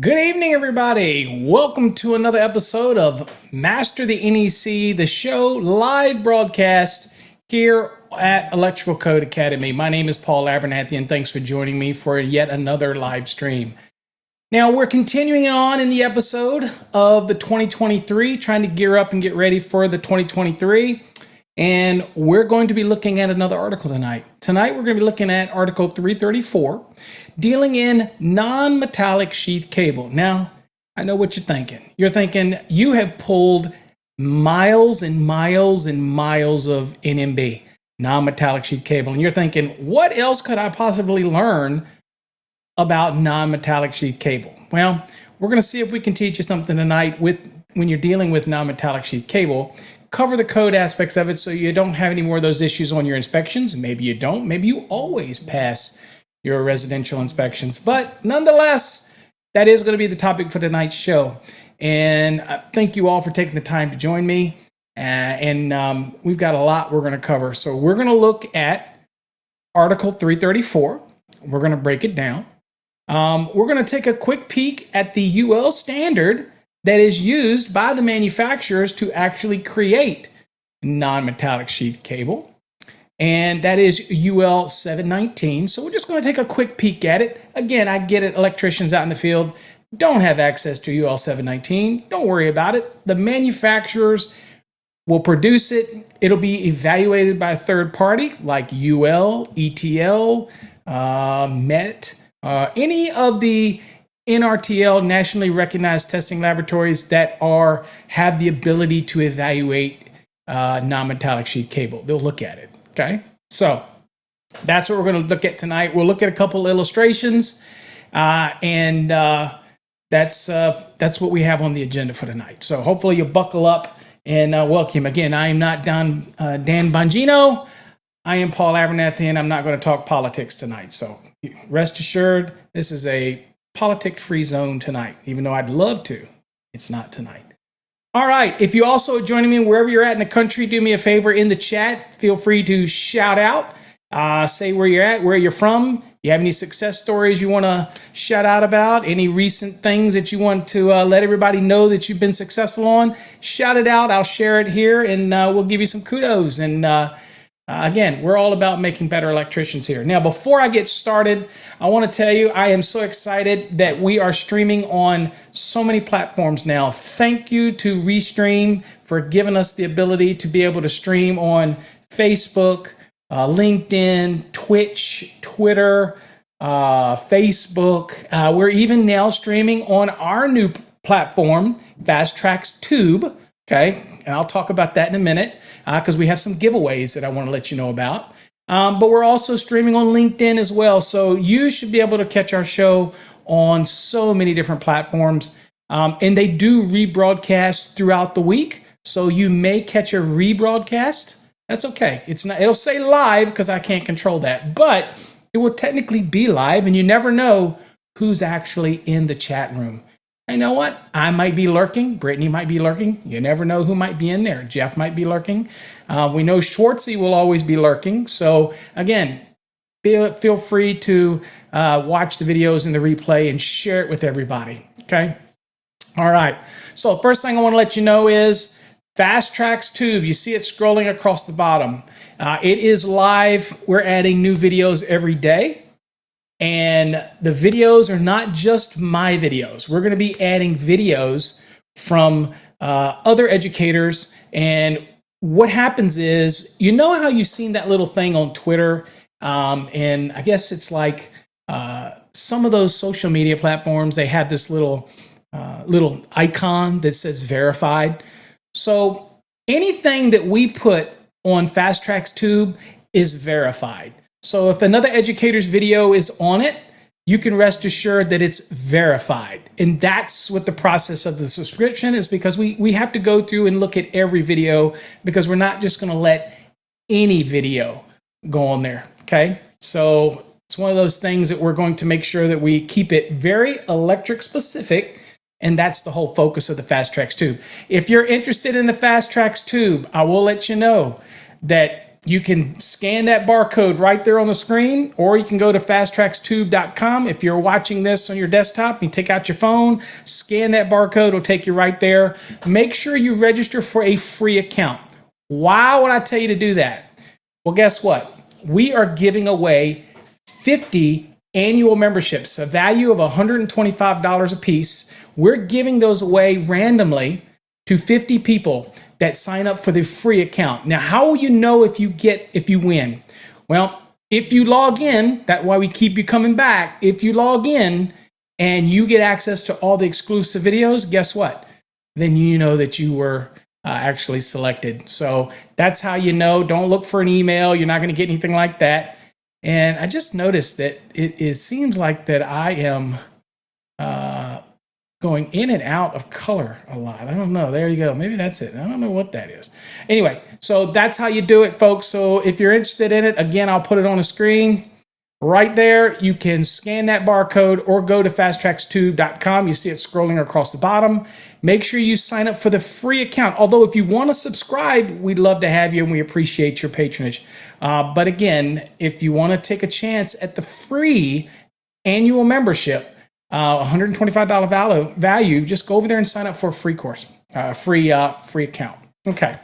Good evening, everybody. Welcome to another episode of Master the NEC, the show live broadcast here at Electrical Code Academy. My name is Paul Abernathy, and thanks for joining me for yet another live stream. Now, we're continuing on in the episode of the 2023, trying to gear up and get ready for the 2023. And we're going to be looking at another article tonight. Tonight, we're going to be looking at Article 334, dealing in non-metallic sheath cable. Now, I know what you're thinking. You're thinking you have pulled miles and miles and miles of NMB, non-metallic sheath cable. And you're thinking, what else could I possibly learn about non-metallic sheath cable? Well, we're going to see if we can teach you something tonight when you're dealing with non-metallic sheath cable. Cover the code aspects of it so you don't have any more of those issues on your inspections. Maybe you don't. Maybe you always pass your residential inspections. But nonetheless, that is going to be the topic for tonight's show. And thank you all for taking the time to join me. And we've got a lot we're going to cover. So we're going to look at Article 334. We're going to break it down. We're going to take a quick peek at the UL standard that is used by the manufacturers to actually create non-metallic sheath cable. And that is UL 719. So we're just going to take a quick peek at it. Again, I get it. Electricians out in the field don't have access to UL 719. Don't worry about it. The manufacturers will produce it. It'll be evaluated by a third party like UL, ETL, MET, any of the NRTL, nationally recognized testing laboratories that have the ability to evaluate non-metallic sheath cable. They'll look at it, okay? So that's what we're going to look at tonight. We'll look at a couple illustrations, and that's what we have on the agenda for tonight. So hopefully you'll buckle up and welcome. Again, I am not Dan Bongino. I am Paul Abernathy, and I'm not going to talk politics tonight. So rest assured, this is a politic-free zone tonight, even though I'd love to. It's not tonight. All right. If you also are joining me wherever you're at in the country, do me a favor in the chat. Feel free to shout out, say where you're at, where you're from. You have any success stories you want to shout out about, any recent things that you want to let everybody know that you've been successful on, shout it out. I'll share it here, and we'll give you some kudos. And again, we're all about making better electricians here. Now, before I get started, I want to tell you I am so excited that we are streaming on so many platforms now. Thank you to Restream for giving us the ability to be able to stream on Facebook, LinkedIn, Twitch, Twitter, Facebook. We're even now streaming on our new platform, Fast Tracks Tube. Okay, and I'll talk about that in a minute because we have some giveaways that I want to let you know about. But we're also streaming on LinkedIn as well. So you should be able to catch our show on so many different platforms. And they do rebroadcast throughout the week. So you may catch a rebroadcast. That's okay. It'll say live because I can't control that. But it will technically be live, and you never know who's actually in the chat room. You know what? I might be lurking. Brittany might be lurking. You never know who might be in there. Jeff might be lurking. We know Schwartzy will always be lurking. So again, feel free to watch the videos in the replay and share it with everybody. Okay? All right. So first thing I want to let you know is Fast Tracks Tube. You see it scrolling across the bottom. It is live. We're adding new videos every day. And the videos are not just my videos. We're going to be adding videos from other educators. And what happens is, you know how you've seen that little thing on Twitter? And I guess it's like some of those social media platforms, they have this little icon that says verified. So anything that we put on Fast Tracks Tube is verified. So if another educator's video is on it, you can rest assured that it's verified. And that's what the process of the subscription is, because we have to go through and look at every video, because we're not just going to let any video go on there. Okay. So it's one of those things that we're going to make sure that we keep it very electric specific. And that's the whole focus of the Fast Tracks Tube. If you're interested in the Fast Tracks Tube, I will let you know that you can scan that barcode right there on the screen, or you can go to fasttrackstube.com. If you're watching this on your desktop, you take out your phone, scan that barcode, it'll take you right there. Make sure you register for a free account. Why would I tell you to do that? Well, guess what? We are giving away 50 annual memberships, a value of $125 a piece. We're giving those away randomly to 50 people that sign up for the free account. Now, how will you know if you win? Well, if you log in, that's why we keep you coming back. If you log in and you get access to all the exclusive videos, guess what? Then you know that you were actually selected. So that's how you know. Don't look for an email. You're not going to get anything like that. And I just noticed that it seems like that I am going in and out of color a lot. I don't know. There you go. Maybe that's it. I don't know what that is. Anyway, so that's how you do it, folks. So if you're interested in it, again, I'll put it on the screen right there. You can scan that barcode or go to fasttrackstube.com. You see it scrolling across the bottom. Make sure you sign up for the free account. Although if you want to subscribe, we'd love to have you and we appreciate your patronage. But again, if you want to take a chance at the free annual membership, $125 value, just go over there and sign up for a free course, free account. Okay.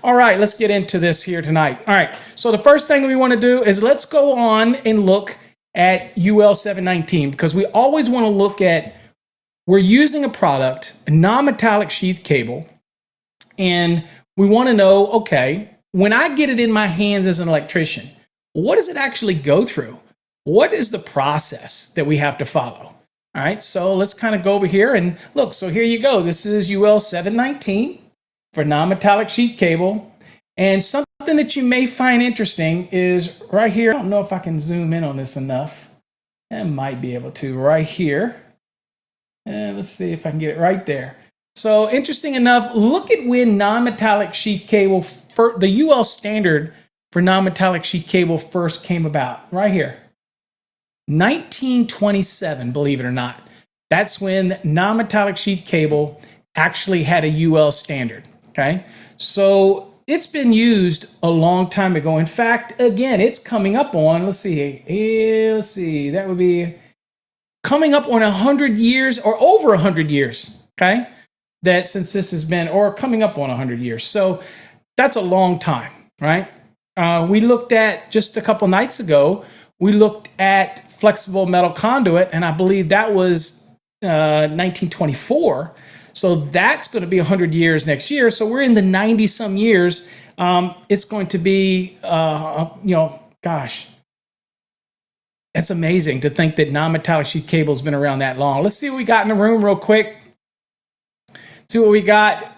All right, let's get into this here tonight. All right, so the first thing we want to do is let's go on and look at UL 719, because we always want to look at, we're using a product, a non-metallic sheath cable, and we want to know, okay, when I get it in my hands as an electrician, what does it actually go through? What is the process that we have to follow? All right, so let's kind of go over here and look. So here you go. This is UL 719 for non-metallic sheath cable. And something that you may find interesting is right here. I don't know if I can zoom in on this enough. I might be able to right here. And let's see if I can get it right there. So interesting enough, look at when non-metallic sheath cable, the UL standard for non-metallic sheath cable first came about, right here. 1927, believe it or not. That's when non-metallic sheath cable actually had a UL standard, okay? So it's been used a long time ago. In fact, again, it's coming up on, let's see, that would be coming up on 100 years or over 100 years, okay? That since this has been, or coming up on 100 years. So that's a long time, right? We looked at, just a couple nights ago, we looked at flexible metal conduit, and I believe that was 1924. So that's going to be 100 years next year. So we're in the 90-some years. It's going to be, gosh, that's amazing to think that non-metallic sheath cable has been around that long. Let's see what we got in the room real quick. See what we got.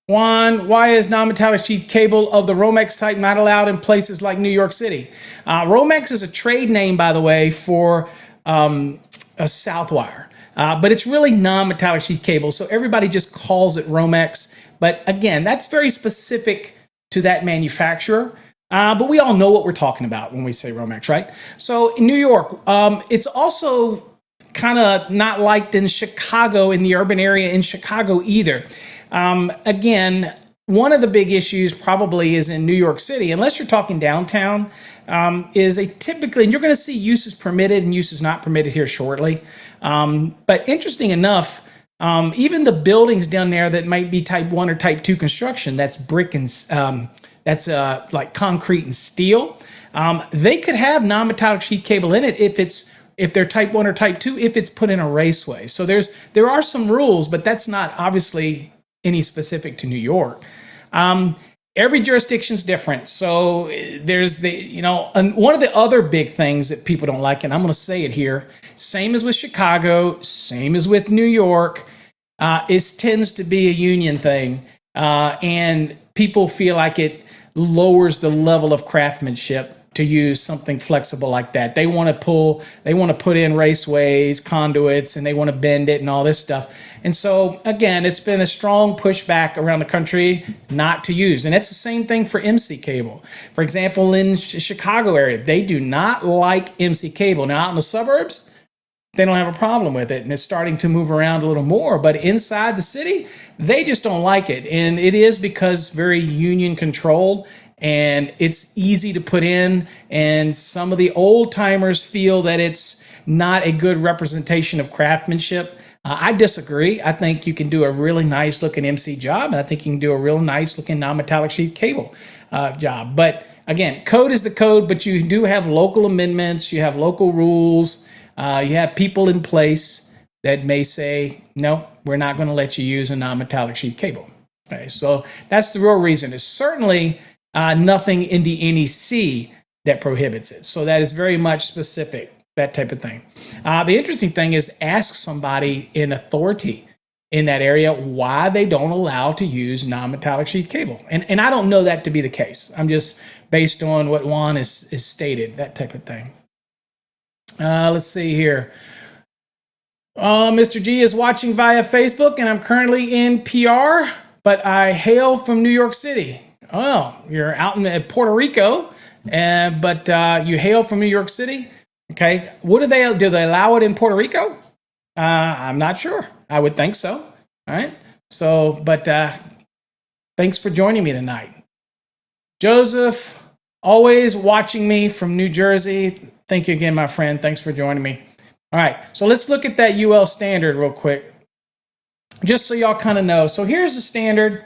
Juan, why is non-metallic sheath cable of the Romex type not allowed in places like New York City? Romex is a trade name, by the way, for a Southwire. But it's really non-metallic sheath cable, so everybody just calls it Romex. But again, that's very specific to that manufacturer. But we all know what we're talking about when we say Romex, right? So in New York, it's also kind of not liked in Chicago, in the urban area in Chicago either. Again, one of the big issues probably is in New York City, unless you're talking downtown, is typically, and you're going to see uses permitted and uses not permitted here shortly. But interesting enough, even the buildings down there that might be type 1 or type 2 construction, that's brick and that's like concrete and steel, they could have non-metallic sheath cable in it if they're type 1 or type 2, if it's put in a raceway. So there are some rules, but that's not obviously any specific to New York. Every jurisdiction's different. So there's and one of the other big things that people don't like, and I'm going to say it here, same as with Chicago, same as with New York, it tends to be a union thing. And people feel like it lowers the level of craftsmanship to use something flexible like that. They want to put in raceways, conduits, and they want to bend it and all this stuff. And so, again, it's been a strong pushback around the country not to use. And it's the same thing for MC cable. For example, in Chicago area, they do not like MC cable. Now, out in the suburbs, they don't have a problem with it, and it's starting to move around a little more. But inside the city, they just don't like it. And it is because very union controlled. and it's easy to put in. And some of the old timers feel that it's not a good representation of craftsmanship. I disagree. I think you can do a really nice looking MC job, and I think you can do a real nice looking non-metallic sheath cable job. But again, code is the code, but you do have local amendments, you have local rules, you have people in place that may say, no, we're not going to let you use a non-metallic sheath cable. Okay, so that's the real reason. It's certainly nothing in the NEC that prohibits it. So that is very much specific, that type of thing. The interesting thing is ask somebody in authority in that area why they don't allow to use non-metallic sheath cable. And I don't know that to be the case. I'm just based on what Juan is stated, that type of thing. Let's see here. Mr. G is watching via Facebook, and I'm currently in PR, but I hail from New York City. Oh, you're out in Puerto Rico, but you hail from New York City. Okay, what do they allow it in Puerto Rico? I'm not sure. I would think so. All right. So, but thanks for joining me tonight. Joseph, always watching me from New Jersey. Thank you again, my friend. Thanks for joining me. All right. So let's look at that UL standard real quick, just so y'all kind of know. So here's the standard,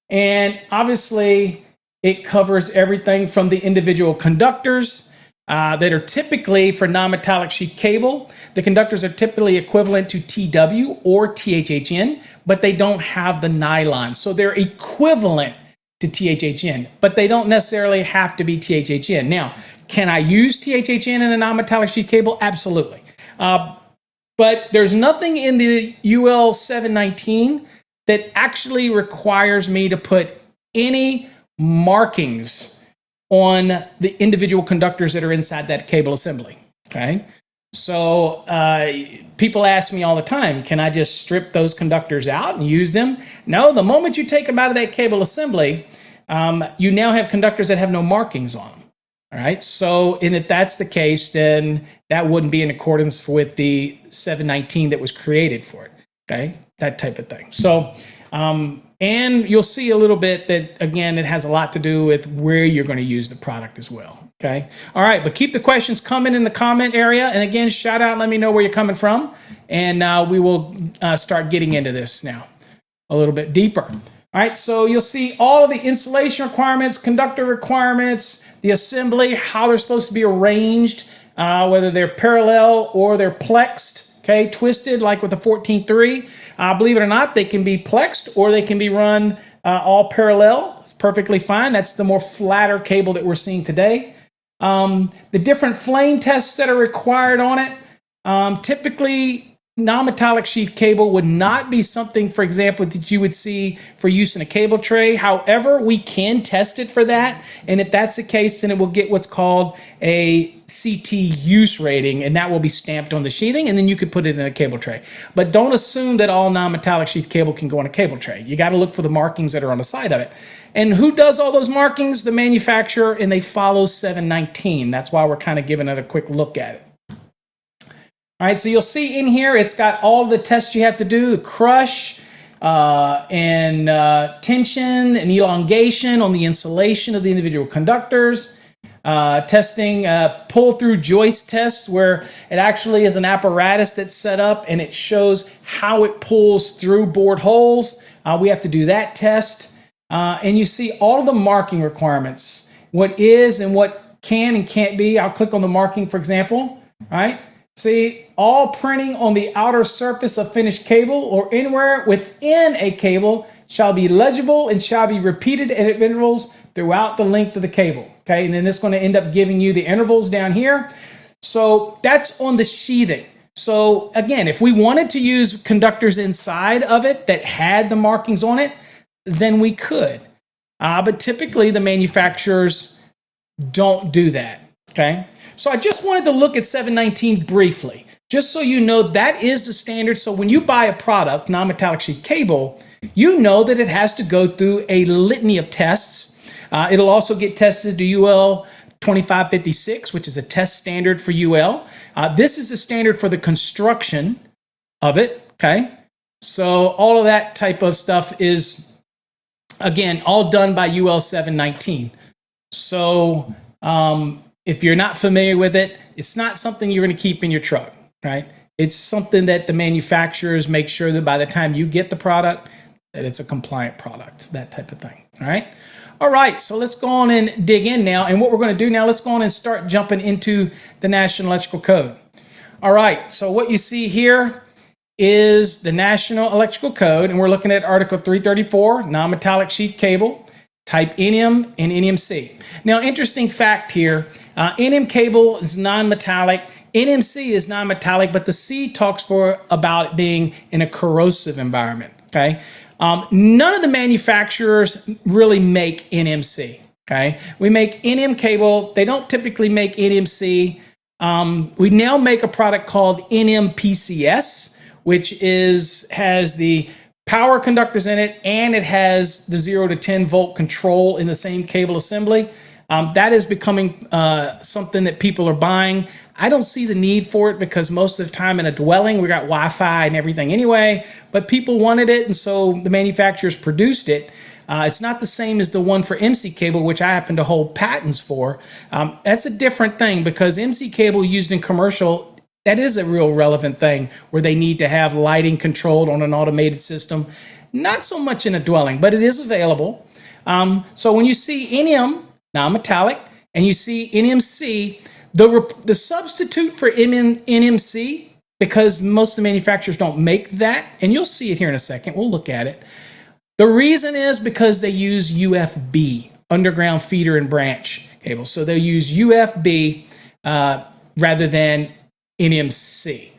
and obviously it covers everything from the individual conductors that are typically for non-metallic sheath cable. The conductors are typically equivalent to TW or THHN, but they don't have the nylon. So they're equivalent to THHN, but they don't necessarily have to be THHN. Now, can I use THHN in a non-metallic sheath cable? Absolutely. But there's nothing in the UL 719 that actually requires me to put any markings on the individual conductors that are inside that cable assembly. Okay. So people ask me all the time, can I just strip those conductors out and use them? No, the moment you take them out of that cable assembly, you now have conductors that have no markings on them. All right. So, and if that's the case, then that wouldn't be in accordance with the 719 that was created for it. Okay. That type of thing. So, and you'll see a little bit that, again, it has a lot to do with where you're going to use the product as well. Okay. All right. But keep the questions coming in the comment area. And again, shout out, let me know where you're coming from. And we will start getting into this now a little bit deeper. All right. So you'll see all of the insulation requirements, conductor requirements, the assembly, how they're supposed to be arranged, whether they're parallel or they're plexed. Okay. Twisted like with the 14.3. Believe it or not, they can be plexed or they can be run all parallel. It's perfectly fine. That's the more flatter cable that we're seeing today. The different flame tests that are required on it. Typically, non-metallic sheath cable would not be something, for example, that you would see for use in a cable tray. However, we can test it for that. And if that's the case, then it will get what's called a CT use rating, and that will be stamped on the sheathing, and then you could put it in a cable tray. But don't assume that all non-metallic sheath cable can go on a cable tray. You got to look for the markings that are on the side of it. And who does all those markings? The manufacturer, and they follow 719. That's why we're kind of giving it a quick look at it. All right, so you'll see in here, it's got all the tests you have to do, crush and tension and elongation on the insulation of the individual conductors. Testing pull-through joist tests, where it actually is an apparatus that's set up and it shows how it pulls through bored holes. We have to do that test. And you see all of the marking requirements, what is and what can and can't be. I'll click on the marking, for example, right? See, all printing on the outer surface of finished cable or anywhere within a cable shall be legible and shall be repeated at intervals throughout the length of the cable. Okay, and then it's going to end up giving you the intervals down here. So that's on the sheathing. So again, if we wanted to use conductors inside of it that had the markings on it, then we could. But typically the manufacturers don't do that. Okay. So I just wanted to look at 719 briefly, just so you know that is the standard. So when you buy a product, non-metallic sheath cable, you know that it has to go through a litany of tests. It'll also get tested to UL 2556, which is a test standard for UL. This is the standard for the construction of it. Okay. So all of that type of stuff is, again, all done by UL 719. So if you're not familiar with it, it's not something you're going to keep in your truck, right? It's something that the manufacturers make sure that by the time you get the product, that it's a compliant product, that type of thing, all right? All right, so let's go on and dig in now. And what we're going to do now, let's go on and start jumping into the National Electrical Code. All right, so what you see here is the National Electrical Code, and we're looking at Article 334, non-metallic sheath cable, type NM and NMC. Now, interesting fact here, NM cable is non-metallic, NMC is non-metallic, but the C talks about it being in a corrosive environment, okay? None of the manufacturers really make NMC, okay? We make NM cable. They don't typically make NMC. We now make a product called NMPCS, which has the power conductors in it, and it has the 0 to 10 volt control in the same cable assembly. That is becoming something that people are buying. I don't see the need for it because most of the time in a dwelling, we got Wi-Fi and everything anyway, but people wanted it, and so the manufacturers produced it. It's not the same as the one for MC cable, which I happen to hold patents for. That's a different thing because MC cable used in commercial, that is a real relevant thing where they need to have lighting controlled on an automated system. Not so much in a dwelling, but it is available. So when you see NM, non-metallic, and you see NMC, the substitute for NMC, because most of the manufacturers don't make that, and you'll see it here in a second, we'll look at it. The reason is because they use UFB, underground feeder and branch cable. So they use UFB rather than NMC.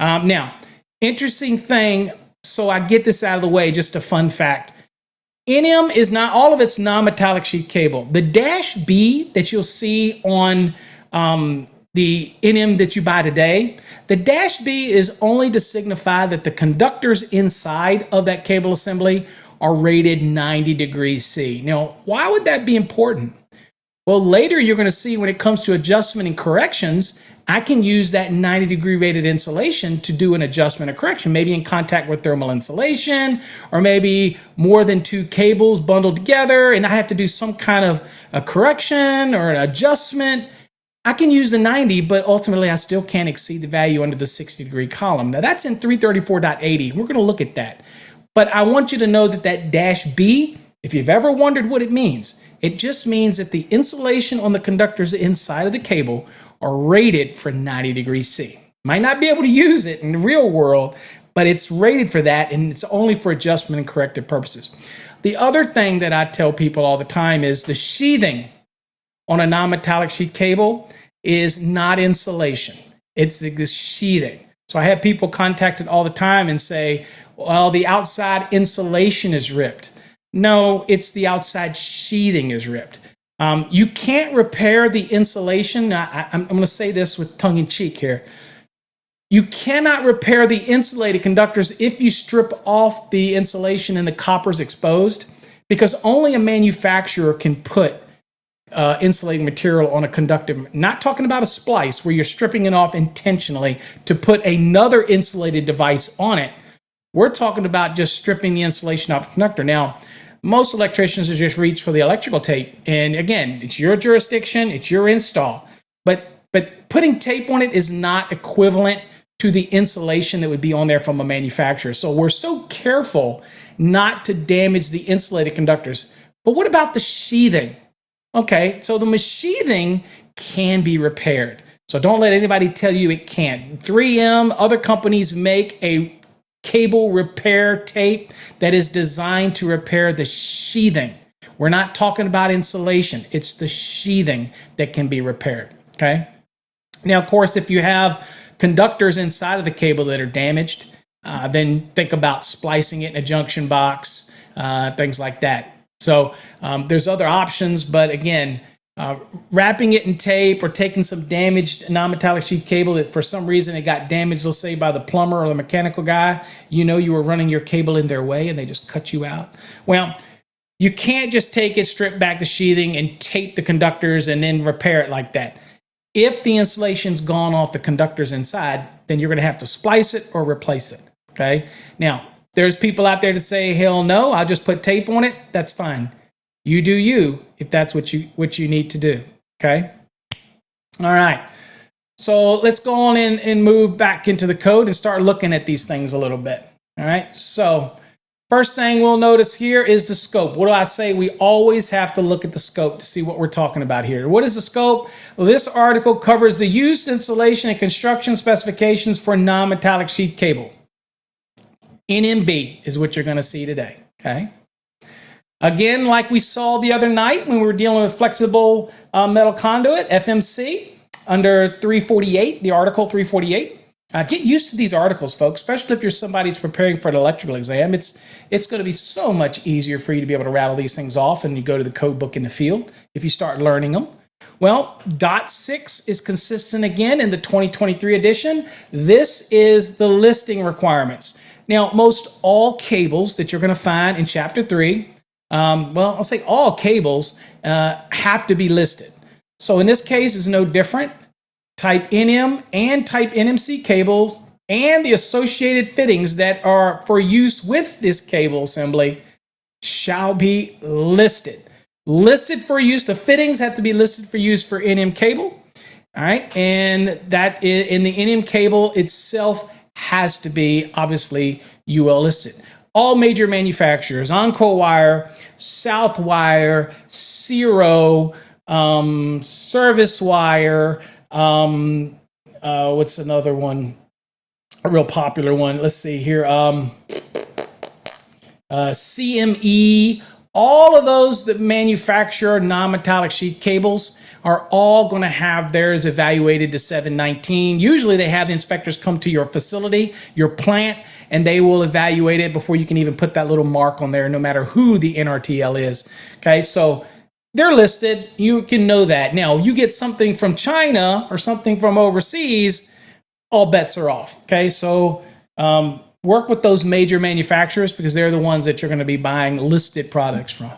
Now, interesting thing, so I get this out of the way, just a fun fact. NM is not, all of it's non-metallic sheath cable. The dash B that you'll see on the NM that you buy today, the dash B is only to signify that the conductors inside of that cable assembly are rated 90 degrees C. Now, why would that be important? Well, later you're going to see when it comes to adjustment and corrections, I can use that 90 degree rated insulation to do an adjustment or correction, maybe in contact with thermal insulation, or maybe more than two cables bundled together, and I have to do some kind of a correction or an adjustment. I can use the 90, but ultimately I still can't exceed the value under the 60 degree column. Now that's in 334.80. We're going to look at that. But I want you to know that that dash B, if you've ever wondered what it means, it just means that the insulation on the conductors inside of the cable are rated for 90 degrees C. Might not be able to use it in the real world, but it's rated for that, and it's only for adjustment and corrective purposes. The other thing that I tell people all the time is the sheathing on a non-metallic sheath cable is not insulation. It's the sheathing. So I have people contacted all the time and say, well, the outside insulation is ripped. No, it's the outside sheathing is ripped. You can't repair the insulation. I'm going to say this with tongue in cheek here. You cannot repair the insulated conductors if you strip off the insulation and the copper's exposed, because only a manufacturer can put insulating material on a conductive. Not talking about a splice where you're stripping it off intentionally to put another insulated device on it. We're talking about just stripping the insulation off the conductor. Now, most electricians will just reach for the electrical tape. And again, it's your jurisdiction, it's your install. But putting tape on it is not equivalent to the insulation that would be on there from a manufacturer. So we're so careful not to damage the insulated conductors. But what about the sheathing? Okay, so the sheathing can be repaired. So don't let anybody tell you it can't. 3M, other companies make a cable repair tape that is designed to repair the sheathing. We're not talking about insulation. It's the sheathing that can be repaired, okay? Now, of course, if you have conductors inside of the cable that are damaged, then think about splicing it in a junction box, things like that. So there's other options, but again, wrapping it in tape or taking some damaged non-metallic sheath cable that for some reason it got damaged, let's say by the plumber or the mechanical guy, you know you were running your cable in their way and they just cut you out. Well, you can't just take it, strip back the sheathing and tape the conductors and then repair it like that. If the insulation's gone off the conductors inside, then you're going to have to splice it or replace it, okay? Now, there's people out there that say, hell no, I'll just put tape on it. That's fine. You do you if that's what you need to do. Okay. All right. So let's go on in and move back into the code and start looking at these things a little bit. All right. So first thing we'll notice here is the scope. What do I say? We always have to look at the scope to see what we're talking about here. What is the scope? Well, this article covers the use, installation, and construction specifications for non-metallic sheath cable. NMB is what you're going to see today. Okay. Again, like we saw the other night when we were dealing with flexible metal conduit, FMC, under 348, the article 348. Get used to these articles, folks, especially if you're somebody who's preparing for an electrical exam. It's going to be so much easier for you to be able to rattle these things off and you go to the code book in the field if you start learning them. Well, .6 is consistent again in the 2023 edition. This is the listing requirements. Now, most all cables that you're going to find in Chapter 3, well, I'll say all cables have to be listed. So in this case, it's no different. Type NM and type NMC cables and the associated fittings that are for use with this cable assembly shall be listed. Listed for use. The fittings have to be listed for use for NM cable. All right. And that in the NM cable itself has to be obviously UL listed. All major manufacturers, Encore Wire, Southwire, Ciro, Service Wire, what's another one? A real popular one. Let's see here. CME. All of those that manufacture non-metallic sheath cables are all going to have theirs evaluated to 719. Usually they have the inspectors come to your facility, your plant, and they will evaluate it before you can even put that little mark on there, no matter who the NRTL is. Okay, so they're listed. You can know that. Now, you get something from China or something from overseas, all bets are off. Okay, so work with those major manufacturers because they're the ones that you're going to be buying listed products from.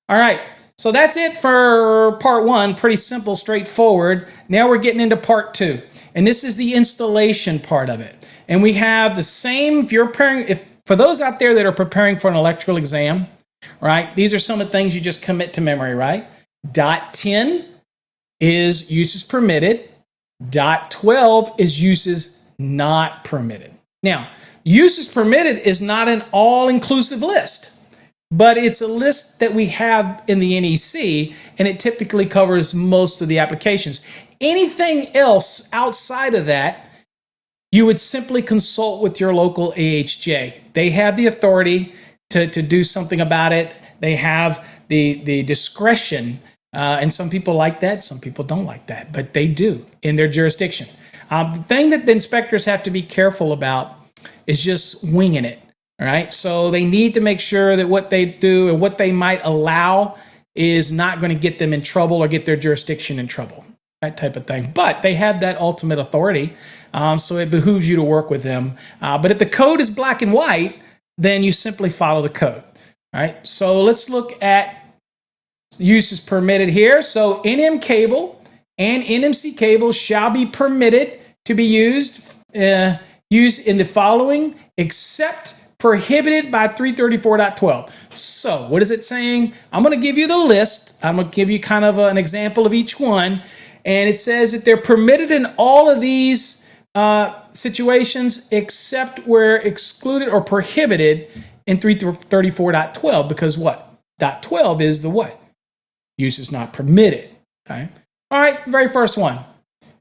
All right, so that's it for part one. Pretty simple, straightforward. Now we're getting into part two, and this is the installation part of it. And we have the same, if you're preparing, for those out there that are preparing for an electrical exam, right? These are some of the things you just commit to memory, right? Dot 10 is uses permitted. Dot 12 is uses not permitted. Now, uses permitted is not an all-inclusive list, but it's a list that we have in the NEC, and it typically covers most of the applications. Anything else outside of that, you would simply consult with your local AHJ. They have the authority to do something about it. They have the discretion, and some people like that, some people don't like that, but they do in their jurisdiction. The thing that the inspectors have to be careful about is just winging it, all right? So they need to make sure that what they do and what they might allow is not going to get them in trouble or get their jurisdiction in trouble, that type of thing. But they have that ultimate authority, so it behooves you to work with them. But if the code is black and white, then you simply follow the code. All right, so let's look at uses permitted here. So NM cable and NMC cable shall be permitted to be used in the following, except prohibited by 334.12. So what is it saying? I'm going to give you the list. I'm going to give you kind of an example of each one. And it says that they're permitted in all of these situations except where excluded or prohibited in 334.12, because what? Dot 12 is the what? Use is not permitted. Okay. All right, very first one.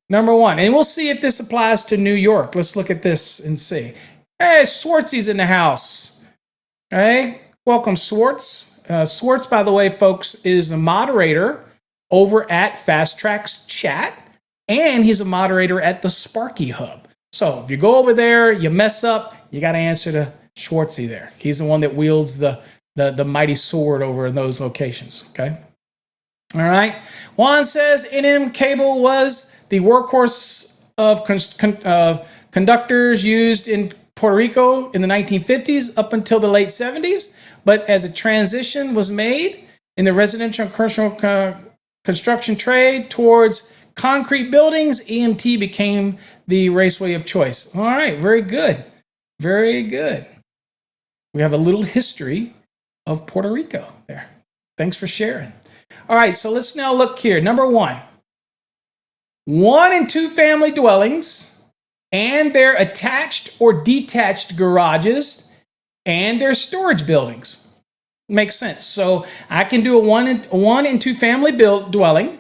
Number one, and we'll see if this applies to New York. Let's look at this and see. Hey, Swartzy's in the house. Okay, welcome, Swartz. Swartz, by the way, folks, is a moderator over at Fast Track's chat, and he's a moderator at the Sparky Hub. So if you go over there, you mess up, you got to answer to Schwartzy there. He's the one that wields the mighty sword over in those locations. Okay. All right. Juan says NM cable was the workhorse of conductors used in Puerto Rico in the 1950s up until the late 70s. But as a transition was made in the residential and commercial construction trade towards concrete buildings, EMT became the raceway of choice. All right. Very good. Very good. We have a little history of Puerto Rico there. Thanks for sharing. All right, so let's now look here. Number 1 and 2 family dwellings and their attached or detached garages and their storage buildings. Makes sense. So I can do a 1 and 2 family dwelling,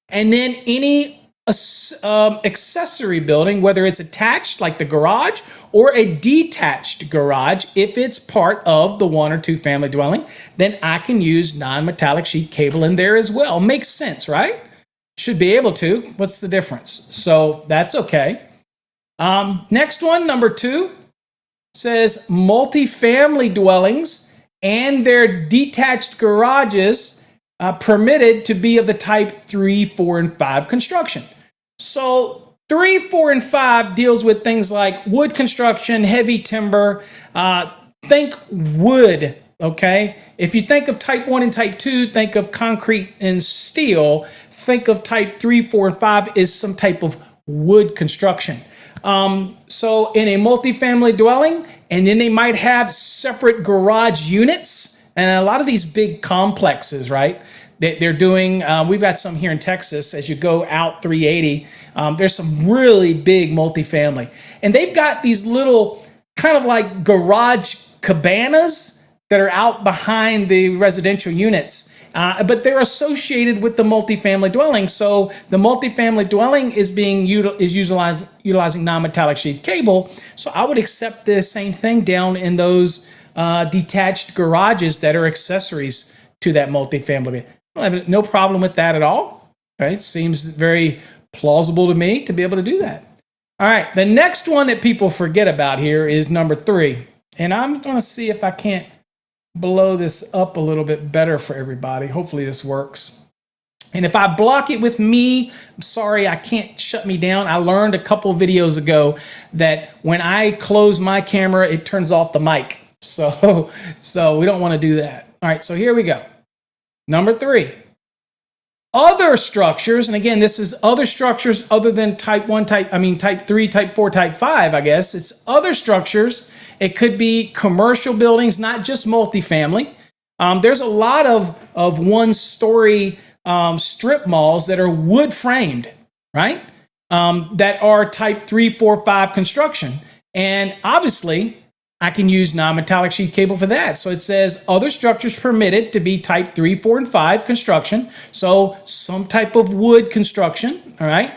and then any accessory building, whether it's attached like the garage or a detached garage, if it's part of the 1 or 2 family dwelling, then I can use non-metallic sheath cable in there as well. Makes sense, right? Should be able to. What's the difference? So that's okay. Next one, number 2, says multifamily dwellings and their detached garages permitted to be of the type 3, 4, and 5 construction. So 3, 4, and 5 deals with things like wood construction, heavy timber. Think wood, okay? If you think of type 1 and type 2, think of concrete and steel. Think of type 3, 4, and 5 is some type of wood construction. So in a multifamily dwelling, and then they might have separate garage units, and a lot of these big complexes, right? They're doing, we've got some here in Texas, as you go out 380, there's some really big multifamily. And they've got these little kind of like garage cabanas that are out behind the residential units. But they're associated with the multifamily dwelling. So the multifamily dwelling is utilizing non-metallic sheath cable. So I would accept the same thing down in those detached garages that are accessories to that multifamily. I have no problem with that at all. Okay, seems very plausible to me to be able to do that. All right, the next one that people forget about here is number 3. And I'm going to see if I can't blow this up a little bit better for everybody. Hopefully this works. And if I block it with me, I'm sorry, I can't shut me down. I learned a couple videos ago that when I close my camera, it turns off the mic. So we don't want to do that. All right, so here we go. Number 3, other structures. And again, this is other structures other than type 3, type 4, type 5, I guess. It's other structures. It could be commercial buildings, not just multifamily. There's a lot of one-story strip malls that are wood framed, right? That are type 3, 4, 5 construction. And obviously, I can use non-metallic sheath cable for that. So it says other structures permitted to be type 3, 4, and 5 construction. So some type of wood construction, all right?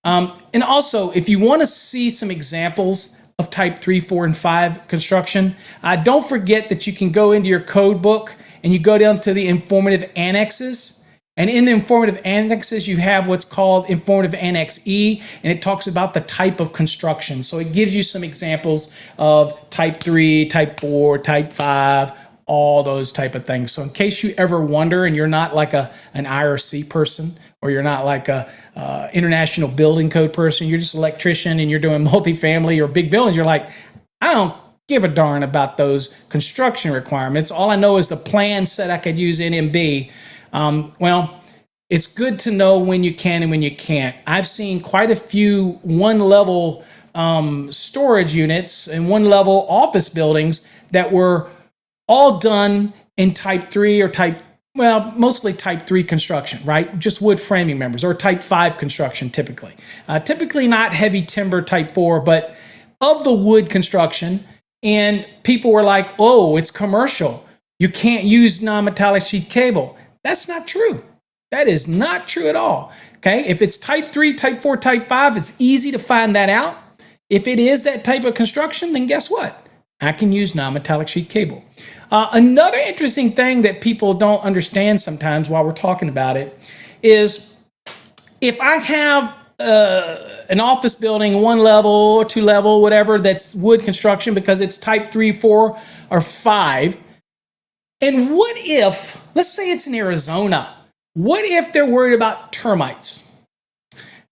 And also, if you want to see some examples of type 3, 4, and 5 construction, don't forget that you can go into your code book and you go down to the informative annexes. And in the informative annexes, you have what's called informative annex E, and it talks about the type of construction. So it gives you some examples of type 3, type 4, type 5, all those type of things. So in case you ever wonder, and you're not like an IRC person, or you're not like a international building code person, you're just an electrician and you're doing multifamily or big buildings, you're like, I don't give a darn about those construction requirements. All I know is the plan said I could use NMB. Well, it's good to know when you can and when you can't. I've seen quite a few one-level storage units and one-level office buildings that were all done in type 3 or mostly type 3 construction, right? Just wood framing members, or type 5 construction typically. Typically not heavy timber type 4, but of the wood construction. And people were like, oh, it's commercial. You can't use non-metallic sheath cable. That's not true. That is not true at all. Okay, if it's type 3, type 4, type 5, it's easy to find that out. If it is that type of construction, then guess what? I can use non-metallic sheath cable. Another interesting thing that people don't understand sometimes while we're talking about it is if I have an office building, 1 level or 2 level, whatever, that's wood construction because it's type 3, 4, or 5. And what if, let's say it's in Arizona, what if they're worried about termites?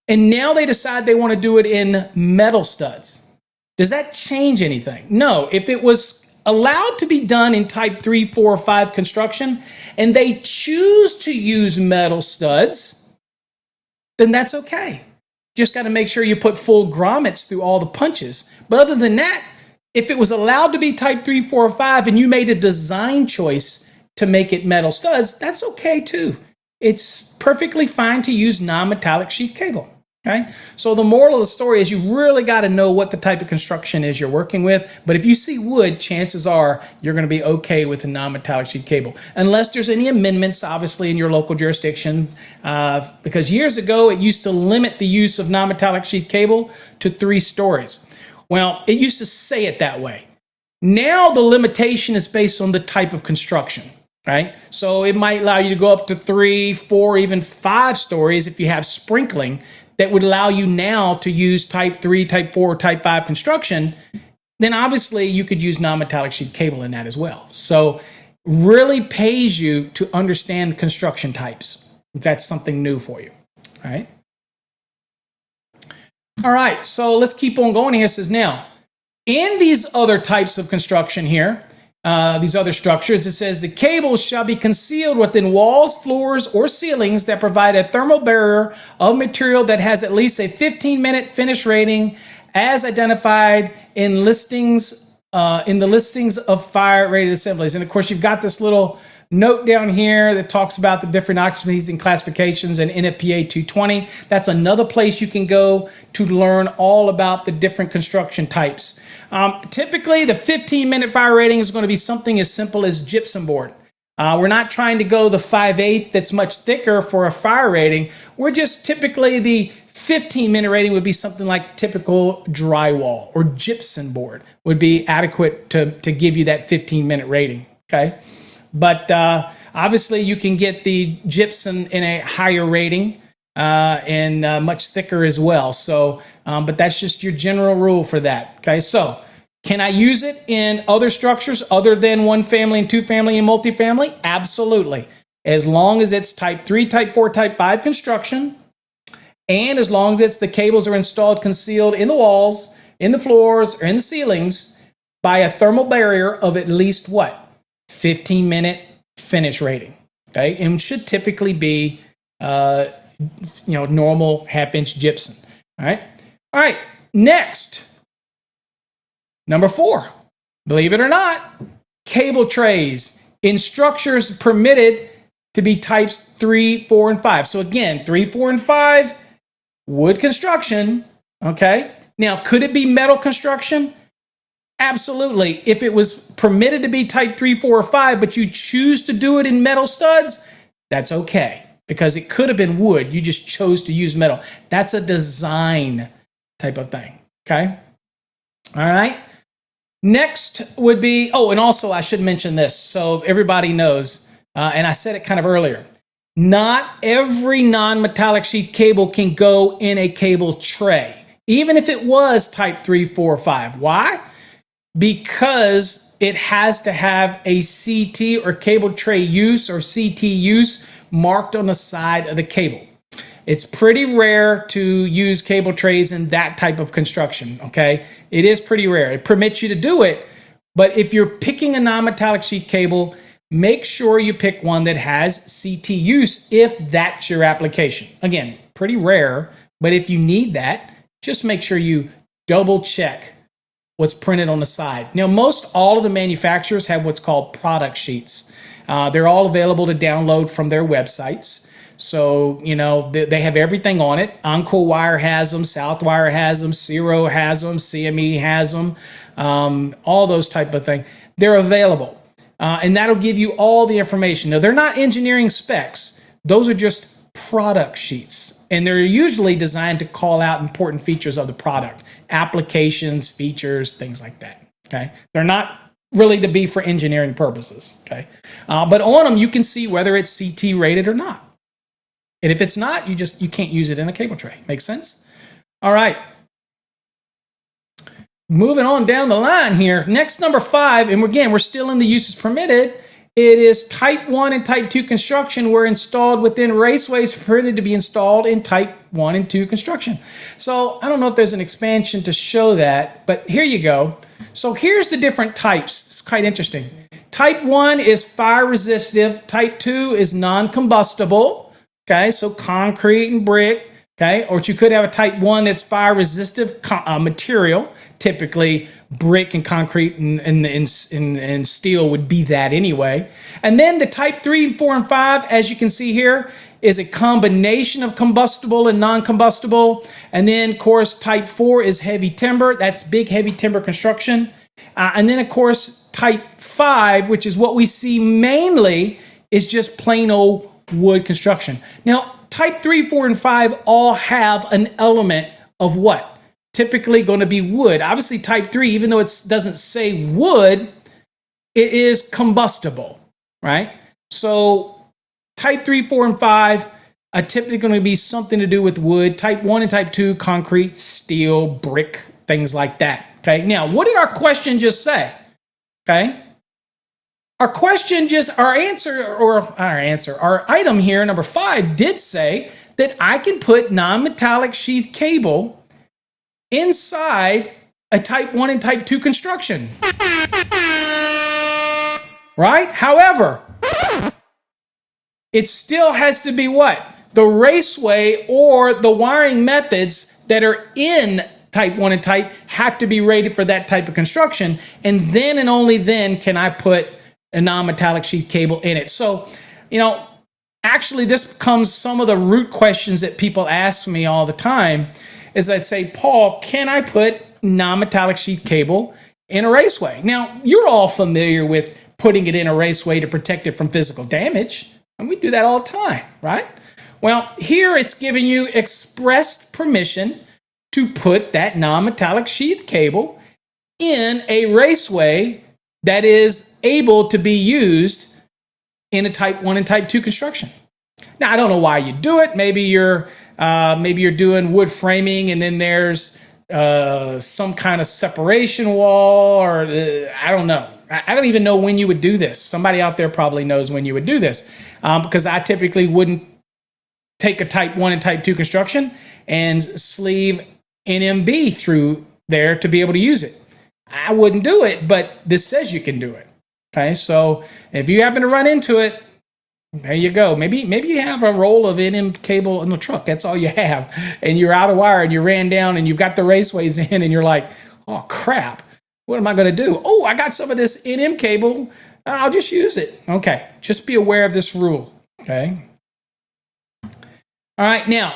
And now they decide they want to do it in metal studs. Does that change anything? No. If it was allowed to be done in type 3, 4, or 5 construction, and they choose to use metal studs, then that's okay. Just got to make sure you put full grommets through all the punches. But other than that, if it was allowed to be type 3, 4, or 5, and you made a design choice to make it metal studs, that's okay too. It's perfectly fine to use non-metallic sheath cable. Okay, so the moral of the story is you really got to know what the type of construction is you're working with. But if you see wood, chances are you're going to be okay with a non-metallic sheath cable, unless there's any amendments, obviously, in your local jurisdiction. Because years ago, it used to limit the use of non-metallic sheath cable to 3 stories. Well, it used to say it that way. Now the limitation is based on the type of construction. Right? So it might allow you to go up to 3, 4, even 5 stories if you have sprinkling. That would allow you now to use type 3, type 4, type 5 construction. Then obviously you could use non-metallic sheath cable in that as well. So really pays you to understand construction types if that's something new for you. All right. All right, so let's keep on going here. It says now, in these other types of construction here, these other structures, it says the cables shall be concealed within walls, floors, or ceilings that provide a thermal barrier of material that has at least a 15-minute finish rating as identified in the listings of fire-rated assemblies. And of course, you've got this little note down here that talks about the different occupancies and classifications and NFPA 220. That's another place you can go to learn all about the different construction types. Typically, the 15-minute fire rating is going to be something as simple as gypsum board. We're not trying to go the 5/8 that's much thicker for a fire rating. We're just typically the 15-minute rating would be something like typical drywall or gypsum board would be adequate to give you that 15-minute rating. Okay. But obviously, you can get the gypsum in a higher rating and much thicker as well. So, but that's just your general rule for that. Okay, so can I use it in other structures other than 1 family and 2 family and multifamily? Absolutely. As long as it's type 3, type 4, type 5 construction, and as long as the cables are installed concealed in the walls, in the floors, or in the ceilings by a thermal barrier of at least what? 15-minute finish rating, okay, and should typically be, normal 1/2-inch gypsum. All right. Next, number 4. Believe it or not, cable trays in structures permitted to be types 3, 4, and 5. So again, 3, 4, and 5, wood construction. Okay. Now, could it be metal construction? Absolutely. If it was permitted to be type 3, 4, or 5, but you choose to do it in metal studs, that's okay. Because it could have been wood. You just chose to use metal. That's a design type of thing. Okay? All right. Next would be, and also I should mention this so everybody knows, and I said it kind of earlier, not every non-metallic sheath cable can go in a cable tray, even if it was type 3, 4, or 5. Why? Because it has to have a CT or cable tray use or CT use marked on the side of the cable. It's pretty rare to use cable trays in that type of construction, okay? It is pretty rare. It permits you to do it, but if you're picking a non-metallic sheath cable, make sure you pick one that has CT use if that's your application. Again, pretty rare, but if you need that, just make sure you double check what's printed on the side. Now, most all of the manufacturers have what's called product sheets. They're all available to download from their websites. So, they have everything on it. Encore Wire has them, Southwire has them, Ciro has them, CME has them, all those type of things. They're available. And that'll give you all the information. Now, they're not engineering specs. Those are just product sheets. And they're usually designed to call out important features of the product. Applications, features, things like that. Okay, they're not really to be for engineering purposes. Okay, but on them you can see whether it's CT rated or not. And if it's not, you can't use it in a cable tray. Make sense? All right. Moving on down the line here. Next, number 5, and again, we're still in the uses permitted. It is type 1 and type 2 construction were installed within raceways permitted to be installed in type 1 and 2 construction. So I don't know if there's an expansion to show that, but here you go. So here's the different types. It's quite interesting. Type 1 is fire resistive. Type 2 is non-combustible. Okay, so concrete and brick. Okay, or you could have a type 1 that's fire resistive material, typically brick and concrete and steel would be that anyway. And then the type 3, 4, and 5, as you can see here, is a combination of combustible and non-combustible. And then, of course, type 4 is heavy timber. That's big, heavy timber construction. And then, of course, type 5, which is what we see mainly, is just plain old wood construction. Now, type 3, 4, and 5 all have an element of what? Typically going to be wood. Obviously, type 3, even though it doesn't say wood, it is combustible, right? So type 3, 4, and 5 are typically going to be something to do with wood. Type 1 and type 2, concrete, steel, brick, things like that. Okay, now, what did our question just say? Okay, our item here, number 5, did say that I can put non-metallic sheath cable inside a type 1 and type 2 construction. Right? However, it still has to be what? The raceway or the wiring methods that are in type 1 and type have to be rated for that type of construction. And then and only then can I put a non-metallic sheath cable in it. So, actually this becomes some of the root questions that people ask me all the time is I say, Paul, can I put non-metallic sheath cable in a raceway? Now, you're all familiar with putting it in a raceway to protect it from physical damage. And we do that all the time, right? Well, here it's giving you expressed permission to put that non-metallic sheath cable in a raceway that is able to be used in a type 1 and type 2 construction. Now, I don't know why you do it. Maybe you're doing wood framing and then there's some kind of separation wall, or I don't know. I don't even know when you would do this. Somebody out there probably knows when you would do this, because I typically wouldn't take a type 1 and type 2 construction and sleeve NMB through there to be able to use it. I wouldn't do it, but this says you can do it. Okay, so if you happen to run into it, there you go. Maybe you have a roll of NM cable in the truck. That's all you have. And you're out of wire and you ran down and you've got the raceways in and you're like, oh, crap. What am I going to do? Oh, I got some of this NM cable. I'll just use it. Okay, just be aware of this rule. Okay. All right, now,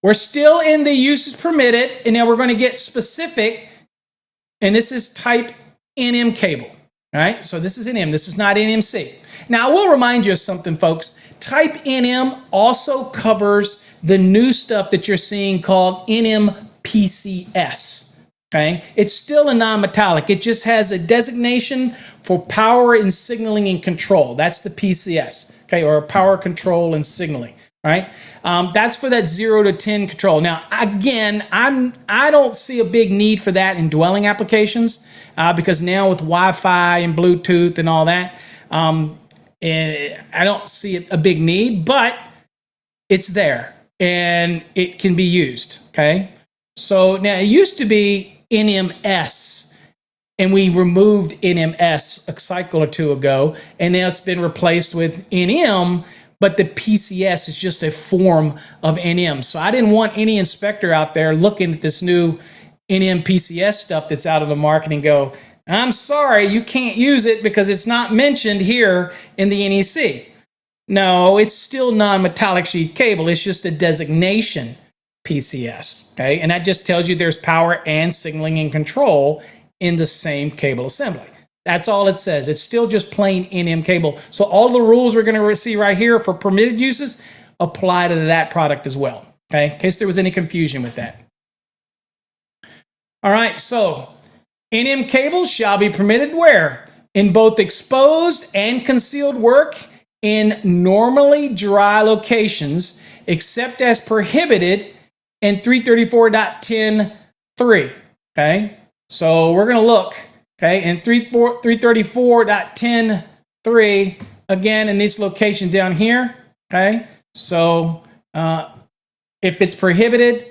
we're still in the uses permitted, and now we're going to get specific, and this is type NM cable. All right, so this is NM. This is not NMC. Now, I will remind you of something, folks. Type NM also covers the new stuff that you're seeing called NMPCS. Okay, it's still a non-metallic. It just has a designation for power and signaling and control. That's the PCS, okay, or power control and signaling. Right, that's for that 0 to 10 control. Now, again, I don't see a big need for that in dwelling applications because now with Wi-Fi and Bluetooth and all that, I don't see a big need, but it's there and it can be used. Okay, so now it used to be NMS, and we removed NMS a cycle or two ago, and now it's been replaced with NM. But the PCS is just a form of NM. So I didn't want any inspector out there looking at this new NM PCS stuff that's out of the market and go, I'm sorry, you can't use it because it's not mentioned here in the NEC. No, it's still non-metallic sheath cable. It's just a designation PCS. Okay, and that just tells you there's power and signaling and control in the same cable assembly. That's all it says. It's still just plain NM cable. So all the rules we're going to see right here for permitted uses apply to that product as well. Okay, in case there was any confusion with that. All right, so NM cables shall be permitted where? In both exposed and concealed work in normally dry locations, except as prohibited in 334.10.3. Okay, so we're going to look. Okay, and 334.10.3, again, in this location down here, okay? So if it's prohibited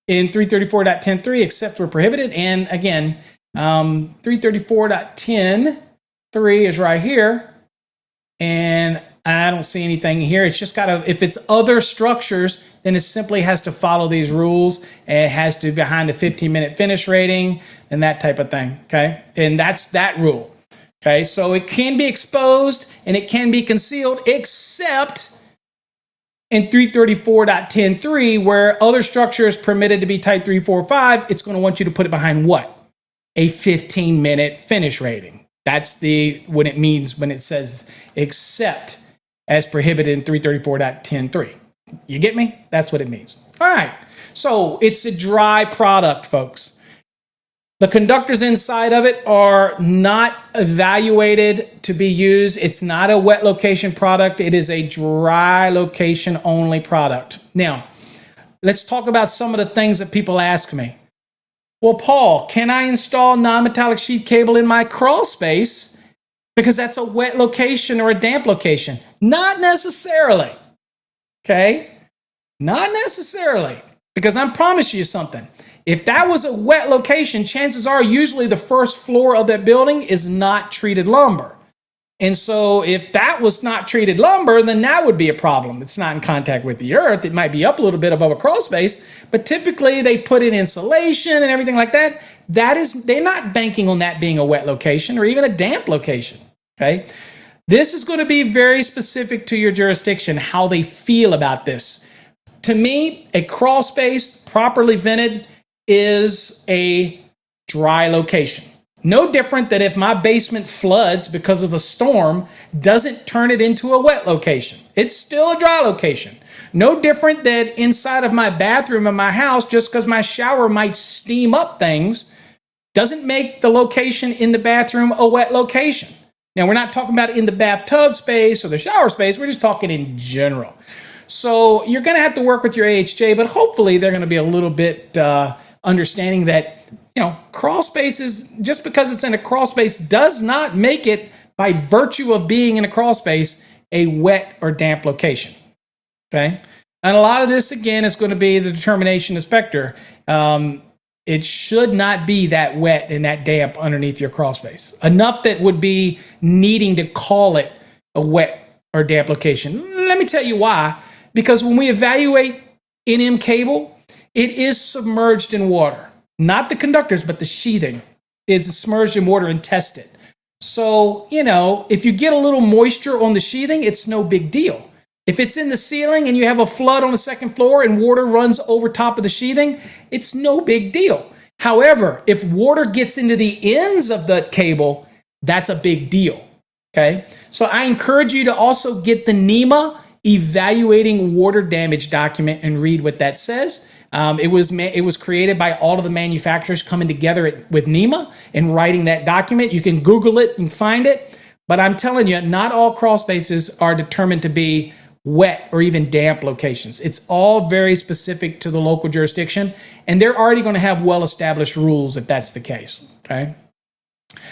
in 334.10.3, except where prohibited, and again, 334.10.3 is right here, and I don't see anything here. It's just got to, if it's other structures, then it simply has to follow these rules, and it has to be behind the 15-minute finish rating and that type of thing, okay? And that's that rule, okay? So it can be exposed and it can be concealed, except in 334.10.3, where other structures permitted to be type 345, it's going to want you to put it behind what? A 15-minute finish rating. That's what it means when it says except as prohibited in 334.10.3. You get me? That's what it means. All right. So it's a dry product, folks. The conductors inside of it are not evaluated to be used. It's not a wet location product. It is a dry location only product. Now, let's talk about some of the things that people ask me. Well, Paul, can I install non-metallic sheath cable in my crawl space because that's a wet location or a damp location? Not necessarily. Okay? Not necessarily. Because I promise you something. If that was a wet location, chances are usually the first floor of that building is not treated lumber. And so if that was not treated lumber, then that would be a problem. It's not in contact with the earth. It might be up a little bit above a crawl space, but typically they put in insulation and everything like that. They're not banking on that being a wet location or even a damp location, okay? This is going to be very specific to your jurisdiction, how they feel about this. To me, a crawl space, properly vented, is a dry location. No different than if my basement floods because of a storm, doesn't turn it into a wet location. It's still a dry location. No different than inside of my bathroom in my house, just because my shower might steam up things, doesn't make the location in the bathroom a wet location. Now, we're not talking about in the bathtub space or the shower space. We're just talking in general. So you're going to have to work with your AHJ, but hopefully they're going to be a little bit understanding that, crawl spaces, just because it's in a crawl space does not make it, by virtue of being in a crawl space, a wet or damp location. Okay? And a lot of this, again, is going to be the determination inspector. It should not be that wet and that damp underneath your crawl space. Enough that would be needing to call it a wet or damp location. Let me tell you why. Because when we evaluate NM cable, it is submerged in water. Not the conductors, but the sheathing is submerged in water and tested. So, if you get a little moisture on the sheathing, it's no big deal. If it's in the ceiling and you have a flood on the second floor and water runs over top of the sheathing, it's no big deal. However, if water gets into the ends of the cable, that's a big deal. Okay? So I encourage you to also get the NEMA evaluating water damage document and read what that says. It was created by all of the manufacturers coming together with NEMA and writing that document. You can Google it and find it. But I'm telling you, not all crawl spaces are determined to be wet or even damp locations. It's all very specific to the local jurisdiction, and they're already going to have well-established rules if that's the case. Okay.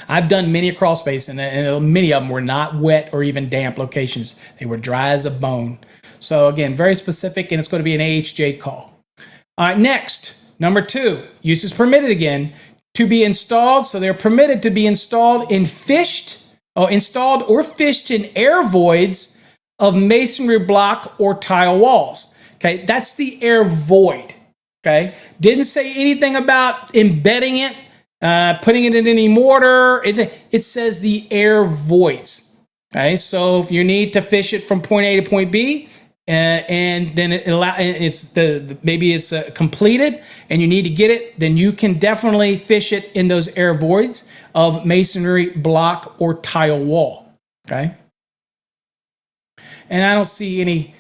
I've done many a crawl space, and many of them were not wet or even damp locations. They were dry as a bone. So again, very specific, and it's going to be an AHJ call. All right, next, number 2, use is permitted again to be installed. So they're permitted to be installed in installed or fished in air voids of masonry block or tile walls. Okay, that's the air void. Okay, didn't say anything about embedding it, putting it in any mortar. It says the air voids. Okay, so if you need to fish it from point A to point B, and then maybe it's completed and you need to get it, then you can definitely fish it in those air voids of masonry block or tile wall. Okay, and I don't see any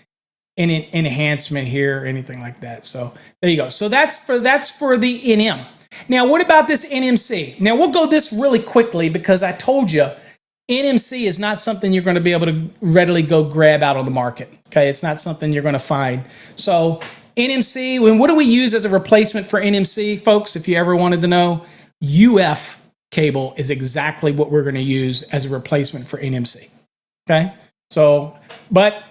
enhancement here or anything like that. So there you go. So that's for the NM. Now, what about this NMC? Now, we'll go this really quickly because I told you NMC is not something you're going to be able to readily go grab out on the market. Okay, it's not something you're going to find. So NMC, what do we use as a replacement for NMC, folks? If you ever wanted to know, UF cable is exactly what we're going to use as a replacement for NMC. Okay, so, but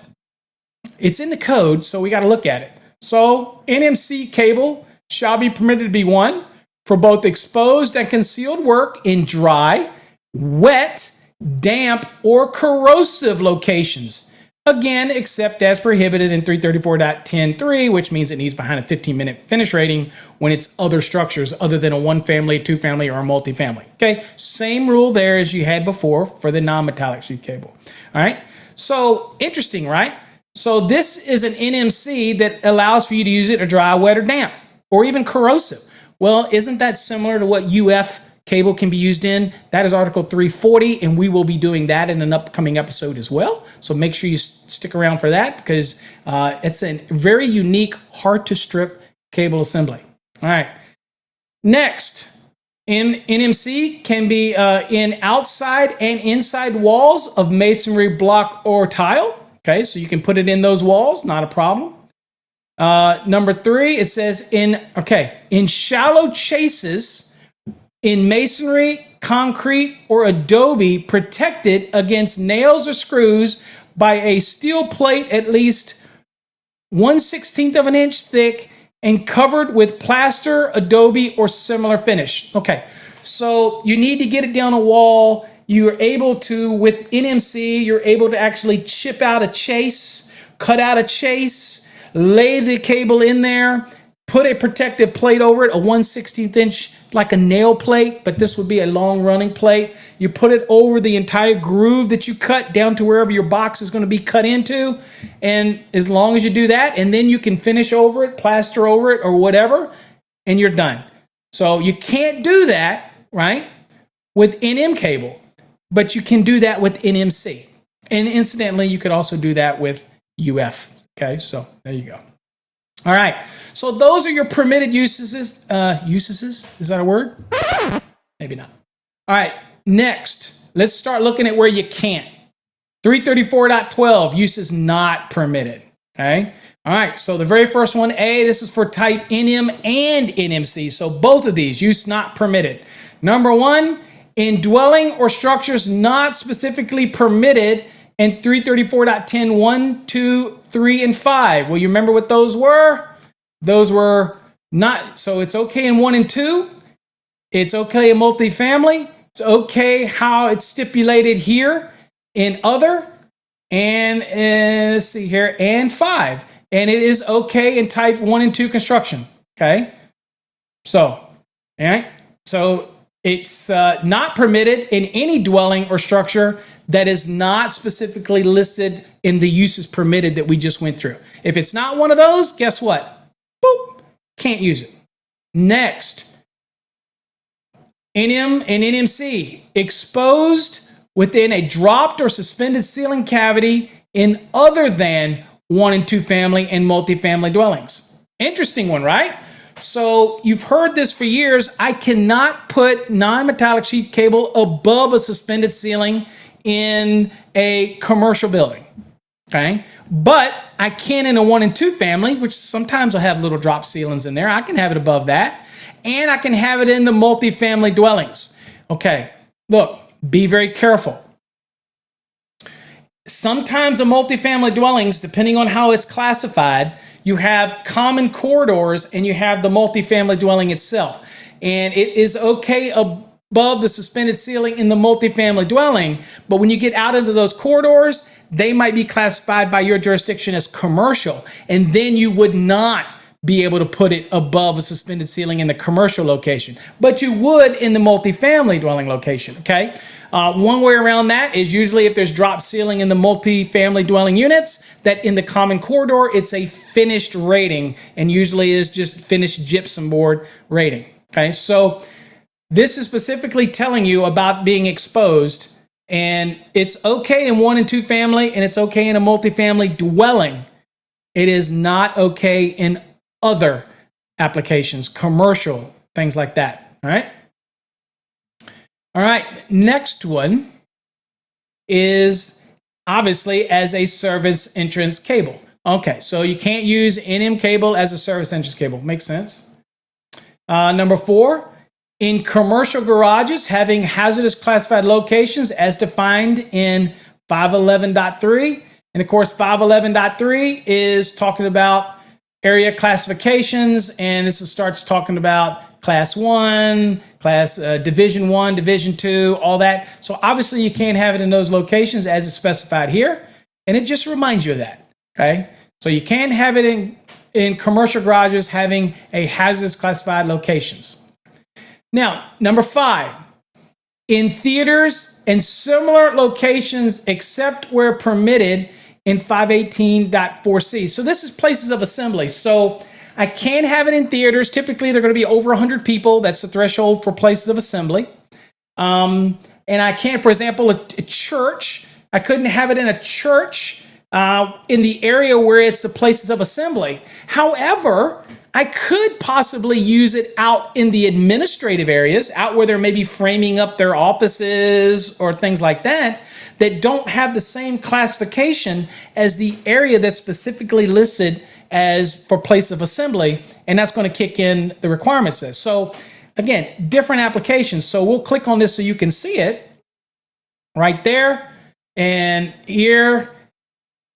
it's in the code, so we got to look at it. So NMC cable shall be permitted to be one for both exposed and concealed work in dry, wet, damp, or corrosive locations again, except as prohibited in 334.10.3, which means it needs behind a 15-minute finish rating when it's other structures other than a one family, two family, or a multifamily. Okay, same rule there as you had before for the non-metallic sheath cable. All right, so interesting, right? So this is an NMC that allows for you to use it in dry, wet, or damp, or even corrosive. Well, isn't that similar to what UF cable can be used in? That is Article 340, and we will be doing that in an upcoming episode as well. So make sure you stick around for that because it's a very unique, hard to strip cable assembly. All right. Next, NMC can be in outside and inside walls of masonry block or tile. Okay, so you can put it in those walls, not a problem. Number 3, it says in shallow chases in masonry, concrete, or adobe, protected against nails or screws by a steel plate at least 1/16 of an inch thick and covered with plaster, adobe, or similar finish. Okay, so you need to get it down a wall. You're able to, with NMC, you're able to actually chip out a chase, cut out a chase, lay the cable in there, put a protective plate over it, a 1/16 inch, like a nail plate, but this would be a long running plate. You put it over the entire groove that you cut down to wherever your box is going to be cut into. And as long as you do that, and then you can finish over it, plaster over it, or whatever, and you're done. So you can't do that, right, with NM cable, but you can do that with NMC. And incidentally, you could also do that with UF. Okay, so there you go. All right, so those are your permitted uses. Is that a word? Maybe not. All right, next, let's start looking at where you can't. 334.12, uses not permitted. Okay, all right, so the very first one, A, this is for type NM and NMC. So both of these, use not permitted. Number 1, in dwelling or structures not specifically permitted in 334.10, 1, 2, 3, and 5. Well, you remember what those were? Those were not, so it's okay in 1 and 2. It's okay in multifamily. It's okay how it's stipulated here in other. And let's see here, and 5. And it is okay in type 1 and 2 construction. Okay? So, all right. So it's not permitted in any dwelling or structure that is not specifically listed in the uses permitted that we just went through. If it's not one of those, guess what? Boop, can't use it. Next, NM and NMC, exposed within a dropped or suspended ceiling cavity in other than 1 and 2 family and multifamily dwellings. Interesting one, right? So you've heard this for years. I cannot put non-metallic sheath cable above a suspended ceiling in a commercial building, okay? But I can in a 1 and 2 family, which sometimes will have little drop ceilings in there. I can have it above that. And I can have it in the multifamily dwellings. Okay, look, be very careful. Sometimes the multifamily dwellings, depending on how it's classified, you have common corridors and you have the multifamily dwelling itself. And it is okay above the suspended ceiling in the multifamily dwelling, but when you get out into those corridors, they might be classified by your jurisdiction as commercial, and then you would not be able to put it above a suspended ceiling in the commercial location, but you would in the multifamily dwelling location, okay? One way around that is usually if there's drop ceiling in the multifamily dwelling units, that in the common corridor, it's a finished rating, and usually is just finished gypsum board rating, okay? So this is specifically telling you about being exposed, and it's okay in 1 and 2 family, and it's okay in a multifamily dwelling. It is not okay in other applications, commercial, things like that, all right? All right, next one is obviously as a service entrance cable. Okay, so you can't use NM cable as a service entrance cable. Makes sense. Number 4, in commercial garages having hazardous classified locations as defined in 511.3. And of course, 511.3 is talking about area classifications, and this starts talking about class 1, class division 1, division 2, all that. So obviously you can't have it in those locations as is specified here. And it just reminds you of that, okay? So you can't have it in commercial garages having a hazardous classified locations. Now, number 5, in theaters and similar locations except where permitted in 518.4c. So this is places of assembly. So I can't have it in theaters. Typically, they're going to be over 100 people. That's the threshold for places of assembly. And I can't, for example, a church. I couldn't have it in a church in the area where it's the places of assembly. However, I could possibly use it out in the administrative areas, out where they're maybe framing up their offices or things like that, that don't have the same classification as the area that's specifically listed as for place of assembly, and that's going to kick in the requirements for this. So again, different applications. So we'll click on this so you can see it right there. And here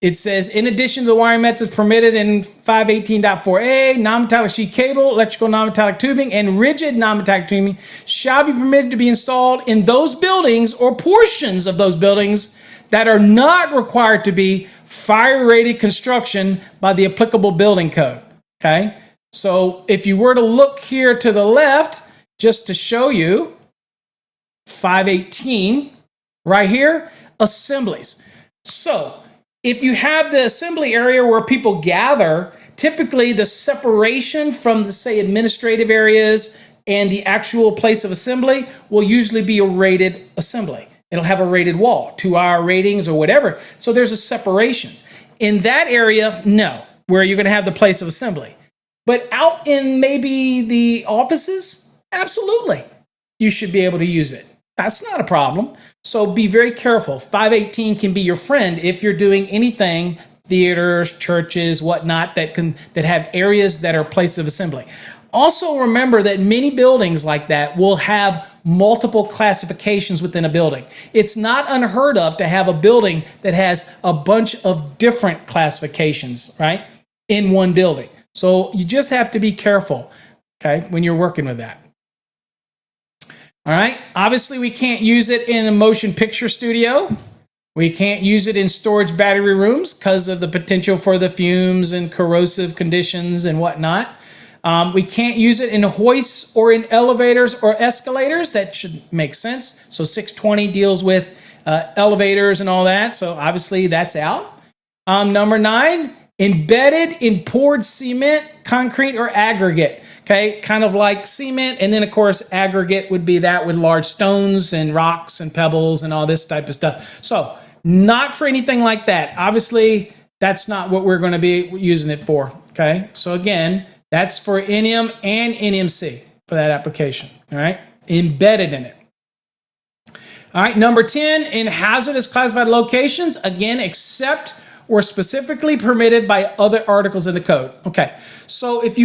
it says, in addition to the wiring methods permitted in 518.4a, non-metallic sheet cable, electrical non-metallic tubing, and rigid non-metallic tubing shall be permitted to be installed in those buildings or portions of those buildings that are not required to be fire-rated construction by the applicable building code, okay? So if you were to look here to the left, just to show you, 518, right here, assemblies. So if you have the assembly area where people gather, typically the separation from the, say, administrative areas and the actual place of assembly will usually be a rated assembly. It'll have a rated wall, 2-hour ratings or whatever. So there's a separation. In that area, no, where you're going to have the place of assembly. But out in maybe the offices, absolutely, you should be able to use it. That's not a problem. So be very careful. 518 can be your friend if you're doing anything, theaters, churches, whatnot, that have areas that are places of assembly. Also remember that many buildings like that will have multiple classifications within a building. It's not unheard of to have a building that has a bunch of different classifications, right, in one building. So you just have to be careful, okay, when you're working with that. All right, obviously we can't use it in a motion picture studio. We can't use it in storage battery rooms because of the potential for the fumes and corrosive conditions and whatnot. We can't use it in hoists or in elevators or escalators. That should make sense. So 620 deals with elevators and all that. So obviously that's out. Number 9, embedded in poured cement, concrete, or aggregate. Okay, kind of like cement, and then of course aggregate would be that with large stones and rocks and pebbles and all this type of stuff. So not for anything like that. Obviously, that's not what we're going to be using it for. Okay, so again, that's for NM and NMC for that application. All right, embedded in it. All right, number 10, in hazardous classified locations, again, except or specifically permitted by other articles in the code. Okay, so if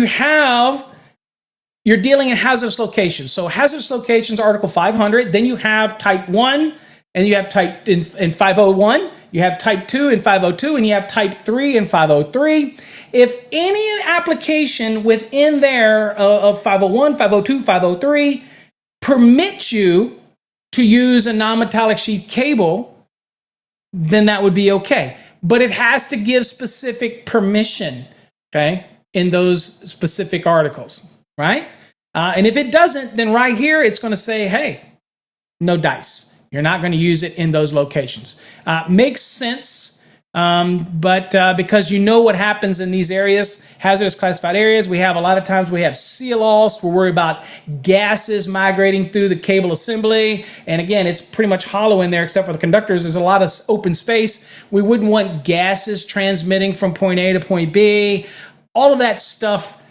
you're dealing in hazardous locations. So hazardous locations, Article 500, then you have type 1, and you have type in 501, you have type 2 in 502, and you have type 3 in 503. If any application within there of 501, 502, 503 permits you to use a non-metallic sheath cable, then that would be okay. But it has to give specific permission, okay, in those specific articles, right? And if it doesn't, then right here, it's going to say, hey, no dice. You're not going to use it in those locations. Makes sense, but because you know what happens in these areas, hazardous classified areas, we have a lot of times we have seal loss. We're worried about gases migrating through the cable assembly. And again, it's pretty much hollow in there except for the conductors. There's a lot of open space. We wouldn't want gases transmitting from point A to point B. All of that stuff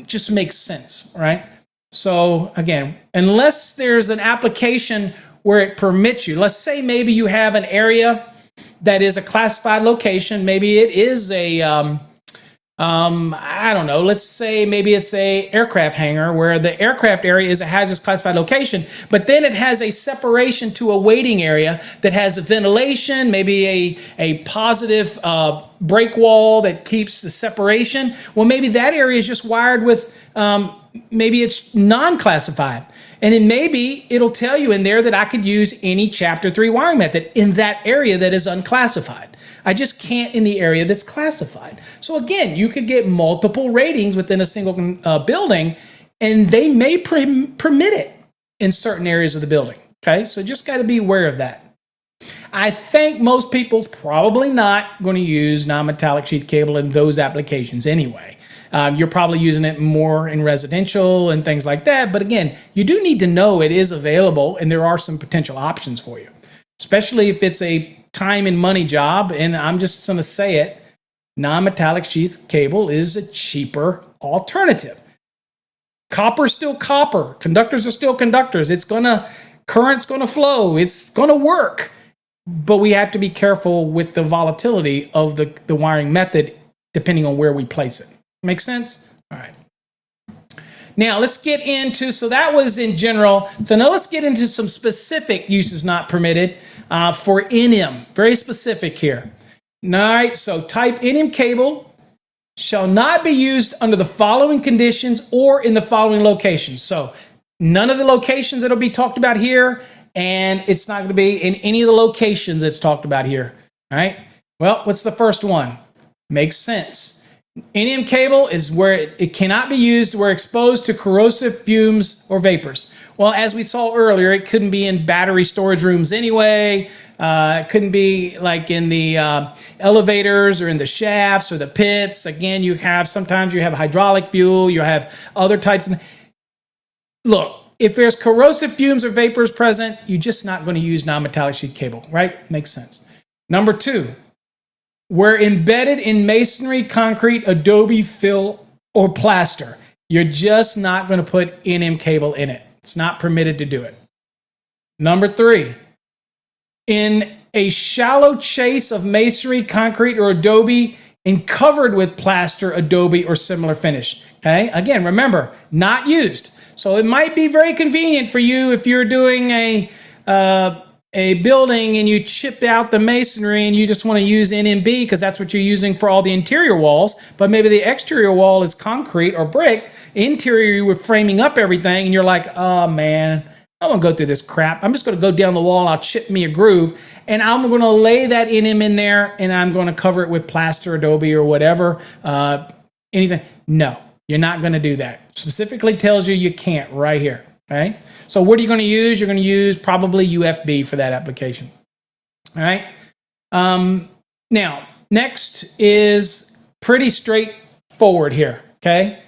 just makes sense, right? So again, unless there's an application where it permits you, let's say maybe you have an area that is a classified location. Maybe it is a, I don't know, let's say maybe it's a aircraft hangar where the aircraft area is a hazardous classified location, but then it has a separation to a waiting area that has a ventilation, maybe a positive break wall that keeps the separation. Well, maybe that area is just wired with, maybe it's non-classified. And then maybe it'll tell you in there that I could use any Chapter 3 wiring method in that area that is unclassified. I just can't in the area that's classified. So again, you could get multiple ratings within a single building, and they may permit it in certain areas of the building. Okay, so just got to be aware of that. I think most people's probably not going to use non-metallic sheath cable in those applications anyway. You're probably using it more in residential and things like that. But again, you do need to know it is available and there are some potential options for you, especially if it's a time and money job. And I'm just going to say it, non-metallic sheath cable is a cheaper alternative. Copper's still copper. Conductors are still conductors. Current's going to flow. It's going to work. But we have to be careful with the volatility of the wiring method depending on where we place it. Make sense? All right. Now let's get into, so that was in general. So now let's get into some specific uses not permitted for NM. Very specific here. All right, so type NM cable shall not be used under the following conditions or in the following locations. So none of the locations that'll be talked about here, and it's not going to be in any of the locations that's talked about here. All right. Well, what's the first one? Makes sense. NM cable is where it cannot be used where exposed to corrosive fumes or vapors. Well, as we saw earlier, it couldn't be in battery storage rooms anyway. It couldn't be like in the elevators or in the shafts or the pits. Again, sometimes you have hydraulic fuel, you have other types of. Look, if there's corrosive fumes or vapors present, you're just not going to use non-metallic sheath cable, right? Makes sense. Number 2, where embedded in masonry, concrete, adobe, fill, or plaster, you're just not going to put NM cable in it. It's not permitted to do it. Number 3, in a shallow chase of masonry, concrete, or adobe and covered with plaster, adobe, or similar finish. Okay, again, remember, not used. So it might be very convenient for you if you're doing a building and you chip out the masonry and you just want to use NMB because that's what you're using for all the interior walls, but maybe the exterior wall is concrete or brick, interior you were framing up everything, and you're like, oh man, I don't want to go through this crap. I'm just going to go down the wall, I'll chip me a groove, and I'm going to lay that NM in there, and I'm going to cover it with plaster, adobe, or whatever, anything. No. You're not going to do that. Specifically tells you can't right here. Okay. So what are you going to use? You're going to use probably UFB for that application. All right. Now, next is pretty straightforward here. Okay.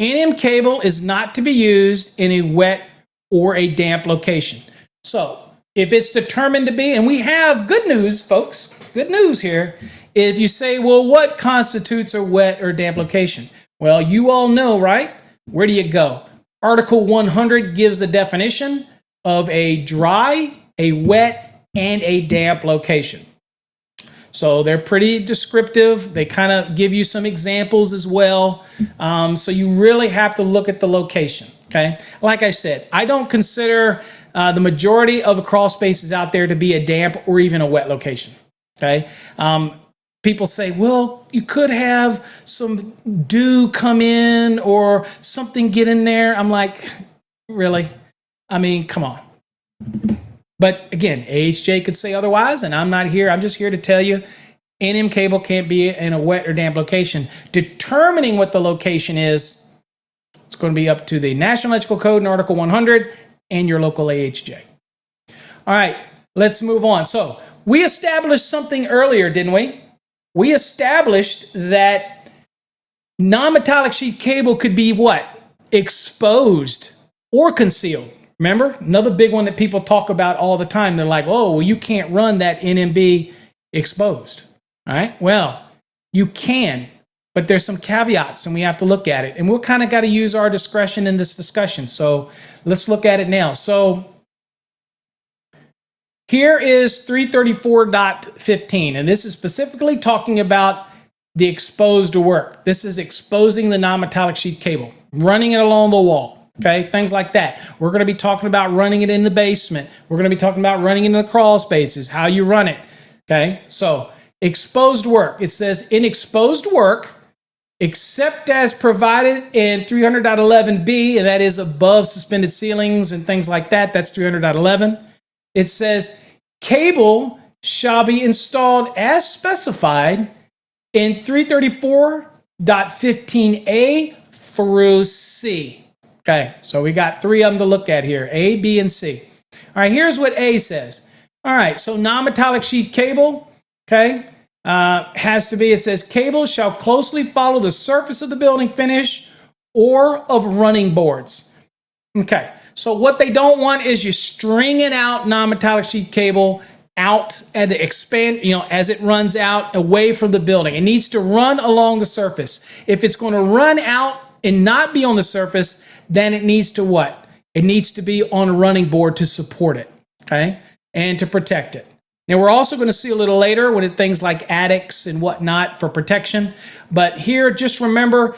NM cable is not to be used in a wet or a damp location. So if it's determined to be, and we have good news, folks, good news here. If you say, well, what constitutes a wet or damp location? Well, you all know, right? Where do you go? Article 100 gives the definition of a dry, a wet, and a damp location. So they're pretty descriptive. They kind of give you some examples as well. So you really have to look at the location, okay? Like I said, I don't consider the majority of the crawl spaces out there to be a damp or even a wet location, okay? People say, well, you could have some dew come in or something get in there. I'm like, really? I mean, come on. But again, AHJ could say otherwise, and I'm not here. I'm just here to tell you NM cable can't be in a wet or damp location. Determining what the location is, it's going to be up to the National Electrical Code in Article 100 and your local AHJ. All right, let's move on. So we established something earlier, didn't we? We established that non-metallic sheath cable could be what? Exposed or concealed. Remember? Another big one that people talk about all the time. They're like, oh, well, you can't run that NMB exposed. All right? Well, you can, but there's some caveats, and we have to look at it. And we'll kind of got to use our discretion in this discussion. So let's look at it now. So here is 334.15, and this is specifically talking about the exposed work. This is exposing the non-metallic sheath cable, running it along the wall, okay? Things like that. We're going to be talking about running it in the basement. We're going to be talking about running it in the crawl spaces, how you run it, okay? So exposed work. It says, in exposed work, except as provided in 300.11b, and that is above suspended ceilings and things like that. That's 300.11. It says cable shall be installed as specified in 334.15a through C. Okay, so we got 3 of them to look at here, A, B, and C. All right, here's what A says. All right, so non-metallic sheath cable, okay, has to be, it says, cables shall closely follow the surface of the building finish or of running boards. Okay, so what they don't want is you stringing out non-metallic sheath cable out at the expand, as it runs out away from the building. It needs to run along the surface. If it's going to run out and not be on the surface, then it needs to what? It needs to be on a running board to support it, okay, and to protect it. Now, we're also going to see a little later when things like attics and whatnot for protection. But here, just remember,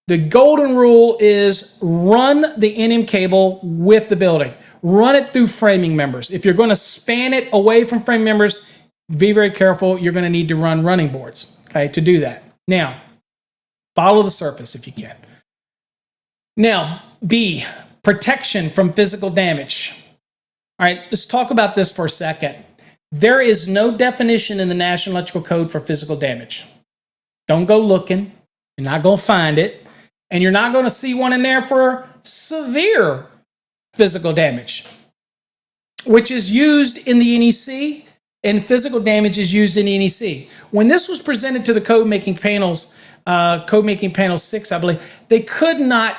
the golden rule is run the NM cable with the building. Run it through framing members. If you're going to span it away from frame members, be very careful. You're going to need to run running boards, okay, to do that. Now, follow the surface if you can. Now, B, protection from physical damage. All right, let's talk about this for a second. There is no definition in the National Electrical Code for physical damage. Don't go looking. You're not going to find it. And you're not going to see one in there for severe physical damage, which is used in the NEC, and physical damage is used in the NEC. When this was presented to the code making panels, code making panel 6, I believe, they could not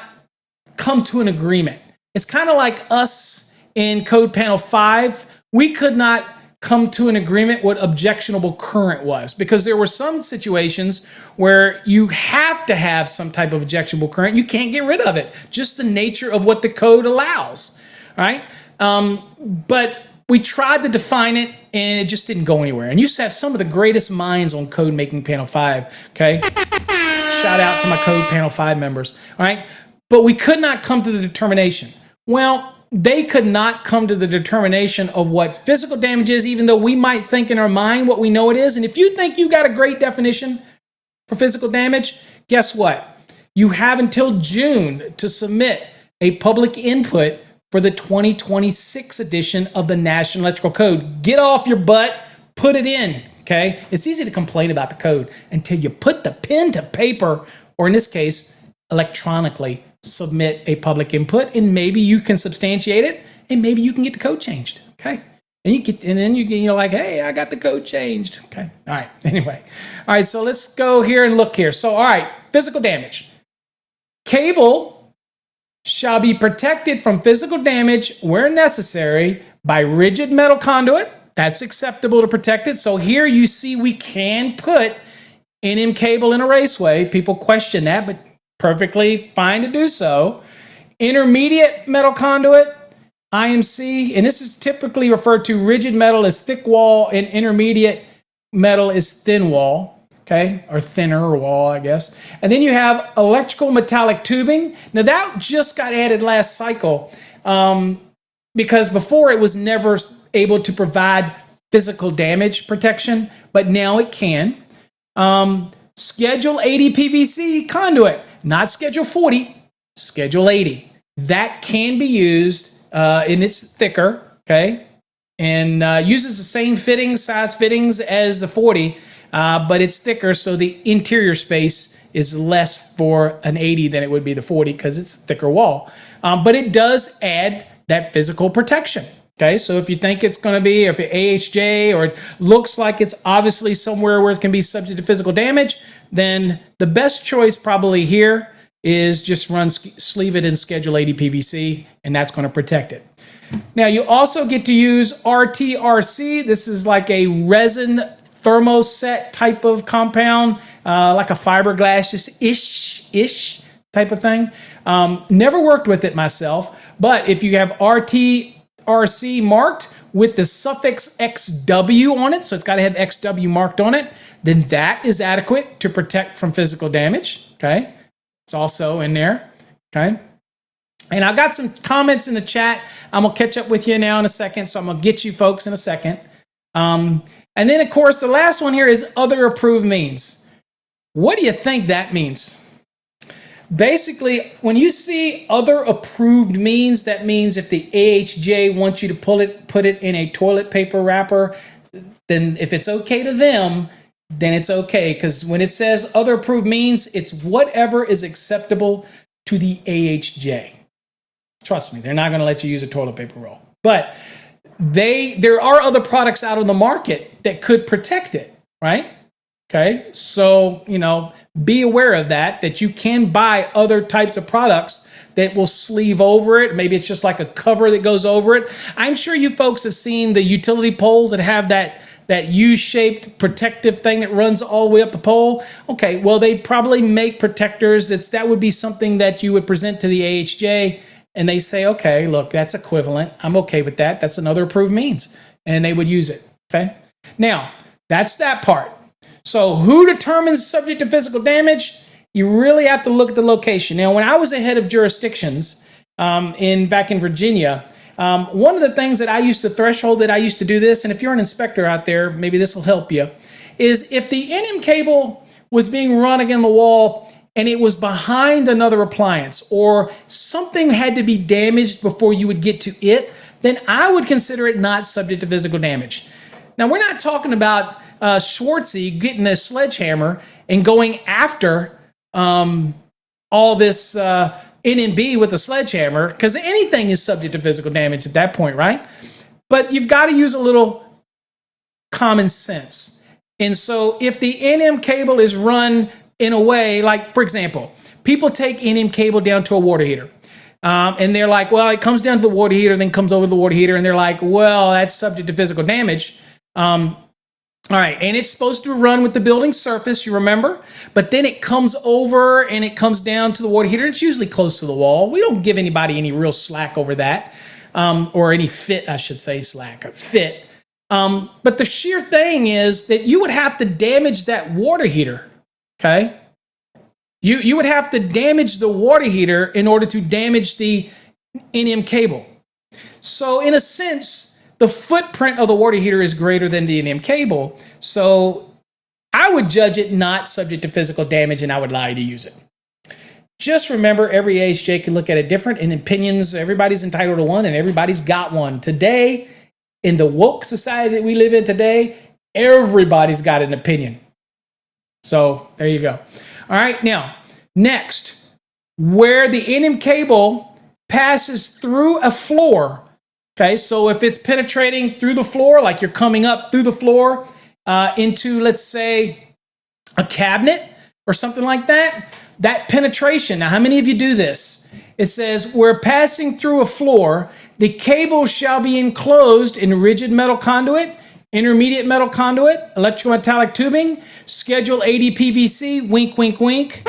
come to an agreement. It's kind of like us in code panel 5. We could not come to an agreement what objectionable current was, because there were some situations where you have to have some type of objectionable current. You can't get rid of it. Just the nature of what the code allows, right? But we tried to define it, and it just didn't go anywhere. And you used to have some of the greatest minds on code making panel 5, okay? Shout out to my code panel 5 members, all right? But we could not come to the determination. Well, they could not come to the determination of what physical damage is, even though we might think in our mind what we know it is. And if you think you got a great definition for physical damage, guess what? You have until June to submit a public input for the 2026 edition of the National Electrical Code. Get off your butt, put it in, okay? It's easy to complain about the code until you put the pen to paper, or in this case, electronically submit a public input, and maybe you can substantiate it, and maybe you can get the code changed, okay? And then you're like, hey, I got the code changed, okay? All right, anyway. All right, so let's go here and look here. So, all right, physical damage. Cable shall be protected from physical damage where necessary by rigid metal conduit. That's acceptable to protect it. So here you see we can put NM cable in a raceway. People question that, but perfectly fine to do so. Intermediate metal conduit, IMC, and this is typically referred to rigid metal as thick wall and intermediate metal is thin wall, okay, or thinner wall, I guess. And then you have electrical metallic tubing. Now that just got added last cycle because before it was never able to provide physical damage protection, but now it can. Schedule 80 PVC conduit. Not Schedule 40, Schedule 80. That can be used, and it's thicker, okay? And uses the same size fittings as the 40, but it's thicker, so the interior space is less for an 80 than it would be the 40 because it's a thicker wall. But it does add that physical protection, okay? So if you think it's going to be, if it's AHJ, or it looks like it's obviously somewhere where it can be subject to physical damage, then the best choice probably here is just sleeve it in Schedule 80 PVC, and that's going to protect it. Now, you also get to use RTRC. This is like a resin thermoset type of compound, like a fiberglass-ish type of thing. Never worked with it myself, but if you have RTRC marked with the suffix XW on it, so it's got to have XW marked on it, then that is adequate to protect from physical damage, okay? It's also in there, okay? And I've got some comments in the chat. I'm going to catch up with you now in a second, so I'm going to get you folks in a second. And then, of course, the last one here is other approved means. What do you think that means? Basically, when you see other approved means, that means if the AHJ wants you to put it in a toilet paper wrapper, then if it's okay to them, then it's okay. Because when it says other approved means, it's whatever is acceptable to the AHJ. Trust me, they're not going to let you use a toilet paper roll. But there are other products out on the market that could protect it, right? Okay, so, be aware of that you can buy other types of products that will sleeve over it. Maybe it's just like a cover that goes over it. I'm sure you folks have seen the utility poles that have that U-shaped protective thing that runs all the way up the pole. Okay, well, they probably make protectors. That would be something that you would present to the AHJ, and they say, okay, look, that's equivalent. I'm okay with that. That's another approved means, and they would use it, okay? Now, that's that part. So who determines subject to physical damage? You really have to look at the location. Now, when I was a head of jurisdictions back in Virginia, one of the things that I used to threshold that I used to do this, and if you're an inspector out there, maybe this will help you, is if the NM cable was being run against the wall and it was behind another appliance or something had to be damaged before you would get to it, then I would consider it not subject to physical damage. Now, we're not talking about Schwartzy getting a sledgehammer and going after all this NMB with a sledgehammer, because anything is subject to physical damage at that point, right? But you've got to use a little common sense. And so if the NM cable is run in a way, like, for example, people take NM cable down to a water heater. And they're like, well, it comes down to the water heater, then comes over the water heater, and they're like, well, that's subject to physical damage. All right, and it's supposed to run with the building surface, you remember? But then it comes over and it comes down to the water heater. It's usually close to the wall. We don't give anybody any real slack over that, or any fit, I should say, fit. But the sheer thing is that you would have to damage that water heater, okay? You would have to damage the water heater in order to damage the NM cable. So in a sense, the footprint of the water heater is greater than the NM cable. So I would judge it not subject to physical damage, and I would allow you to use it. Just remember, every AHJ can look at it different, and opinions, everybody's entitled to one, and everybody's got one. Today, in the woke society that we live in today, everybody's got an opinion. So there you go. All right, now, next, where the NM cable passes through a floor. Okay, so if it's penetrating through the floor, like you're coming up through the floor into, let's say, a cabinet or something like that, that penetration. Now, how many of you do this? It says, we're passing through a floor. The cable shall be enclosed in rigid metal conduit, intermediate metal conduit, electrical metallic tubing, Schedule 80 PVC, wink, wink, wink.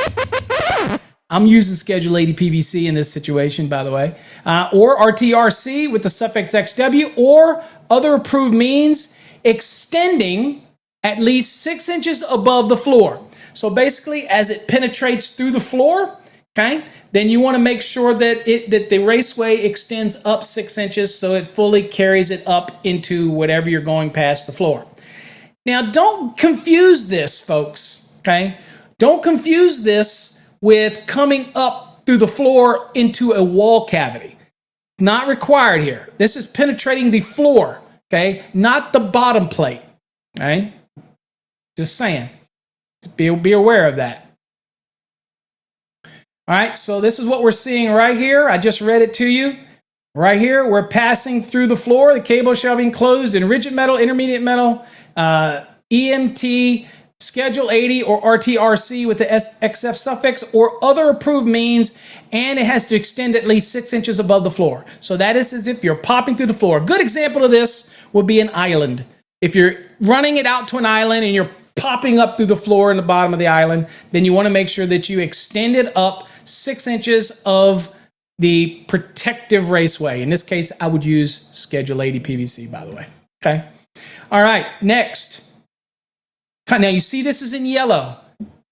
I'm using Schedule 80 PVC in this situation, by the way, or RTRC with the suffix XW, or other approved means extending at least 6 inches above the floor. So basically, as it penetrates through the floor, okay, then you want to make sure that the raceway extends up 6 inches so it fully carries it up into whatever you're going past the floor. Now, don't confuse this, folks, okay? Don't confuse this with coming up through the floor into a wall cavity. Not required here. This is penetrating the floor, okay? Not the bottom plate, okay? Just saying. Be aware of that. All right, so this is what we're seeing right here. I just read it to you. Right here, we're passing through the floor. The cable shall be enclosed in rigid metal, intermediate metal, EMT, Schedule 80 or RTRC with the XF suffix or other approved means, and it has to extend at least 6 inches above the floor. So that is as if you're popping through the floor. A good example of this would be an island. If you're running it out to an island and you're popping up through the floor in the bottom of the island, then you want to make sure that you extend it up 6 inches of the protective raceway. In this case, I would use Schedule 80 PVC, by the way. Okay. All right, next. Now, you see this is in yellow.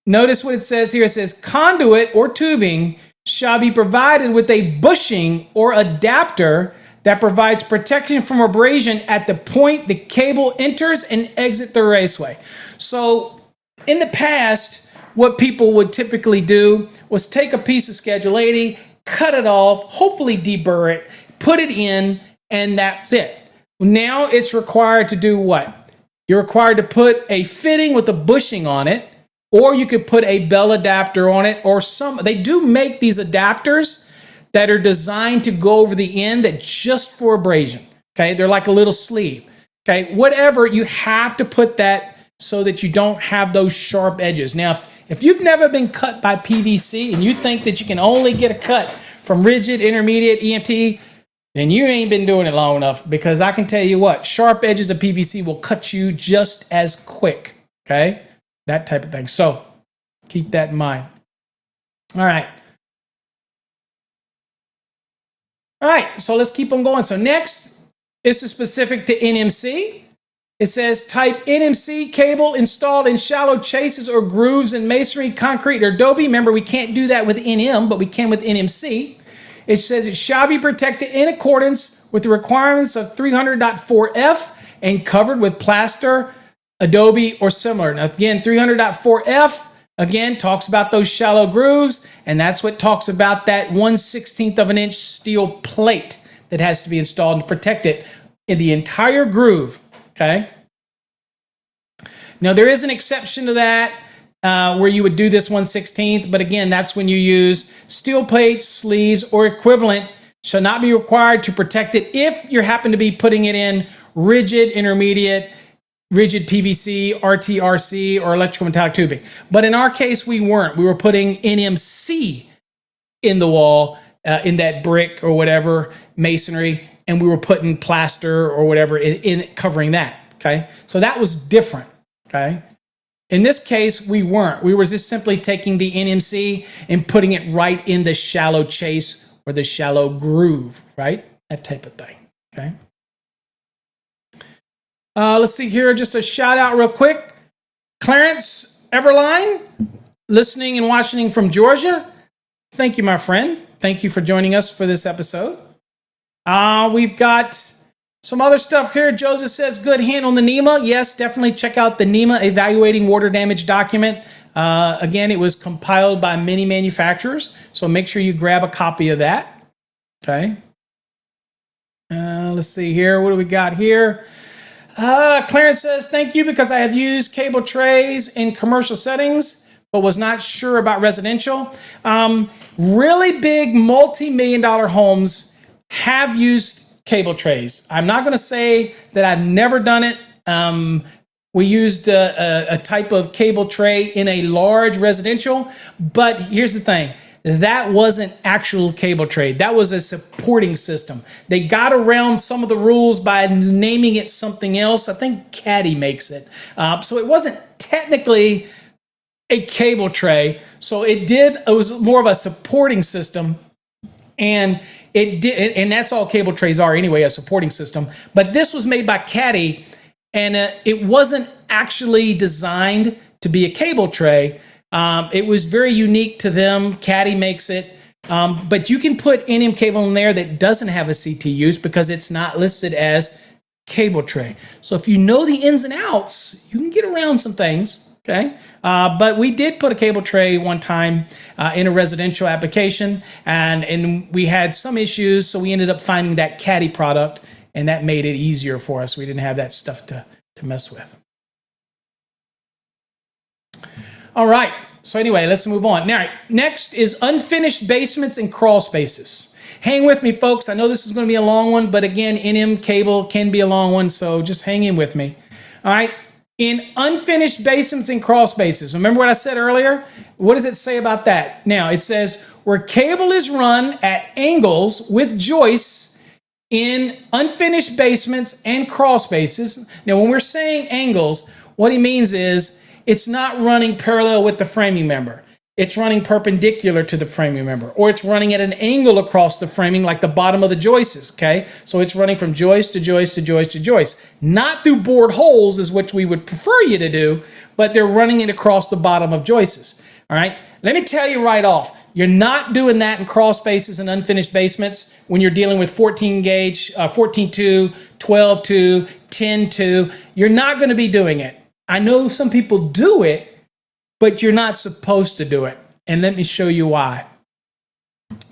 Notice what it says here. It says, conduit or tubing shall be provided with a bushing or adapter that provides protection from abrasion at the point the cable enters and exits the raceway. So, in the past, what people would typically do was take a piece of Schedule 80, cut it off, hopefully deburr it, put it in, and that's it. Now it's required to do what? you're required to put a fitting with a bushing on it, or you could put a bell adapter on it, or they do make these adapters that are designed to go over the end that just for abrasion. Okay, they're like a little sleeve. Okay, whatever, you have to put that so that you don't have those sharp edges. Now, if you've never been cut by PVC and you think that you can only get a cut from rigid, intermediate, EMT, then you ain't been doing it long enough, because I can tell you what, sharp edges of PVC will cut you just as quick. Okay, that type of thing. So keep that in mind. All right. All right, so let's keep on going. So next, this is specific to NMC. It says type NMC cable installed in shallow chases or grooves in masonry, concrete, or adobe. Remember, we can't do that with NM, but we can with NMC. It says it shall be protected in accordance with the requirements of 300.4F and covered with plaster, adobe, or similar. Now, again, 300.4F, again, talks about those shallow grooves, and that's what talks about that 1/16 of an inch steel plate that has to be installed to protect it in the entire groove. Okay. Now, there is an exception to that where you would do this 1/16, but again, that's when you use steel plates, sleeves, or equivalent shall not be required to protect it if you happen to be putting it in rigid, intermediate, rigid PVC, RTRC, or electrical metallic tubing. But in our case, we weren't. We were putting NMC in the wall, in that brick or whatever, masonry, and we were putting plaster or whatever in covering that. Okay, so that was different. Okay, in this case, we weren't. We were just simply taking the NMC and putting it right in the shallow chase or the shallow groove, right? That type of thing. Okay. Let's see here, just a shout out real quick. Clarence Everline, listening and watching from Georgia. Thank you, my friend. Thank you for joining us for this episode. We've got some other stuff here. Joseph says, good hand on the NEMA. Yes, definitely check out the NEMA Evaluating Water Damage document. Again, it was compiled by many manufacturers, so make sure you grab a copy of that. Okay. Let's see here. What do we got here? Clarence says, thank you, because I have used cable trays in commercial settings, but was not sure about residential. Really big multi-million-dollar homes have used cable trays. I'm not going to say that I've never done it. We used a type of cable tray in a large residential, but here's the thing. That wasn't actual cable tray. That was a supporting system. They got around some of the rules by naming it something else. I think Caddy makes it. So it wasn't technically a cable tray. So it was more of a supporting system. And and that's all cable trays are anyway, a supporting system. But this was made by Caddy, and it wasn't actually designed to be a cable tray. It was very unique to them. Caddy makes it. But you can put NM cable in there that doesn't have a CT use because it's not listed as cable tray. So if you know the ins and outs, you can get around some things. Okay. But we did put a cable tray one time in a residential application, and we had some issues. So we ended up finding that Caddy product, and that made it easier for us. We didn't have that stuff to mess with. All right, so anyway, let's move on. Now, next is unfinished basements and crawl spaces. Hang with me, folks. I know this is going to be a long one, but again, NM cable can be a long one, so just hang in with me. All right, in unfinished basements and crawl spaces, remember what I said earlier? What does it say about that? Now, it says, where cable is run at angles with joists in unfinished basements and crawl spaces. Now, when we're saying angles, what he means is, it's not running parallel with the framing member. It's running perpendicular to the framing member, or it's running at an angle across the framing like the bottom of the joists, okay? So it's running from joist to joist to joist to joist. Not through bored holes is what we would prefer you to do, but they're running it across the bottom of joists, all right? Let me tell you right off, you're not doing that in crawl spaces and unfinished basements when you're dealing with 14 gauge, 14-2, 12-2, 10-2. You're not going to be doing it. I know some people do it, but you're not supposed to do it. And let me show you why.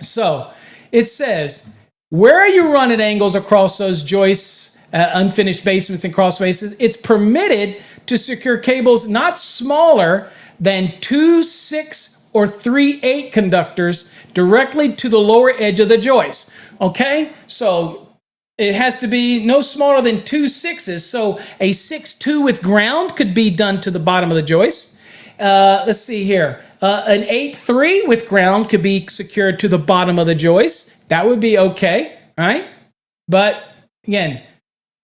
So it says, where you run at angles across those joists unfinished basements and crawl spaces, it's permitted to secure cables not smaller than 2 6 or 3 8 conductors directly to the lower edge of the joist. Okay, so it has to be no smaller than 2 6s. So a 6-2 with ground could be done to the bottom of the joist. Let's see here. An 8-3 with ground could be secured to the bottom of the joist. That would be okay, right? But again,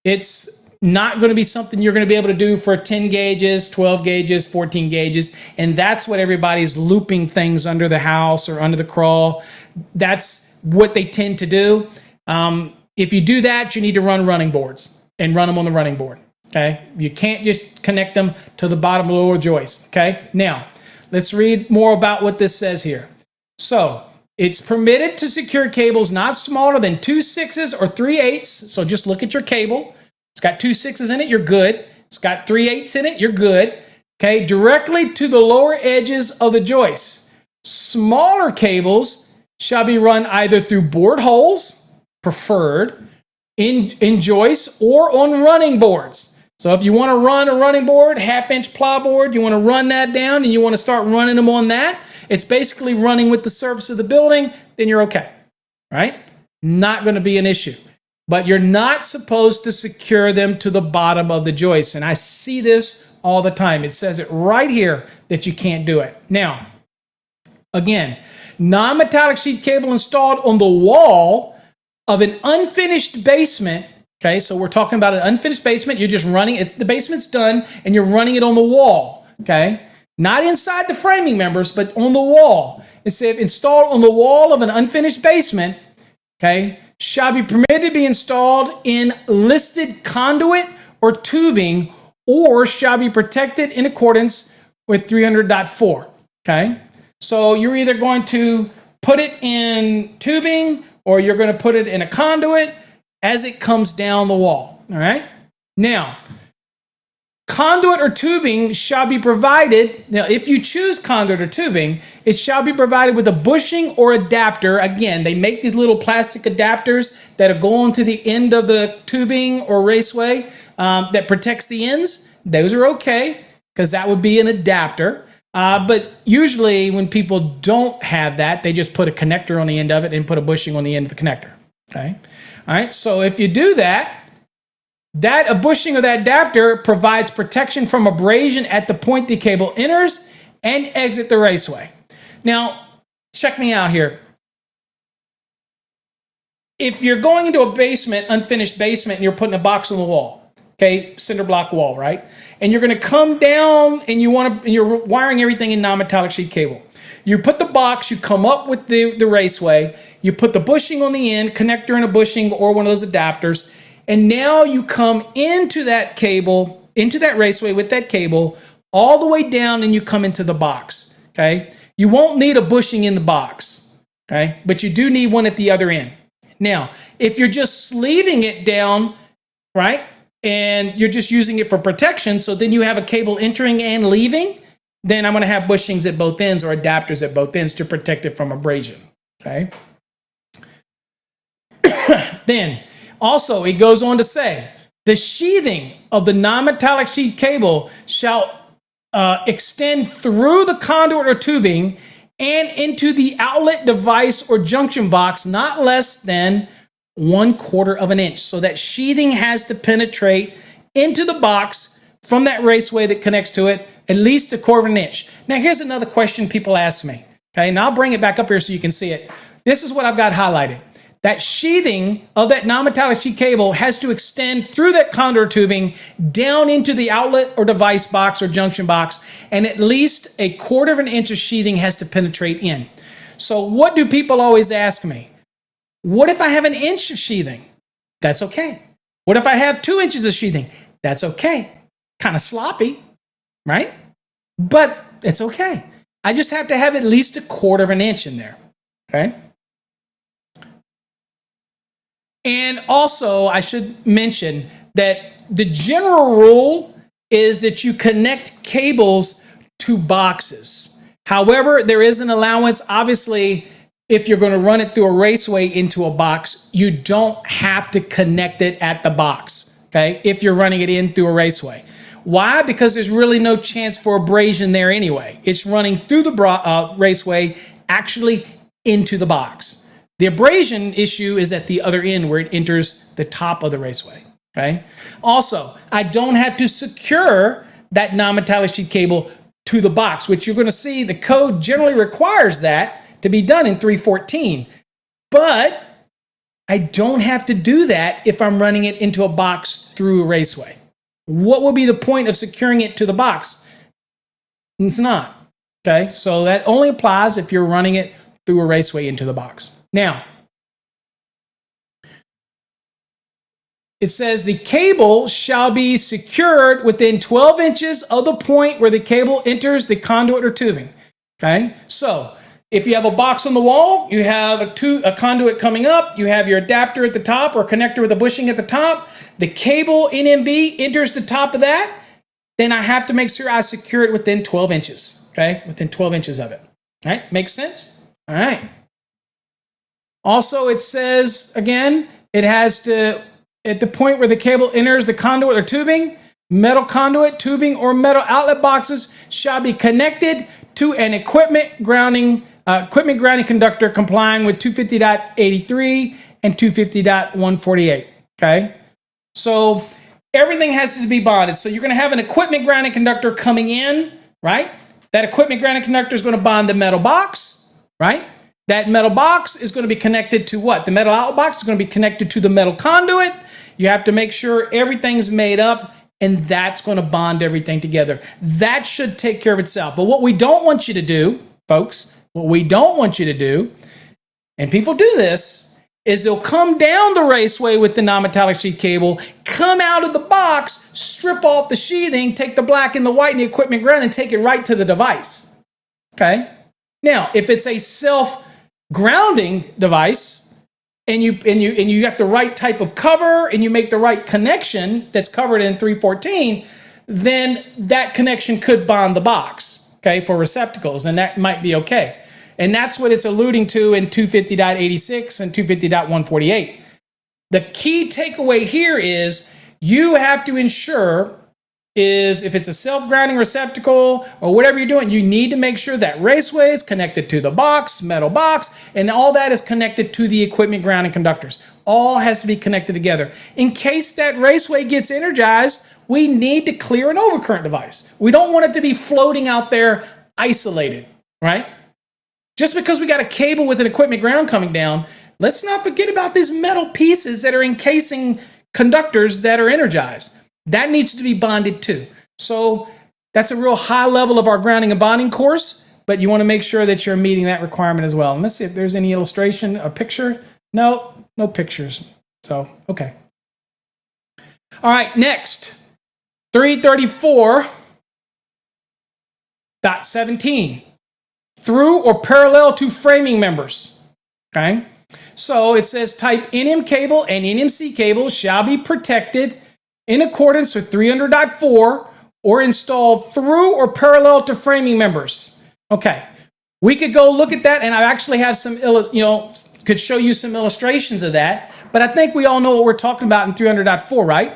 it's not going to be something you're going to be able to do for 10 gauges, 12 gauges, 14 gauges. And that's what everybody's looping things under the house or under the crawl. That's what they tend to do. If you do that, you need to run running boards and run them on the running board. Okay. You can't just connect them to the bottom lower joist. Okay. Now, let's read more about what this says here. So, it's permitted to secure cables not smaller than 2 6s or 3 8s. So just look at your cable. It's got 2 6s in it, you're good. It's got 3 8s in it, you're good. Okay, directly to the lower edges of the joists. Smaller cables shall be run either through bored holes, preferred, in joists, or on running boards. So if you want to run a running board, 1/2-inch ply board, you want to run that down and you want to start running them on that, it's basically running with the surface of the building, then you're okay, right? Not going to be an issue. But you're not supposed to secure them to the bottom of the joist. And I see this all the time. It says it right here that you can't do it. Now, again, non-metallic sheath cable installed on the wall of an unfinished basement. Okay, so we're talking about an unfinished basement. You're just running it. The basement's done and you're running it on the wall. Okay, not inside the framing members, but on the wall. It said installed on the wall of an unfinished basement, okay, shall be permitted to be installed in listed conduit or tubing, or shall be protected in accordance with 300.4. Okay, so you're either going to put it in tubing or you're going to put it in a conduit as it comes down the wall. All right, now, conduit or tubing shall be provided. Now, if you choose conduit or tubing, it shall be provided with a bushing or adapter. Again, they make these little plastic adapters that go on to the end of the tubing or raceway that protects the ends. Those are okay because that would be an adapter. But usually when people don't have that, they just put a connector on the end of it and put a bushing on the end of the connector. Okay. All right. So if you do that, a bushing of that adapter provides protection from abrasion at the point the cable enters and exit the raceway. Now, check me out here. If you're going into a basement, unfinished basement, and you're putting a box on the wall, okay, cinder block wall, right? And you're going to come down and you're wiring everything in non-metallic sheath cable. You put the box, you come up with the raceway, you put the bushing on the end, connector and a bushing or one of those adapters, and now you come into that cable, into that raceway with that cable, all the way down and you come into the box, okay? You won't need a bushing in the box, okay? But you do need one at the other end. Now, if you're just sleeving it down, right, and you're just using it for protection, so then you have a cable entering and leaving, then I'm going to have bushings at both ends or adapters at both ends to protect it from abrasion, okay? Then, also, it goes on to say, the sheathing of the non-metallic sheath cable shall extend through the conduit or tubing and into the outlet device or junction box not less than 1/4 of an inch. So that sheathing has to penetrate into the box from that raceway that connects to it at least 1/4 of an inch. Now, here's another question people ask me, okay? And I'll bring it back up here so you can see it. This is what I've got highlighted. That sheathing of that non-metallic sheath cable has to extend through that conduit tubing down into the outlet or device box or junction box, and at least 1/4 of an inch of sheathing has to penetrate in. So what do people always ask me? What if I have 1 inch of sheathing? That's okay. What if I have 2 inches of sheathing? That's okay. Kind of sloppy, right? But it's okay. I just have to have at least 1/4 of an inch in there, okay? And also, I should mention that the general rule is that you connect cables to boxes. However, there is an allowance. Obviously, if you're going to run it through a raceway into a box, you don't have to connect it at the box. okay, if you're running it in through a raceway. Why? Because there's really no chance for abrasion there anyway. It's running through the raceway, actually into the box. The abrasion issue is at the other end where it enters the top of the raceway, okay? Also, I don't have to secure that non-metallic sheath cable to the box, which you're going to see the code generally requires that to be done in 314. But I don't have to do that if I'm running it into a box through a raceway. What would be the point of securing it to the box? It's not, okay? So that only applies if you're running it through a raceway into the box. Now, it says the cable shall be secured within 12 inches of the point where the cable enters the conduit or tubing, okay? So if you have a box on the wall, you have a conduit coming up, you have your adapter at the top or connector with a bushing at the top, the cable NMB enters the top of that, then I have to make sure I secure it within 12 inches, okay? Within 12 inches of it, all right? Makes sense? All right. Also, it says, again, it has to, at the point where the cable enters the conduit or tubing, metal conduit, tubing, or metal outlet boxes shall be connected to an equipment grounding conductor complying with 250.83 and 250.148, okay? So everything has to be bonded. So you're going to have an equipment grounding conductor coming in, right? That equipment grounding conductor is going to bond the metal box, right? That metal box is going to be connected to what? The metal outlet box is going to be connected to the metal conduit. You have to make sure everything's made up, and that's going to bond everything together. That should take care of itself. But what we don't want you to do, folks, what we don't want you to do, and people do this, is they'll come down the raceway with the non-metallic sheath cable, come out of the box, strip off the sheathing, take the black and the white and the equipment ground, and take it right to the device. Okay? Now, if it's a self-grounding device, and you got the right type of cover, and you make the right connection that's covered in 314, then that connection could bond the box, okay, for receptacles, and that might be okay. And that's what it's alluding to in 250.86 and 250.148. The key takeaway here is you have to ensure is if it's a self-grounding receptacle or whatever you're doing, you need to make sure that raceway is connected to the box, metal box, and all that is connected to the equipment grounding conductors. All has to be connected together. In case that raceway gets energized, we need to clear an overcurrent device. We don't want it to be floating out there isolated, right? Just because we got a cable with an equipment ground coming down, let's not forget about these metal pieces that are encasing conductors that are energized. That needs to be bonded too. So that's a real high level of our grounding and bonding course, but you want to make sure that you're meeting that requirement as well. And let's see if there's any illustration, a picture. No pictures. So, okay. All right, next. 334.17. Through or parallel to framing members, okay? So it says type NM cable and NMC cable shall be protected in accordance with 300.4 or installed through or parallel to framing members. Okay, we could go look at that, and I actually have some, could show you some illustrations of that, but I think we all know what we're talking about in 300.4, right?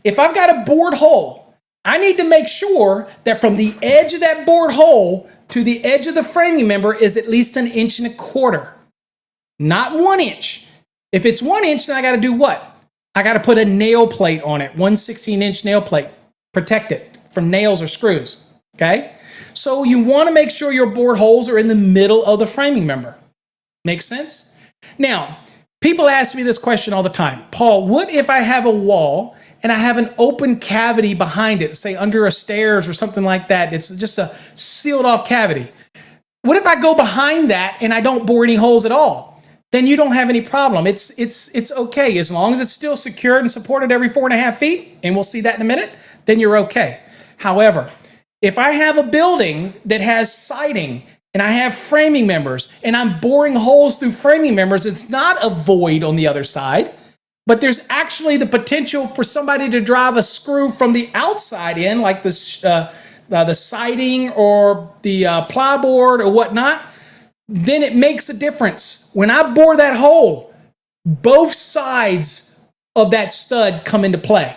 If I've got a bored hole, I need to make sure that from the edge of that bored hole to the edge of the framing member is at least 1.25 inches, not 1 inch. If it's 1 inch, then I got to do what? I got to put a nail plate on it, 1/16-inch nail plate, protect it from nails or screws, okay? So you want to make sure your bored holes are in the middle of the framing member. Make sense? Now, people ask me this question all the time. Paul, what if I have a wall and I have an open cavity behind it, say under a stairs or something like that? It's just a sealed off cavity. What if I go behind that and I don't bore any holes at all? Then you don't have any problem. It's okay. As long as it's still secured and supported every 4.5 feet, and we'll see that in a minute, then you're okay. However, if I have a building that has siding and I have framing members and I'm boring holes through framing members, it's not a void on the other side, but there's actually the potential for somebody to drive a screw from the outside in, like the siding or the plyboard or whatnot, then it makes a difference. When I bore that hole, both sides of that stud come into play.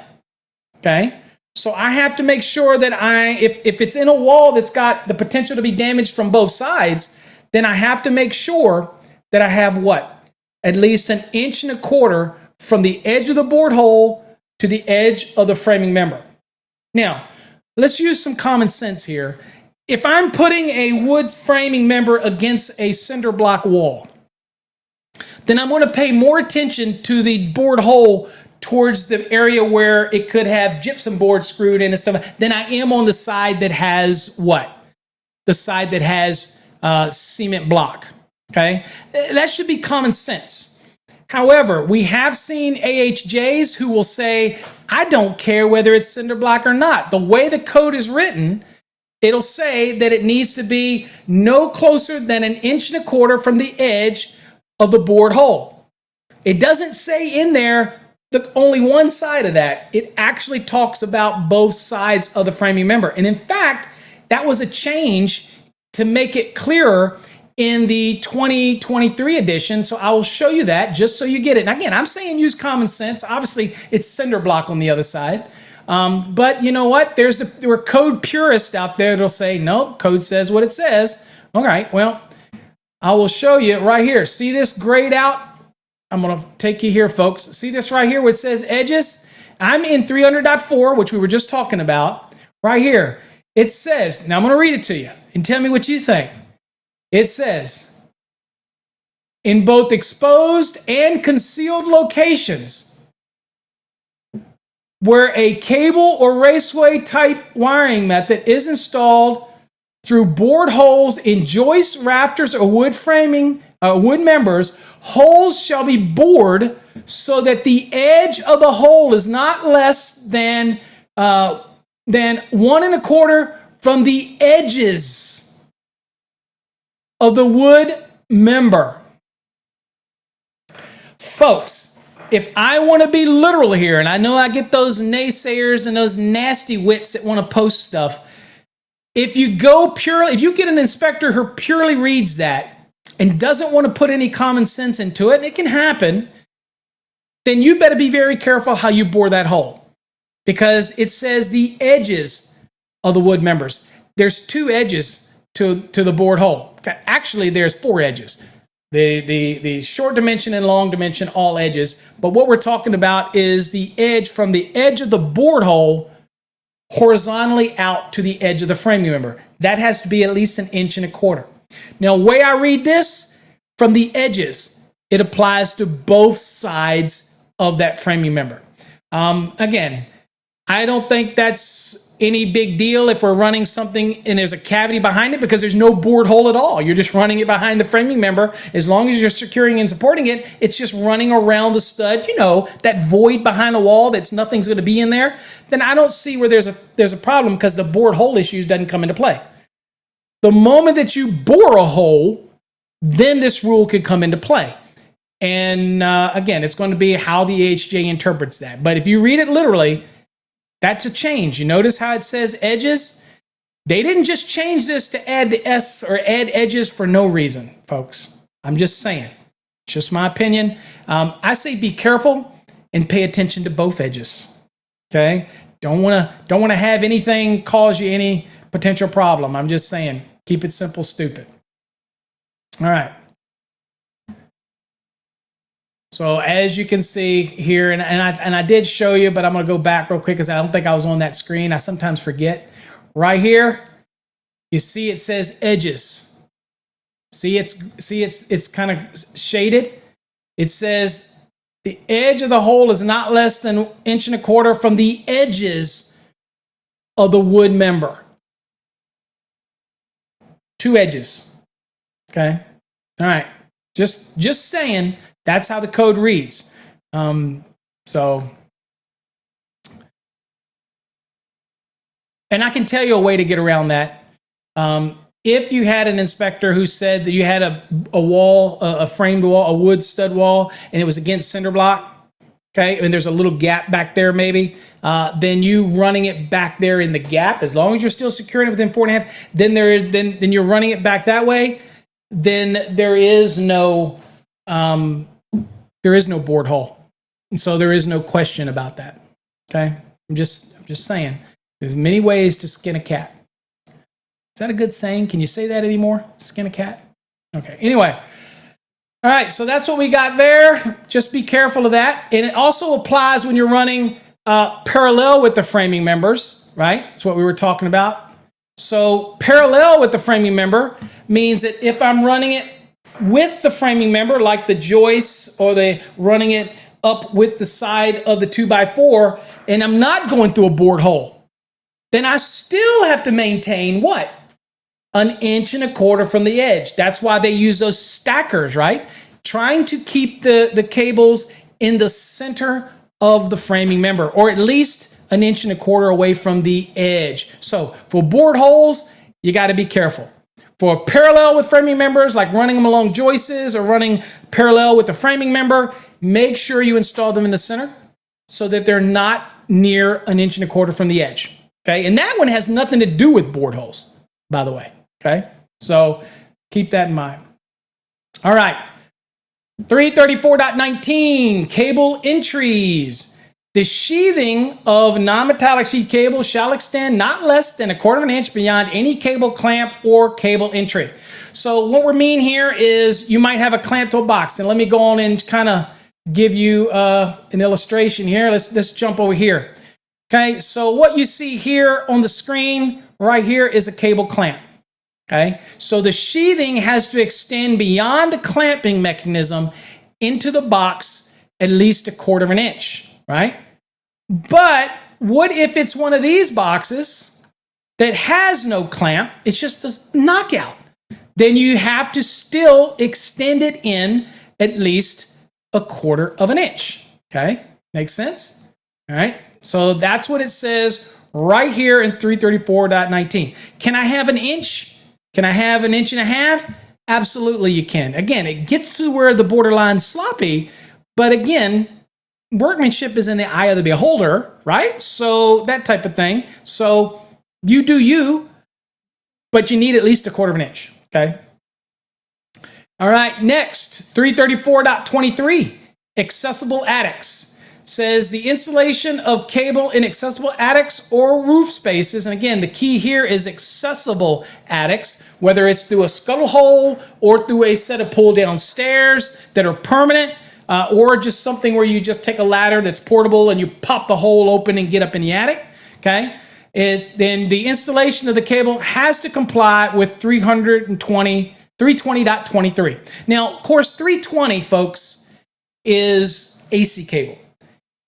Okay? So I have to make sure that if it's in a wall that's got the potential to be damaged from both sides, then I have to make sure that I have what? At least 1.25 inches from the edge of the board hole to the edge of the framing member. Now, let's use some common sense here. If I'm putting a wood framing member against a cinder block wall, then I'm going to pay more attention to the board hole towards the area where it could have gypsum board screwed in and stuff than I am on the side that has what? The side that has cement block. Okay? That should be common sense. However, we have seen AHJs who will say, I don't care whether it's cinder block or not. The way the code is written, it'll say that it needs to be no closer than 1.25 inches from the edge of the board hole. It doesn't say in there only one side of that. It actually talks about both sides of the framing member. And in fact, that was a change to make it clearer in the 2023 edition. So I will show you that just so you get it. And again, I'm saying use common sense. Obviously, it's cinder block on the other side. But you know what? There are code purists out there that'll say, nope, code says what it says. All right, well, I will show you right here. See this grayed out? I'm going to take you here, folks. See this right here where it says edges? I'm in 300.4, which we were just talking about. Right here. It says, now I'm going to read it to you and tell me what you think. It says, in both exposed and concealed locations where a cable or raceway type wiring method is installed through board holes in joists, rafters, or wood framing, wood members, holes shall be bored so that the edge of the hole is not less than 1.25 from the edges of the wood member. Folks, if I want to be literal here, and I know I get those naysayers and those nasty wits that want to post stuff, if you get an inspector who purely reads that and doesn't want to put any common sense into it, and it can happen, then you better be very careful how you bore that hole. Because it says the edges of the wood members. There's 2 edges to the bored hole. Actually, there's 4 edges. The short dimension and long dimension, all edges. But what we're talking about is the edge from the edge of the bored hole horizontally out to the edge of the framing member. That has to be at least 1.25 inches. Now, the way I read this, from the edges, it applies to both sides of that framing member. Again, I don't think that's any big deal if we're running something and there's a cavity behind it because there's no bored hole at all. You're just running it behind the framing member. As long as you're securing and supporting it, it's just running around the stud, that void behind the wall that's nothing's going to be in there. Then I don't see where there's a problem because the bored hole issue doesn't come into play. The moment that you bore a hole, then this rule could come into play. And again, it's going to be how the AHJ interprets that. But if you read it literally, that's a change. You notice how it says edges? They didn't just change this to add the S or add edges for no reason, folks. I'm just saying. It's just my opinion. I say be careful and pay attention to both edges. Okay? Don't want to have anything cause you any potential problem. I'm just saying, keep it simple, stupid. All right. So as you can see here, and I did show you, but I'm going to go back real quick because I don't think I was on that screen. I sometimes forget. Right here, you see it says edges. See it's kind of shaded. It says the edge of the hole is not less than 1.25 inches from the edges of the wood member. 2 edges. Okay. All right. Just saying. That's how the code reads. And I can tell you a way to get around that. If you had an inspector who said that you had a wall, a framed wall, a wood stud wall, and it was against cinder block, okay, and there's a little gap back there maybe, then you running it back there in the gap, as long as you're still securing it within 4.5, then you're running it back that way, then there is no board hole. So there is no question about that. Okay, I'm just saying. There's many ways to skin a cat. Is that a good saying? Can you say that anymore? Skin a cat? Okay. Anyway. All right. So that's what we got there. Just be careful of that. And it also applies when you're running parallel with the framing members, right? That's what we were talking about. So parallel with the framing member means that if I'm running it with the framing member, like the joists, or running it up with the side of the 2x4, and I'm not going through a bored hole, then I still have to maintain what? 1.25 inches from the edge. That's why they use those stackers, right? Trying to keep the cables in the center of the framing member, or at least 1.25 inches away from the edge. So for bored holes, you got to be careful. For parallel with framing members, like running them along joists or running parallel with the framing member, make sure you install them in the center so that they're not near 1.25 inches from the edge. Okay, and that one has nothing to do with bored holes, by the way. Okay, so keep that in mind. All right, 334.19, cable entries. The sheathing of non-metallic sheath cable shall extend not less than 1/4 inch beyond any cable clamp or cable entry. So what we mean here is you might have a clamp to a box, and let me go on and kind of give you an illustration here. Let's jump over here. Okay, so what you see here on the screen right here is a cable clamp. Okay, so the sheathing has to extend beyond the clamping mechanism into the box at least 1/4 inch, right? But what if it's one of these boxes that has no clamp? It's just a knockout. Then you have to still extend it in at least 1/4 inch. Okay, makes sense? All right, so that's what it says right here in 334.19. Can I have 1 inch? Can I have 1.5 inches? Absolutely you can. Again, it gets to where the borderline sloppy, but again, workmanship is in the eye of the beholder, right? So that type of thing. So you do you, but you need at least 1/4 inch, okay? All right, next, 334.23, accessible attics. Says the installation of cable in accessible attics or roof spaces, and again, the key here is accessible attics, whether it's through a scuttle hole or through a set of pull-down stairs that are permanent, or just something where you just take a ladder that's portable and you pop the hole open and get up in the attic, okay? Then the installation of the cable has to comply with 320.23. Now, of course, 320, folks, is AC cable.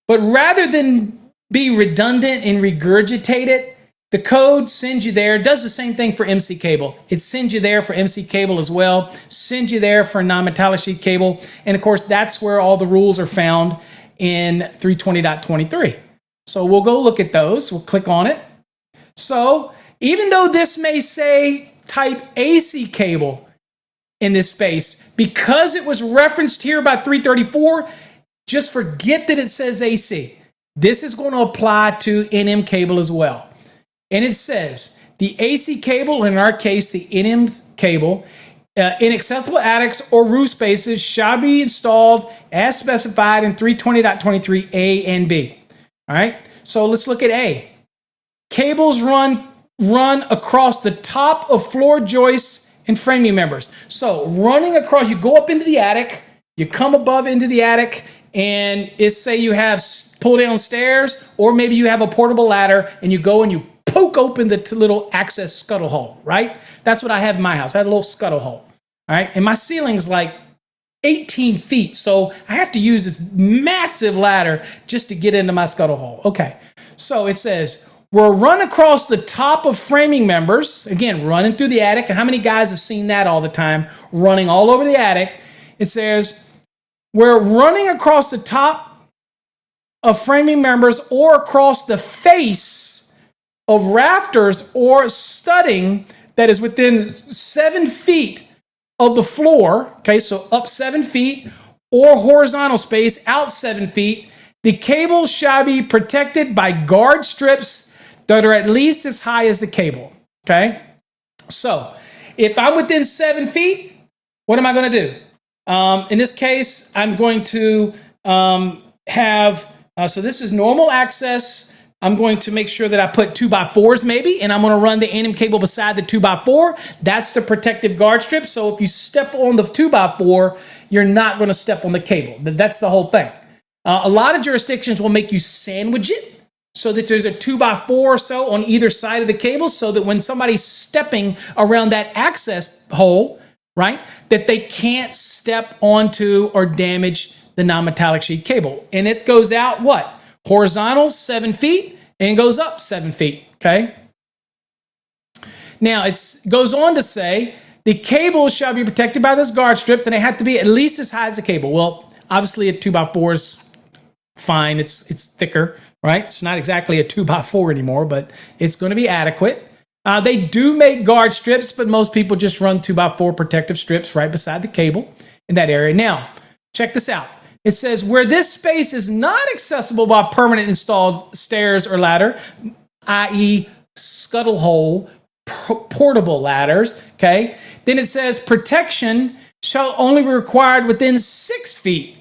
But rather than be redundant and regurgitate it, the code sends you there, does the same thing for MC cable. It sends you there for MC cable as well, sends you there for non-metallic sheath cable. And of course, that's where all the rules are found in 320.23. So we'll go look at those. We'll click on it. So even though this may say type AC cable in this space, because it was referenced here by 334, just forget that it says AC. This is going to apply to NM cable as well. And it says the AC cable, in our case, the NM cable, in accessible attics or roof spaces shall be installed as specified in 320.23 A and B. All right, so let's look at A. Cables run across the top of floor joists and framing members. So running across, you go up into the attic, you come above into the attic, and it's say you have pull down stairs, or maybe you have a portable ladder, and you go and you poke open the little access scuttle hole, right? That's what I have in my house. I had a little scuttle hole, all right? And my ceiling's like 18 feet, so I have to use this massive ladder just to get into my scuttle hole. Okay, so it says, we'll run across the top of framing members, again, running through the attic, and how many guys have seen that all the time, running all over the attic? It says, we're running across the top of framing members or across the face of rafters or studding that is within 7 feet of the floor, okay, so up 7 feet, or horizontal space out 7 feet. The cable shall be protected by guard strips that are at least as high as the cable, okay? So if I'm within 7 feet, what am I going to do? In this case, I'm going to have, so this is normal access. I'm going to make sure that I put 2x4s maybe, and I'm going to run the NM cable beside the 2x4. That's the protective guard strip. So if you step on the 2x4, you're not going to step on the cable. That's the whole thing. A lot of jurisdictions will make you sandwich it so that there's a 2x4 or so on either side of the cable, so that when somebody's stepping around that access hole, right, that they can't step onto or damage the non-metallic sheath cable. And it goes out what? Horizontal 7 feet and goes up 7 feet, okay? Now, it goes on to say, the cable shall be protected by those guard strips, and they have to be at least as high as the cable. Well, obviously a 2x4 is fine. It's thicker, right? It's not exactly a 2x4 anymore, but it's going to be adequate. They do make guard strips, but most people just run 2x4 protective strips right beside the cable in that area. Now, check this out. It says, where this space is not accessible by permanent installed stairs or ladder, i.e. scuttle hole, portable ladders, okay? Then it says, protection shall only be required within 6 feet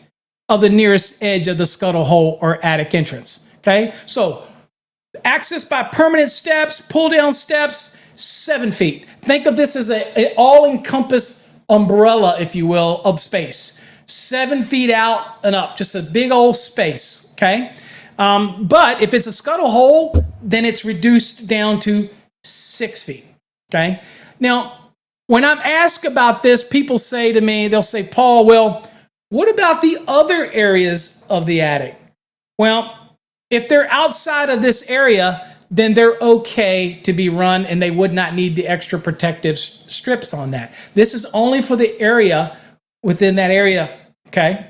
of the nearest edge of the scuttle hole or attic entrance, okay? So, access by permanent steps, pull down steps, 7 feet. Think of this as an all-encompass umbrella, if you will, of space. 7 feet out and up, just a big old space, okay? But if it's a scuttle hole, then it's reduced down to 6 feet, okay? Now, when I'm asked about this, people say to me, they'll say, Paul, well, what about the other areas of the attic? Well, if they're outside of this area, then they're okay to be run and they would not need the extra protective strips on that. This is only for the area within that area, okay?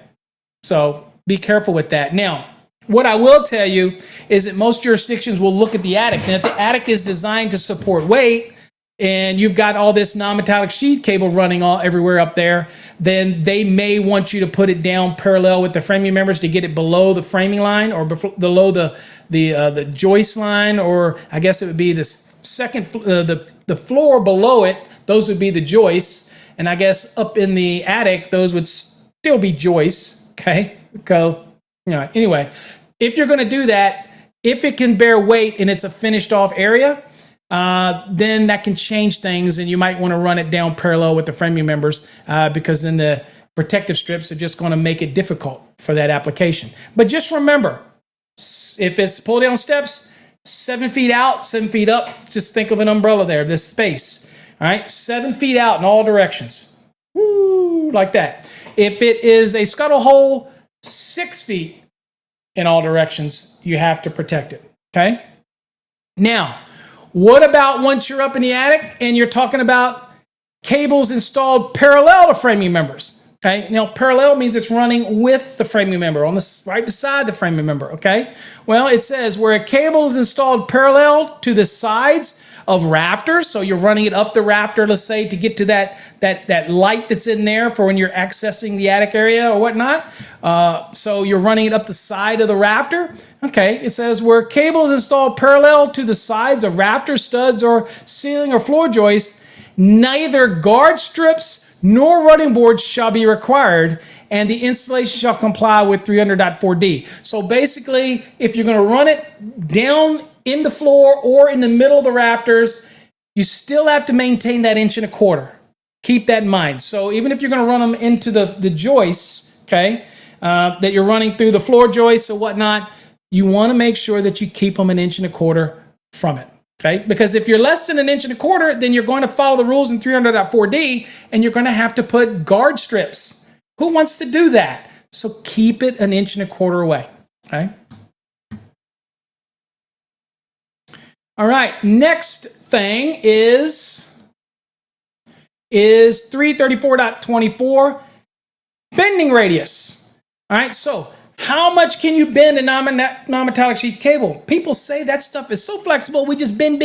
So be careful with that. Now, what I will tell you is that most jurisdictions will look at the attic. And if the attic is designed to support weight and you've got all this non-metallic sheath cable running all everywhere up there, then they may want you to put it down parallel with the framing members to get it below the framing line or below the joist line, or I guess it would be the second, the floor below it, those would be the joists. And I guess up in the attic, those would still be joists, okay? So, anyway, if you're going to do that, if it can bear weight and it's a finished off area, then that can change things, and you might want to run it down parallel with the framing members because then the protective strips are just going to make it difficult for that application. But just remember, if it's pull down steps, 7 feet out, 7 feet up, just think of an umbrella there, this space. All right, 7 feet out in all directions. Woo, like that. If it is a scuttle hole, 6 feet in all directions, you have to protect it, okay? Now, what about once you're up in the attic and you're talking about cables installed parallel to framing members? Okay, now parallel means it's running with the framing member, on the right beside the framing member, okay? Well, it says where a cable is installed parallel to the sides of rafters, so you're running it up the rafter, let's say, to get to that light that's in there for when you're accessing the attic area or whatnot. So you're running it up the side of the rafter. Okay, it says where cable is installed parallel to the sides of rafters, studs, or ceiling or floor joists, neither guard strips nor running boards shall be required, and the installation shall comply with 300.4D. So basically, if you're going to run it down in the floor or in the middle of the rafters, you still have to maintain that 1.25 inches. Keep that in mind. So even if you're going to run them into the joists, okay, that you're running through the floor joists or whatnot, you want to make sure that you keep them 1.25 inches from it. Okay, because if you're less than 1.25 inches, then you're going to follow the rules in 300.4D, and you're going to have to put guard strips. Who wants to do that? So keep it 1.25 inches away. Okay. All right. Next thing is 334.24 bending radius. All right. So how much can you bend a non-metallic sheath cable? People say that stuff is so flexible, we just bend.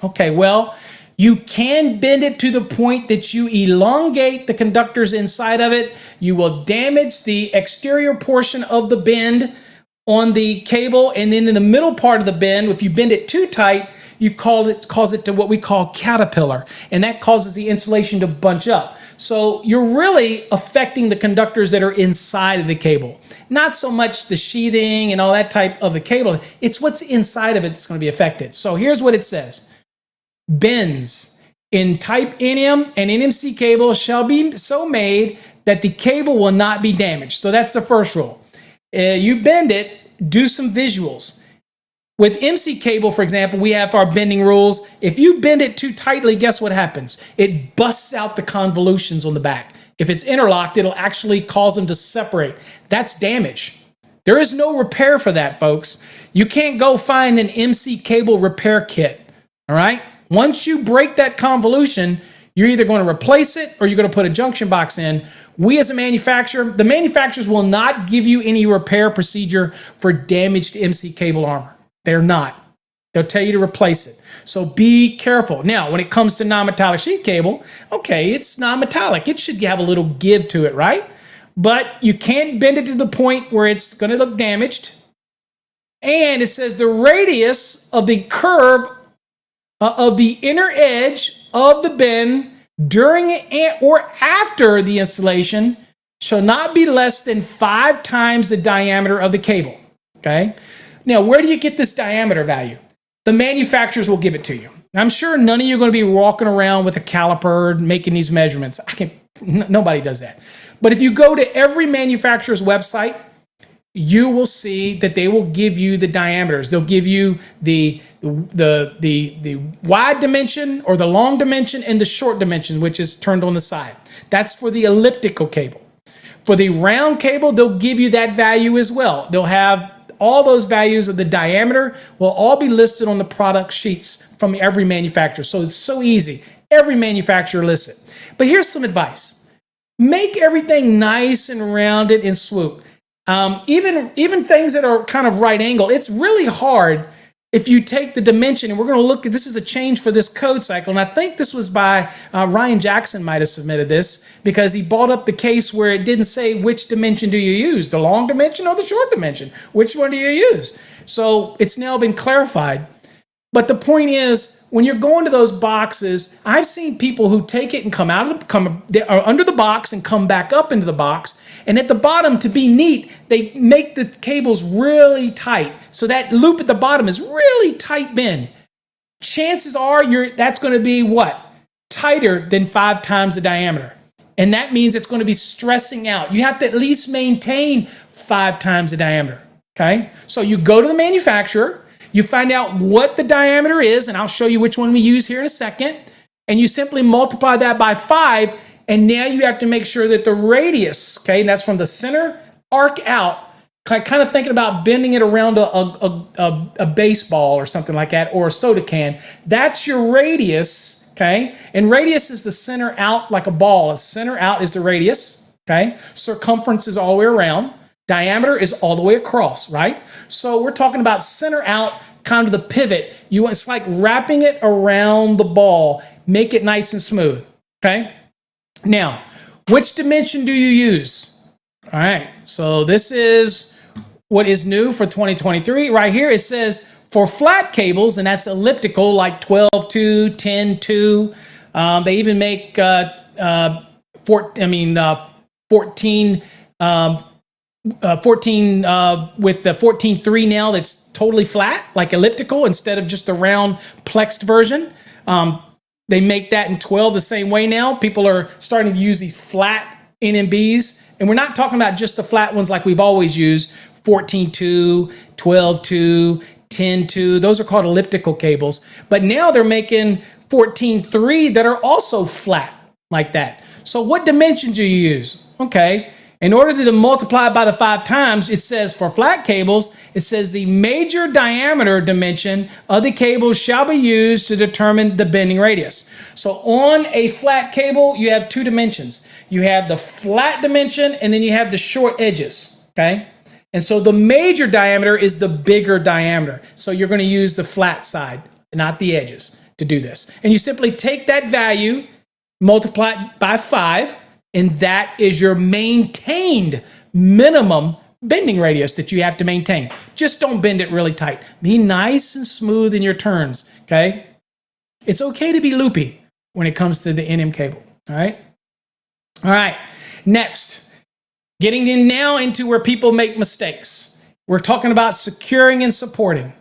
Okay, well, you can bend it to the point that you elongate the conductors inside of it. You will damage the exterior portion of the bend on the cable, and then in the middle part of the bend, if you bend it too tight, you cause it to what we call caterpillar, and that causes the insulation to bunch up. So you're really affecting the conductors that are inside of the cable. Not so much the sheathing and all that type of the cable. It's what's inside of it that's going to be affected. So here's what it says. Bends in type NM and NMC cable shall be so made that the cable will not be damaged. So that's the first rule. You bend it, do some visuals. With MC cable, for example, we have our bending rules. If you bend it too tightly, guess what happens? It busts out the convolutions on the back. If it's interlocked, it'll actually cause them to separate. That's damage. There is no repair for that, folks. You can't go find an MC cable repair kit, all right? Once you break that convolution, you're either going to replace it or you're going to put a junction box in. We as a manufacturer, the manufacturers will not give you any repair procedure for damaged MC cable armor. They're not. They'll tell you to replace it. So be careful. Now, when it comes to non-metallic sheath cable, okay, it's non-metallic. It should have a little give to it, right? But you can't bend it to the point where it's going to look damaged. And it says the radius of the curve of the inner edge of the bend during or after the installation shall not be less than 5 times the diameter of the cable, okay? Now, where do you get this diameter value? The manufacturers will give it to you. I'm sure none of you are going to be walking around with a caliper making these measurements. Nobody does that. But if you go to every manufacturer's website, you will see that they will give you the diameters. They'll give you the wide dimension or the long dimension and the short dimension, which is turned on the side. That's for the elliptical cable. For the round cable, they'll give you that value as well. They'll have all those values of the diameter will all be listed on the product sheets from every manufacturer. So it's so easy. Every manufacturer lists it. But here's some advice. Make everything nice and rounded and swoop. Even things that are kind of right angle, it's really hard if you take the dimension, and we're going to look at, this is a change for this code cycle, and I think this was by Ryan Jackson might have submitted this, because he brought up the case where it didn't say which dimension do you use, the long dimension or the short dimension, which one do you use? So it's now been clarified. But the point is, when you're going to those boxes, I've seen people who take it and come under the box and come back up into the box. And at the bottom, to be neat, they make the cables really tight. So that loop at the bottom is really tight bend. Chances are that's going to be what? Tighter than 5 times the diameter. And that means it's going to be stressing out. You have to at least maintain 5 times the diameter. Okay? So you go to the manufacturer. You find out what the diameter is, and I'll show you which one we use here in a second, and you simply multiply that by 5, and now you have to make sure that the radius, okay, and that's from the center arc out, kind of thinking about bending it around a baseball or something like that, or a soda can. That's your radius, okay, and radius is the center out like a ball. The center out is the radius, okay, circumference is all the way around. Diameter is all the way across, right? So we're talking about center out, kind of the pivot. It's like wrapping it around the ball. Make it nice and smooth, okay? Now, which dimension do you use? All right, so this is what is new for 2023. Right here, it says for flat cables, and that's elliptical, like 12-2, 10-2. They even make 14 with the 14.3 now that's totally flat, like elliptical, instead of just the round plexed version. They make that in 12 the same way now. People are starting to use these flat NMBs, and we're not talking about just the flat ones like we've always used, 14.2, 12.2, 10.2. Those are called elliptical cables. But now they're making 14.3 that are also flat like that. So what dimension do you use? Okay. In order to multiply by the 5 times, it says for flat cables, it says the major diameter dimension of the cable shall be used to determine the bending radius. So on a flat cable, you have 2 dimensions. You have the flat dimension, and then you have the short edges, okay? And so the major diameter is the bigger diameter. So you're going to use the flat side, not the edges, to do this. And you simply take that value, multiply it by 5, and that is your maintained minimum bending radius that you have to maintain. Just don't bend it really tight. Be nice and smooth in your turns, okay? It's okay to be loopy when it comes to the NM cable, all right? All right, next, getting in now into where people make mistakes. We're talking about securing and supporting.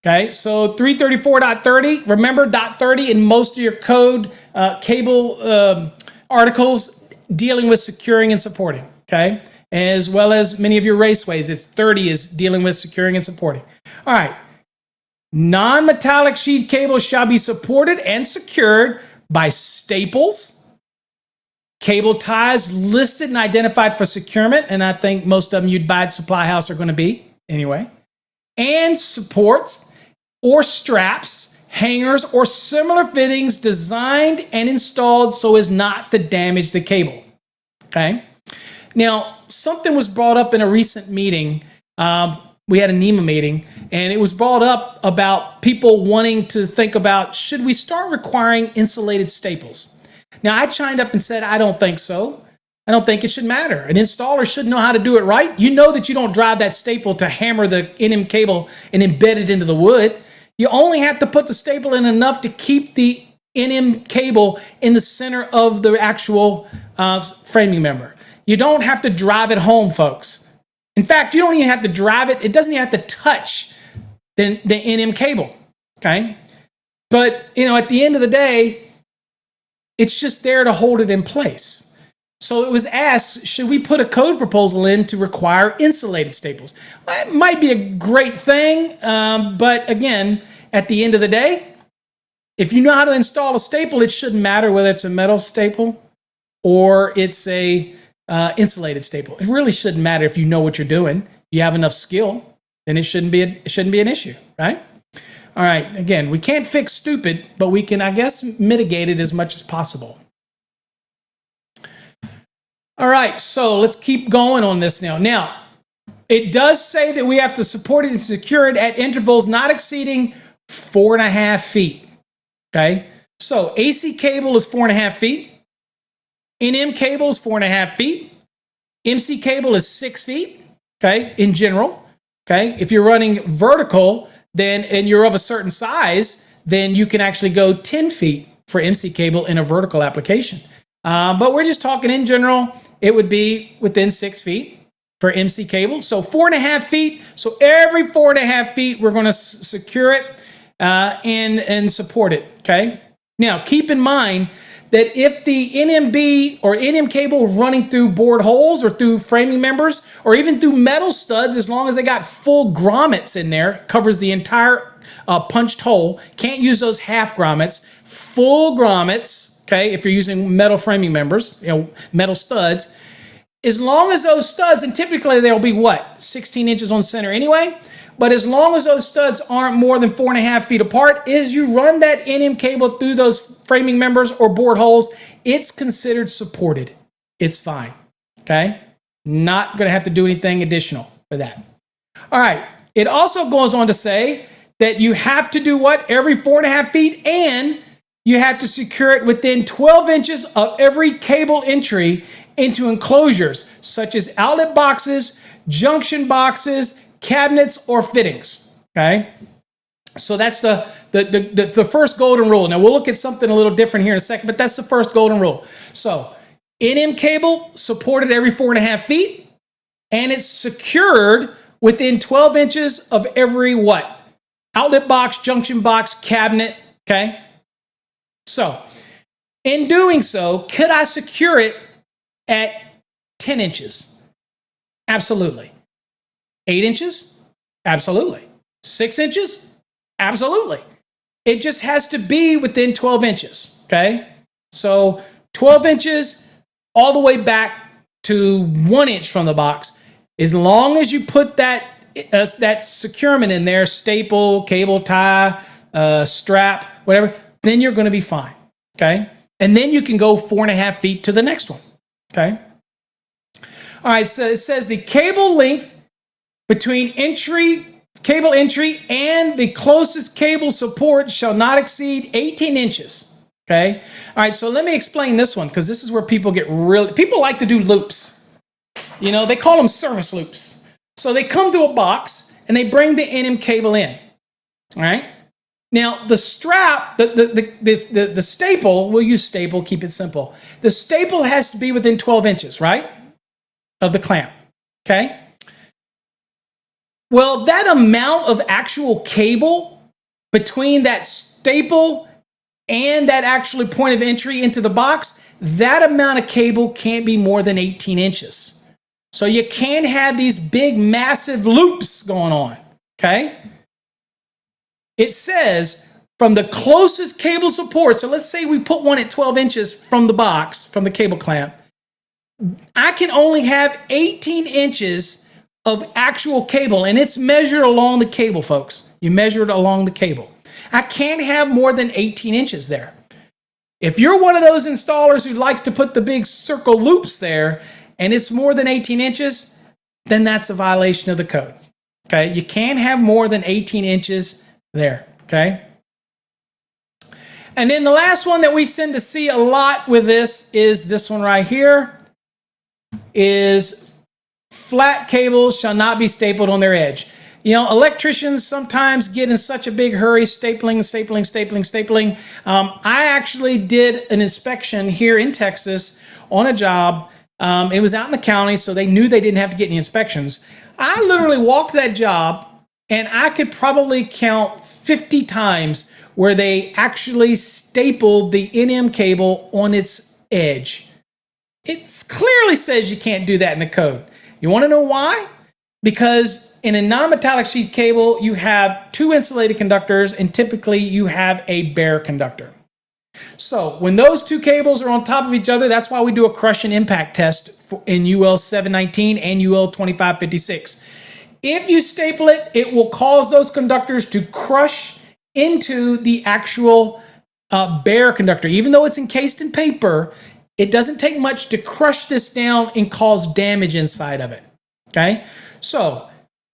Okay, so 334.30, remember .30 in most of your code cable articles dealing with securing and supporting, okay? As well as many of your raceways, it's 30 is dealing with securing and supporting. All right, non-metallic sheath cables shall be supported and secured by staples, cable ties listed and identified for securement, and I think most of them you'd buy at Supply House are going to be anyway, and supports or straps, hangers, or similar fittings designed and installed so as not to damage the cable. Okay. Now, something was brought up in a recent meeting. We had a NEMA meeting, and it was brought up about people wanting to think about, should we start requiring insulated staples? Now, I chimed up and said, I don't think so. I don't think it should matter. An installer should know how to do it right. You know that you don't drive that staple to hammer the NM cable and embed it into the wood. You only have to put the staple in enough to keep the NM cable in the center of the actual framing member. You don't have to drive it home, folks. In fact, you don't even have to drive it. It doesn't even have to touch the NM cable, okay? But, at the end of the day, it's just there to hold it in place. So it was asked, should we put a code proposal in to require insulated staples? Well, it might be a great thing, but again, at the end of the day, if you know how to install a staple, it shouldn't matter whether it's a metal staple or it's a insulated staple. It really shouldn't matter if you know what you're doing. You have enough skill, then it shouldn't be an issue, right? All right, again, we can't fix stupid, but we can, I guess, mitigate it as much as possible. All right, so let's keep going on this now. Now, it does say that we have to support it and secure it at intervals not exceeding 4.5 feet. Okay, so AC cable is 4.5 feet. NM cable is 4.5 feet. MC cable is 6 feet. Okay, in general. Okay, if you're running vertical, then and you're of a certain size, then you can actually go 10 feet for MC cable in a vertical application. But we're just talking in general, it would be within 6 feet for MC cable. So 4.5 feet. So every 4.5 feet, we're going to secure it and support it. Okay. Now, keep in mind that if the NMB or NM cable running through board holes or through framing members or even through metal studs, as long as they got full grommets in there, covers the entire punched hole, can't use those half grommets, full grommets. Okay, if you're using metal framing members, metal studs, as long as those studs, and typically they'll be 16 inches on center anyway, but as long as those studs aren't more than 4.5 feet apart, as you run that NM cable through those framing members or board holes, it's considered supported. It's fine, okay? Not gonna have to do anything additional for that. All right, it also goes on to say that you have to do what? Every 4.5 feet, and you have to secure it within 12 inches of every cable entry into enclosures, such as outlet boxes, junction boxes, cabinets, or fittings. Okay? So that's the first golden rule. Now, we'll look at something a little different here in a second, but that's the first golden rule. So, NM cable supported every 4.5 feet, and it's secured within 12 inches of every what? Outlet box, junction box, cabinet. Okay? So, in doing so, could I secure it at 10 inches? Absolutely. 8 inches? Absolutely. 6 inches? Absolutely. It just has to be within 12 inches, okay? So, 12 inches all the way back to 1 inch from the box. As long as you put that securement in there, staple, cable tie, strap, whatever, then you're going to be fine, okay? And then you can go 4.5 feet to the next one, okay? All right, so it says the cable length between cable entry and the closest cable support shall not exceed 18 inches, okay? All right, so let me explain this one because this is where people people like to do loops. They call them service loops. So they come to a box and they bring the NM cable in, all right? Now, the strap, the staple, we'll use staple, keep it simple. The staple has to be within 12 inches, right, of the clamp, okay? Well, that amount of actual cable between that staple and that actually point of entry into the box, that amount of cable can't be more than 18 inches. So you can't have these big, massive loops going on, okay? It says from the closest cable support, so let's say we put one at 12 inches from the box, from the cable clamp, I can only have 18 inches of actual cable, and it's measured along the cable, folks. You measure it along the cable. I can't have more than 18 inches there. If you're one of those installers who likes to put the big circle loops there, and it's more than 18 inches, then that's a violation of the code. Okay, you can't have more than 18 inches there. Okay. And then the last one that we tend to see a lot with this is this one right here, is flat cables shall not be stapled on their edge. You know, electricians sometimes get in such a big hurry, stapling. I actually did an inspection here in Texas on a job. It was out in the county, so they knew they didn't have to get any inspections. I literally walked that job, and I could probably count 50 times where they actually stapled the NM cable on its edge. It clearly says you can't do that in the code. You want to know why? Because in a non-metallic sheath cable, you have two insulated conductors, and typically you have a bare conductor. So when those two cables are on top of each other, that's why we do a crush and impact test in UL 719 and UL 2556. If you staple it, it will cause those conductors to crush into the actual bare conductor. Even though it's encased in paper, it doesn't take much to crush this down and cause damage inside of it. Okay? So,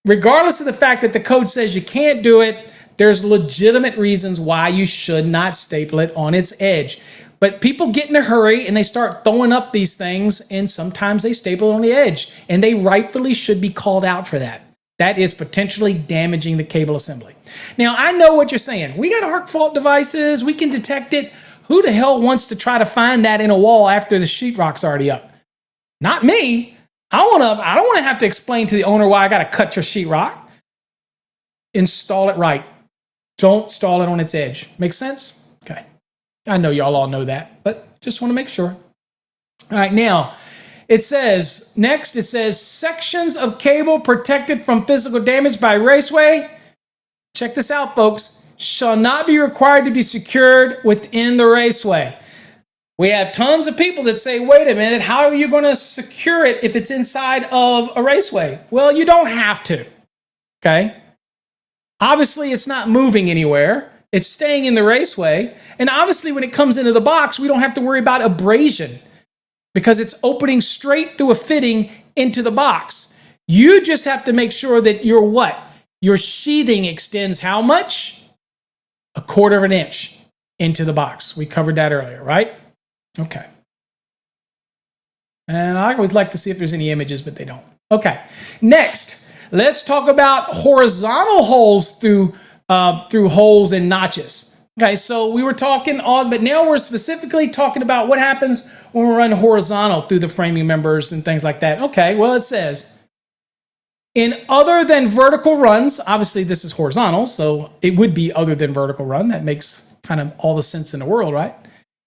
regardless of the fact that the code says you can't do it, there's legitimate reasons why you should not staple it on its edge. But people get in a hurry and they start throwing up these things, and sometimes they staple it on the edge, and they rightfully should be called out for that. That is potentially damaging the cable assembly. Now, I know what you're saying. We got arc fault devices. We can detect it. Who the hell wants to try to find that in a wall after the sheetrock's already up? Not me. I don't want to have to explain to the owner why I got to cut your sheetrock. Install it right. Don't install it on its edge. Make sense? Okay. I know y'all all know that, but just want to make sure. All right, now, it says sections of cable protected from physical damage by raceway. Check this out, folks. Shall not be required to be secured within the raceway. We have tons of people that say, wait a minute, how are you going to secure it if it's inside of a raceway? Well, you don't have to. Okay? Obviously, it's not moving anywhere. It's staying in the raceway. And obviously, when it comes into the box, we don't have to worry about abrasion because it's opening straight through a fitting into the box. You just have to make sure that your sheathing extends how much? 1/4 of an inch into the box. We covered that earlier, right? Okay. And I always like to see if there's any images, but they don't. Okay. Next, let's talk about horizontal holes through holes and notches. Okay, so we were talking on, but now we're specifically talking about what happens when we run horizontal through the framing members and things like that. Okay, well, it says, in other than vertical runs, obviously this is horizontal, so it would be other than vertical run. That makes kind of all the sense in the world, right?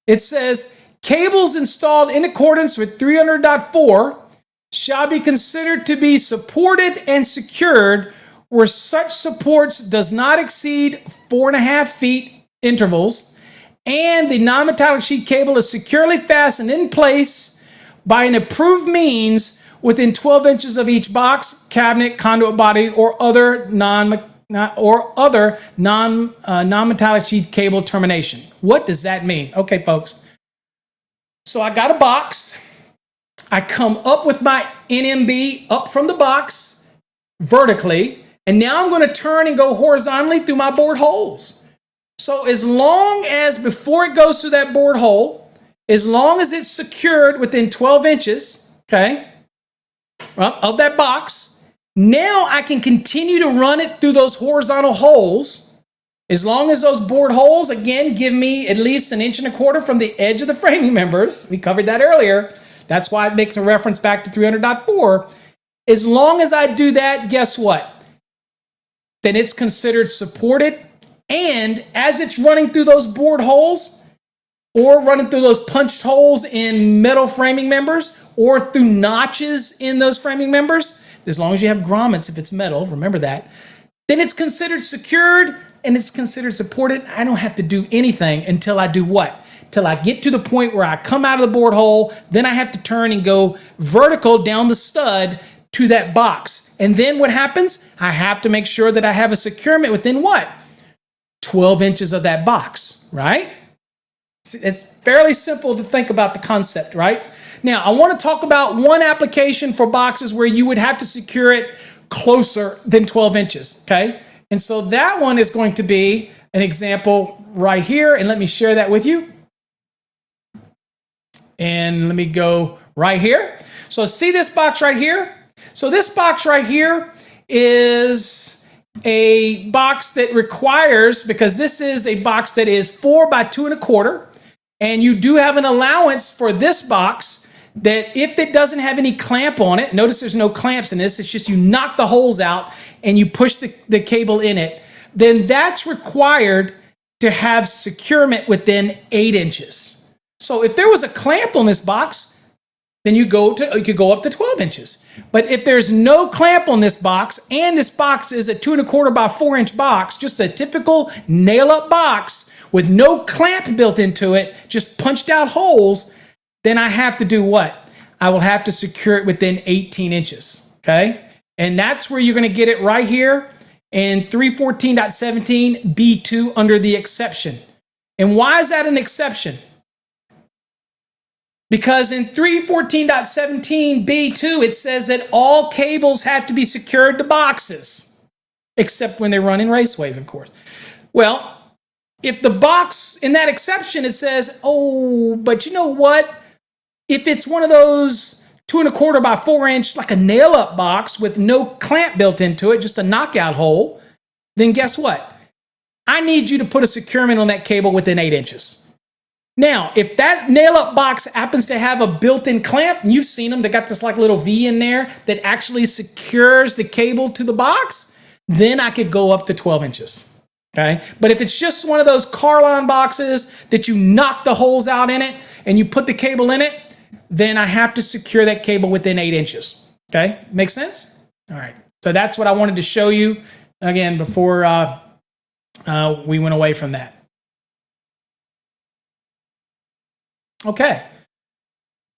It says, cables installed in accordance with 300.4 shall be considered to be supported and secured where such supports does not exceed 4.5 feet intervals, and the non-metallic sheath cable is securely fastened in place by an approved means within 12 inches of each box, cabinet, conduit body, or other non-metallic sheath cable termination. What does that mean? Okay, folks. So I got a box. I come up with my NMB up from the box vertically, and now I'm going to turn and go horizontally through my bored holes. So as long as before it goes through that bored hole, as long as it's secured within 12 inches, okay, of that box, now I can continue to run it through those horizontal holes, As long as those bored holes, again, give me at least 1.25 inches from the edge of the framing members. We covered that earlier. That's why it makes a reference back to 300.4. As long as I do that, guess what? Then it's considered supported. And as it's running through those bored holes or running through those punched holes in metal framing members or through notches in those framing members, as long as you have grommets, if it's metal, remember that, then it's considered secured and it's considered supported. I don't have to do anything until I do what? Till I get to the point where I come out of the bored hole, then I have to turn and go vertical down the stud to that box. And then what happens? I have to make sure that I have a securement within what? 12 inches of that box, right? It's fairly simple to think about the concept, right? Now, I want to talk about one application for boxes where you would have to secure it closer than 12 inches, okay? And so that one is going to be an example right here, and let me share that with you. And let me go right here. So see this box right here? So this box right here is a box that requires, because this is a box that is 4 by 2.25, and you do have an allowance for this box that if it doesn't have any clamp on it, notice there's no clamps in this, it's just you knock the holes out and you push the cable in it, then that's required to have securement within 8 inches. So if there was a clamp on this box, then you could go up to 12 inches. But if there's no clamp on this box, and this box is a 2.25 by 4-inch box, just a typical nail-up box with no clamp built into it, just punched out holes, then I have to do what? I will have to secure it within 18 inches, okay? And that's where you're gonna get it right here in 314.17 B2 under the exception. And why is that an exception? Because in 314.17 B2, it says that all cables have to be secured to boxes, except when they run in raceways, of course. Well, if the box, in that exception, it says, oh, but you know what? If it's one of those 2.25 by 4-inch, like a nail-up box with no clamp built into it, just a knockout hole, then guess what? I need you to put a securement on that cable within 8 inches. Now, if that nail-up box happens to have a built-in clamp, and you've seen them, they got this like little V in there that actually secures the cable to the box, then I could go up to 12 inches, okay? But if it's just one of those Carline boxes that you knock the holes out in it and you put the cable in it, then I have to secure that cable within 8 inches, okay? Make sense? All right, so that's what I wanted to show you, again, before we went away from that. Okay,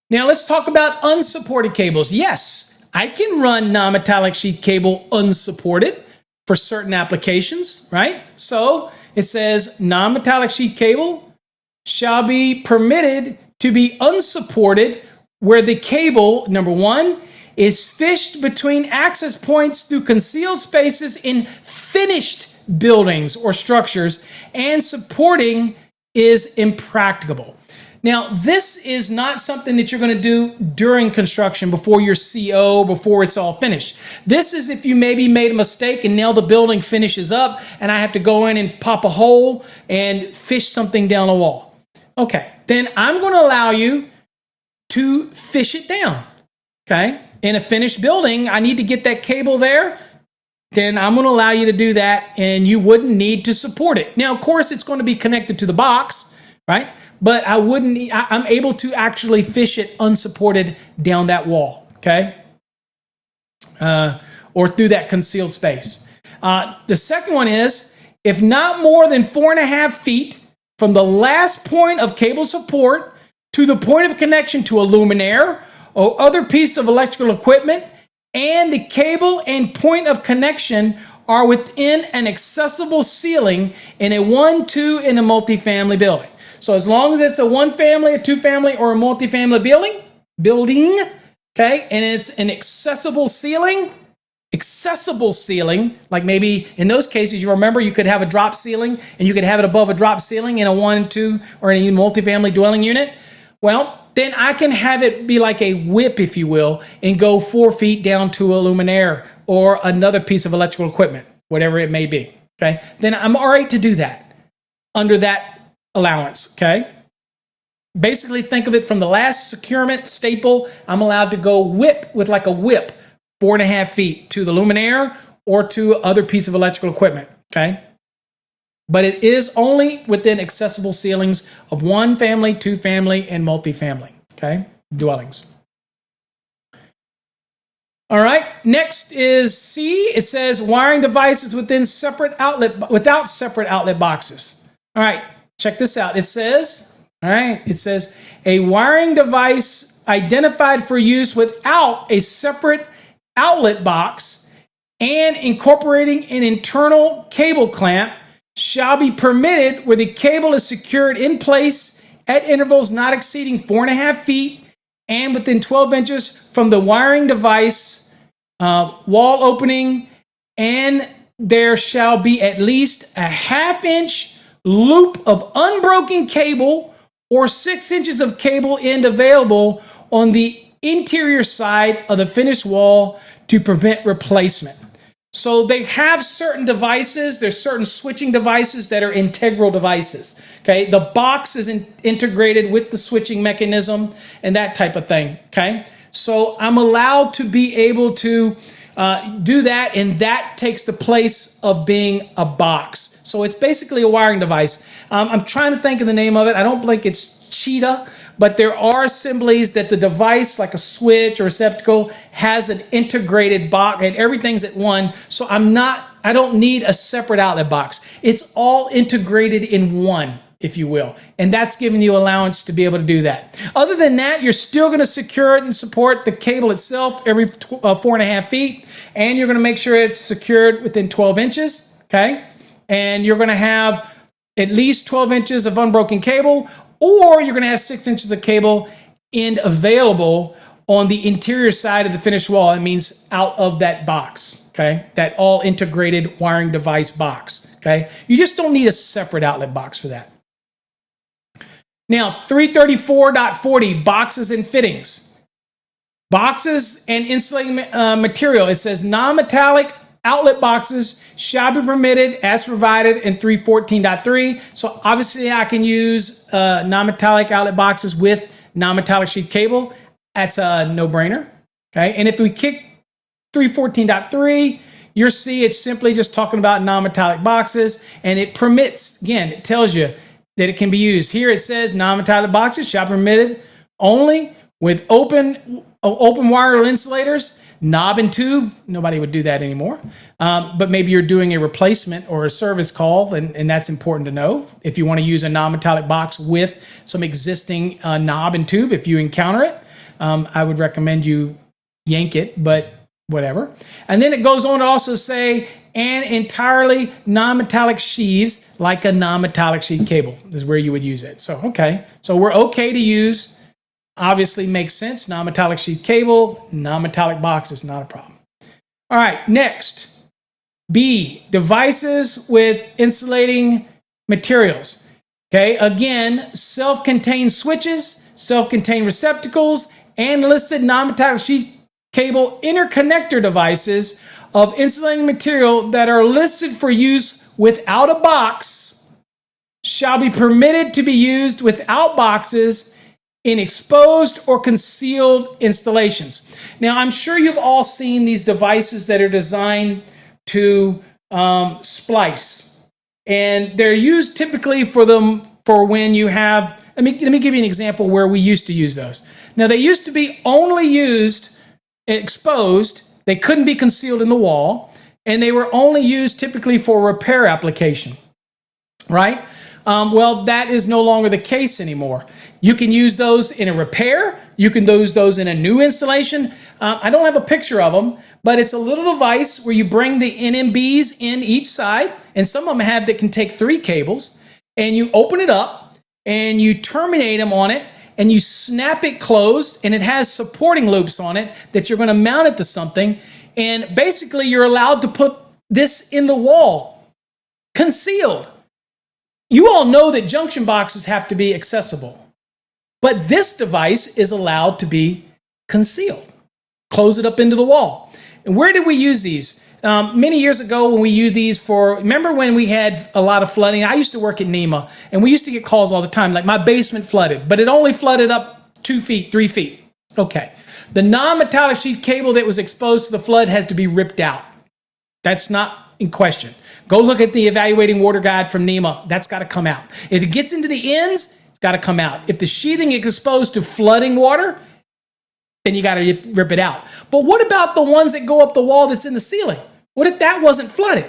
now let's talk about unsupported cables. Yes, I can run non-metallic sheath cable unsupported for certain applications, right? So it says non-metallic sheath cable shall be permitted to be unsupported where the cable, number one, is fished between access points through concealed spaces in finished buildings or structures, and supporting is impracticable. Now, this is not something that you're going to do during construction before your CO, before it's all finished. This is if you maybe made a mistake and now the building finishes up and I have to go in and pop a hole and fish something down the wall. Okay, then I'm going to allow you to fish it down, okay? In a finished building, I need to get that cable there, then I'm going to allow you to do that and you wouldn't need to support it. Now, of course, it's going to be connected to the box, right? But I'm able to actually fish it unsupported down that wall, okay? Or through that concealed space. The second one is, if not more than 4.5 feet from the last point of cable support to the point of connection to a luminaire or other piece of electrical equipment, and the cable and point of connection are within an accessible ceiling in a 1, 2, in a multifamily building. So as long as it's a 1-family, a 2-family, or a multifamily building, okay, and it's an accessible ceiling, like maybe in those cases, you remember you could have a drop ceiling and you could have it above a drop ceiling in a 1, 2, or in a multifamily dwelling unit. Well, then I can have it be like a whip, if you will, and go 4 feet down to a luminaire or another piece of electrical equipment, whatever it may be, okay, then I'm all right to do that under that allowance, okay? Basically, think of it from the last securement staple, I'm allowed to go whip with like a whip 4.5 feet to the luminaire or to other piece of electrical equipment, okay? But it is only within accessible ceilings of 1 family, 2 family, and multifamily, okay, dwellings. All right, next is C. It says wiring devices without separate outlet boxes. All right, check this out. It says, a wiring device identified for use without a separate outlet box and incorporating an internal cable clamp shall be permitted where the cable is secured in place at intervals not exceeding 4.5 feet and within 12 inches from the wiring device wall opening, and there shall be at least a 1/2 inch loop of unbroken cable or 6 inches of cable end available on the interior side of the finished wall to permit replacement. So they have certain devices, there's certain switching devices that are integral devices, okay? The box is integrated with the switching mechanism and that type of thing, okay? So I'm allowed to be able to do that, and that takes the place of being a box. So it's basically a wiring device. I'm trying to think of the name of it. I don't think it's Cheetah, but there are assemblies that the device, like a switch or receptacle, has an integrated box and everything's at one. So I don't need a separate outlet box. It's all integrated in one, if you will. And that's giving you allowance to be able to do that. Other than that, you're still going to secure it and support the cable itself every 4.5 feet. And you're going to make sure it's secured within 12 inches, okay? And you're going to have at least 12 inches of unbroken cable, or you're going to have 6 inches of cable end available on the interior side of the finished wall. That means out of that box, okay? That all integrated wiring device box, okay? You just don't need a separate outlet box for that. Now, 334.40, boxes and fittings. Boxes and insulating material. It says non-metallic outlet boxes shall be permitted as provided in 314.3. So obviously I can use non-metallic outlet boxes with non-metallic sheath cable. That's a no-brainer. Okay, and if we kick 314.3, you'll see it's simply just talking about non-metallic boxes, and it permits, again, it tells you that it can be used. Here it says non-metallic boxes shall be permitted only with open wire insulators, knob and tube. Nobody would do that anymore. But maybe you're doing a replacement or a service call, and that's important to know. If you want to use a non-metallic box with some existing knob and tube, if you encounter it, I would recommend you yank it, but whatever. And then it goes on to also say, and entirely non-metallic sheaths, like a non-metallic sheath cable is where you would use it. So, okay. So we're okay to use. Obviously makes sense. Non-metallic sheath cable, non-metallic box is not a problem. All right, next. B, devices with insulating materials. Okay, again, self-contained switches, self-contained receptacles, and listed non-metallic sheath cable interconnector devices of insulating material that are listed for use without a box shall be permitted to be used without boxes in exposed or concealed installations. Now, I'm sure you've all seen these devices that are designed to splice, and they're used typically for when you have. Let me give you an example where we used to use those. Now, they used to be only used exposed. They couldn't be concealed in the wall, and they were only used typically for repair application, right? Well, that is no longer the case anymore. You can use those in a repair. You can use those in a new installation. I don't have a picture of them, but it's a little device where you bring the NMBs in each side, and some of them have that can take 3 cables, and you open it up, and you terminate them on it, and you snap it closed, and it has supporting loops on it that you're going to mount it to something, and basically you're allowed to put this in the wall, concealed. You all know that junction boxes have to be accessible, but this device is allowed to be concealed. Close it up into the wall. And where did we use these? Many years ago when we used these remember when we had a lot of flooding? I used to work at NEMA, and we used to get calls all the time, like my basement flooded, but it only flooded up 2 feet, 3 feet. Okay. The non-metallic sheath cable that was exposed to the flood has to be ripped out. That's not in question. Go look at the evaluating water guide from NEMA. That's got to come out. If it gets into the ends, it's got to come out. If the sheathing is exposed to flooding water, then you got to rip it out. But what about the ones that go up the wall that's in the ceiling? What if that wasn't flooded?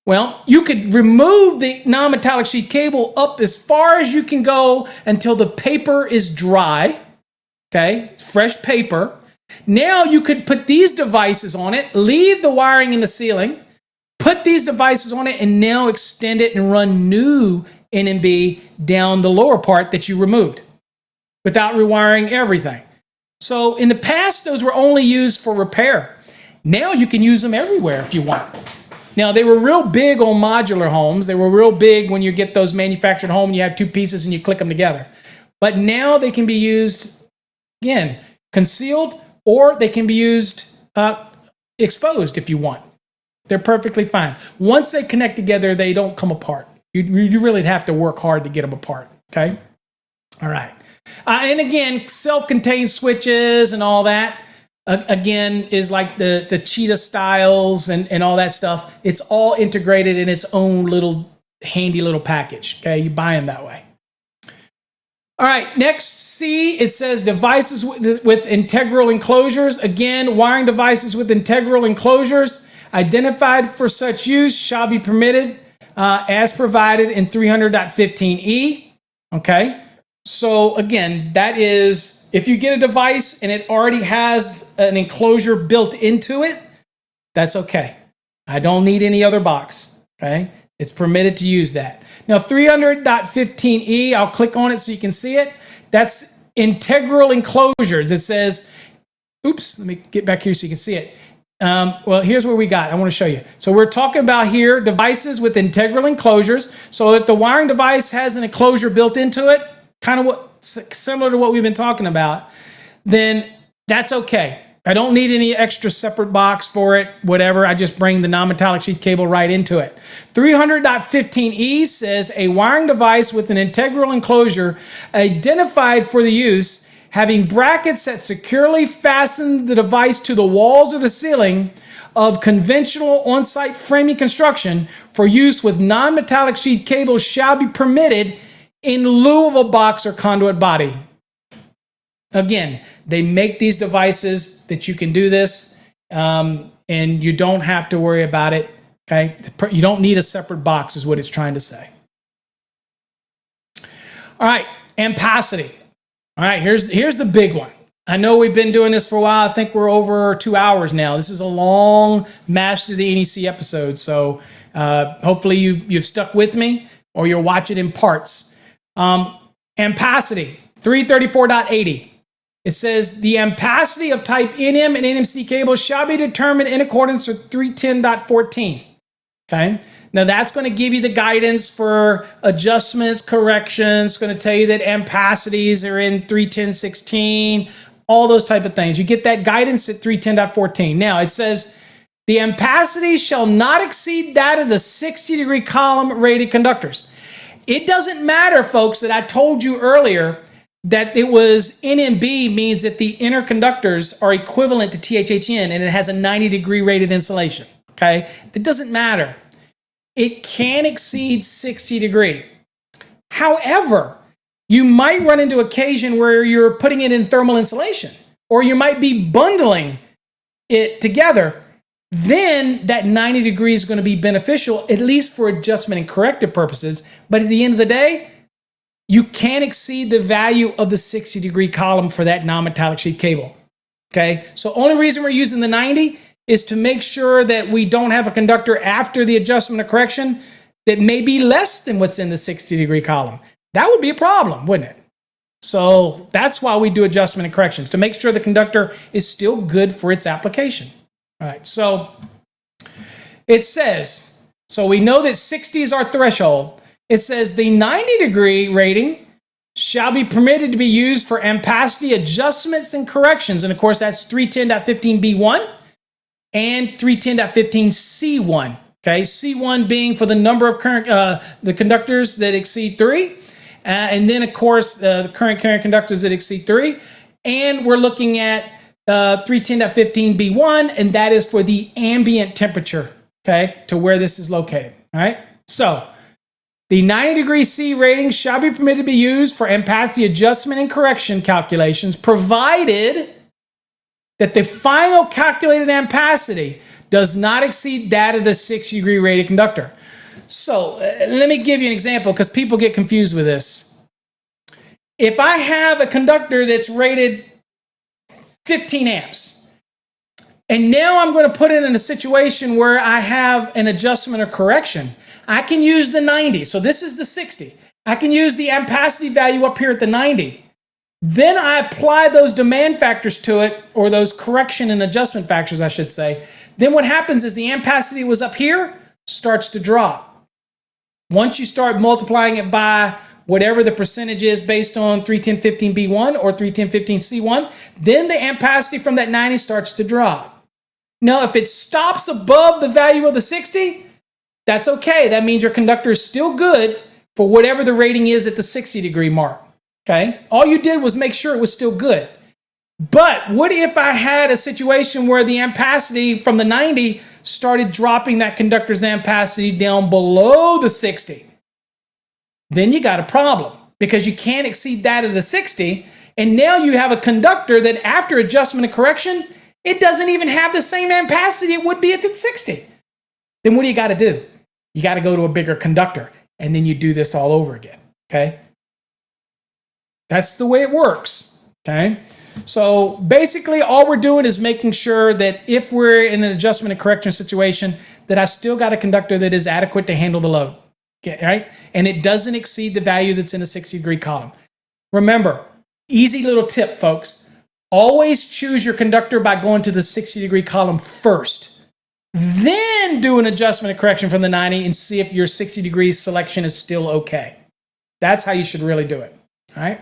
Well, you could remove the non-metallic sheath cable up as far as you can go until the paper is dry. Okay, it's fresh paper. Now you could put these devices on it, leave the wiring in the ceiling, put these devices on it, and now extend it and run new NMB down the lower part that you removed without rewiring everything. So in the past, those were only used for repair. Now you can use them everywhere if you want. Now, they were real big on modular homes. They were real big when you get those manufactured home and you have two pieces and you click them together. But now they can be used, again, concealed, or they can be used exposed if you want. They're perfectly fine. Once they connect together, they don't come apart. You really have to work hard to get them apart, okay? All right. And again, self-contained switches and all that, again, is like the cheetah styles and all that stuff. It's all integrated in its own little handy little package, okay? You buy them that way. All right, next C, it says devices with integral enclosures. Again, wiring devices with integral enclosures identified for such use shall be permitted as provided in 300.15e. Okay, so again, that is, if you get a device and it already has an enclosure built into it, that's okay. I don't need any other box, okay? It's permitted to use that. Now, 300.15e, I'll click on it so you can see it. That's integral enclosures. It says, oops, let me get back here so you can see it. Well, here's what we got. I want to show you. So we're talking about here devices with integral enclosures. So if the wiring device has an enclosure built into it, kind of similar to what we've been talking about, then that's okay. I don't need any extra separate box for it, whatever. I just bring the non-metallic sheath cable right into it. 300.15e says a wiring device with an integral enclosure identified for the use, having brackets that securely fasten the device to the walls or the ceiling of conventional on-site framing construction for use with non-metallic sheath cables shall be permitted in lieu of a box or conduit body. Again, they make these devices that you can do this, and you don't have to worry about it, okay? You don't need a separate box is what it's trying to say. All right, ampacity. All right, here's the big one. I know we've been doing this for a while. I think we're over 2 hours now. This is a long Master the NEC episode, so hopefully you've stuck with me or you'll watch it in parts. Ampacity, 334.80. It says the ampacity of type NM and NMC cables shall be determined in accordance with 310.14. Okay. Now that's going to give you the guidance for adjustments, corrections. It's going to tell you that ampacities are in 310.16, all those type of things. You get that guidance at 310.14. Now it says the ampacity shall not exceed that of the 60-degree column rated conductors. It doesn't matter, folks, that I told you earlier that it was NMB means that the inner conductors are equivalent to THHN and it has a 90-degree rated insulation, okay? It doesn't matter. It can exceed 60 degree. However, you might run into occasion where you're putting it in thermal insulation, or you might be bundling it together. Then that 90 degrees is going to be beneficial, at least for adjustment and corrective purposes. But at the end of the day, you can't exceed the value of the 60-degree column for that non-metallic sheath cable, okay? So only reason we're using the 90 is to make sure that we don't have a conductor after the adjustment or correction that may be less than what's in the 60-degree column. That would be a problem, wouldn't it? So that's why we do adjustment and corrections, to make sure the conductor is still good for its application. All right, so it says, so we know that 60 is our threshold. It says the 90-degree rating shall be permitted to be used for ampacity adjustments and corrections. And of course, that's 310.15b1. and 310.15C1. Okay, C1 being for the number of current the conductors that exceed 3, and then of course the current carrying conductors that exceed 3, and we're looking at 310.15B1, and that is for the ambient temperature. Okay, to where this is located. All right, so the 90-degree C rating shall be permitted to be used for ampacity adjustment and correction calculations, provided that the final calculated ampacity does not exceed that of the 60-degree rated conductor. So let me give you an example because people get confused with this. If I have a conductor that's rated 15 amps, and now I'm going to put it in a situation where I have an adjustment or correction, I can use the 90. So this is the 60. I can use the ampacity value up here at the 90. Then I apply those demand factors to it, or those correction and adjustment factors, I should say. Then what happens is the ampacity was up here starts to drop. Once you start multiplying it by whatever the percentage is based on 310.15B1 or 310.15C1, then the ampacity from that 90 starts to drop. Now, if it stops above the value of the 60, that's okay. That means your conductor is still good for whatever the rating is at the 60-degree mark. Okay? All you did was make sure it was still good. But what if I had a situation where the ampacity from the 90 started dropping that conductor's ampacity down below the 60? Then you got a problem because you can't exceed that of the 60. And now you have a conductor that after adjustment and correction, it doesn't even have the same ampacity it would be if it's 60. Then what do you got to do? You got to go to a bigger conductor, and then you do this all over again. Okay? That's the way it works. Okay? So basically, all we're doing is making sure that if we're in an adjustment and correction situation, that I've still got a conductor that is adequate to handle the load. Okay, right? And it doesn't exceed the value that's in a 60-degree column. Remember, easy little tip, folks. Always choose your conductor by going to the 60-degree column first. Then do an adjustment and correction from the 90 and see if your 60-degree selection is still okay. That's how you should really do it. All right?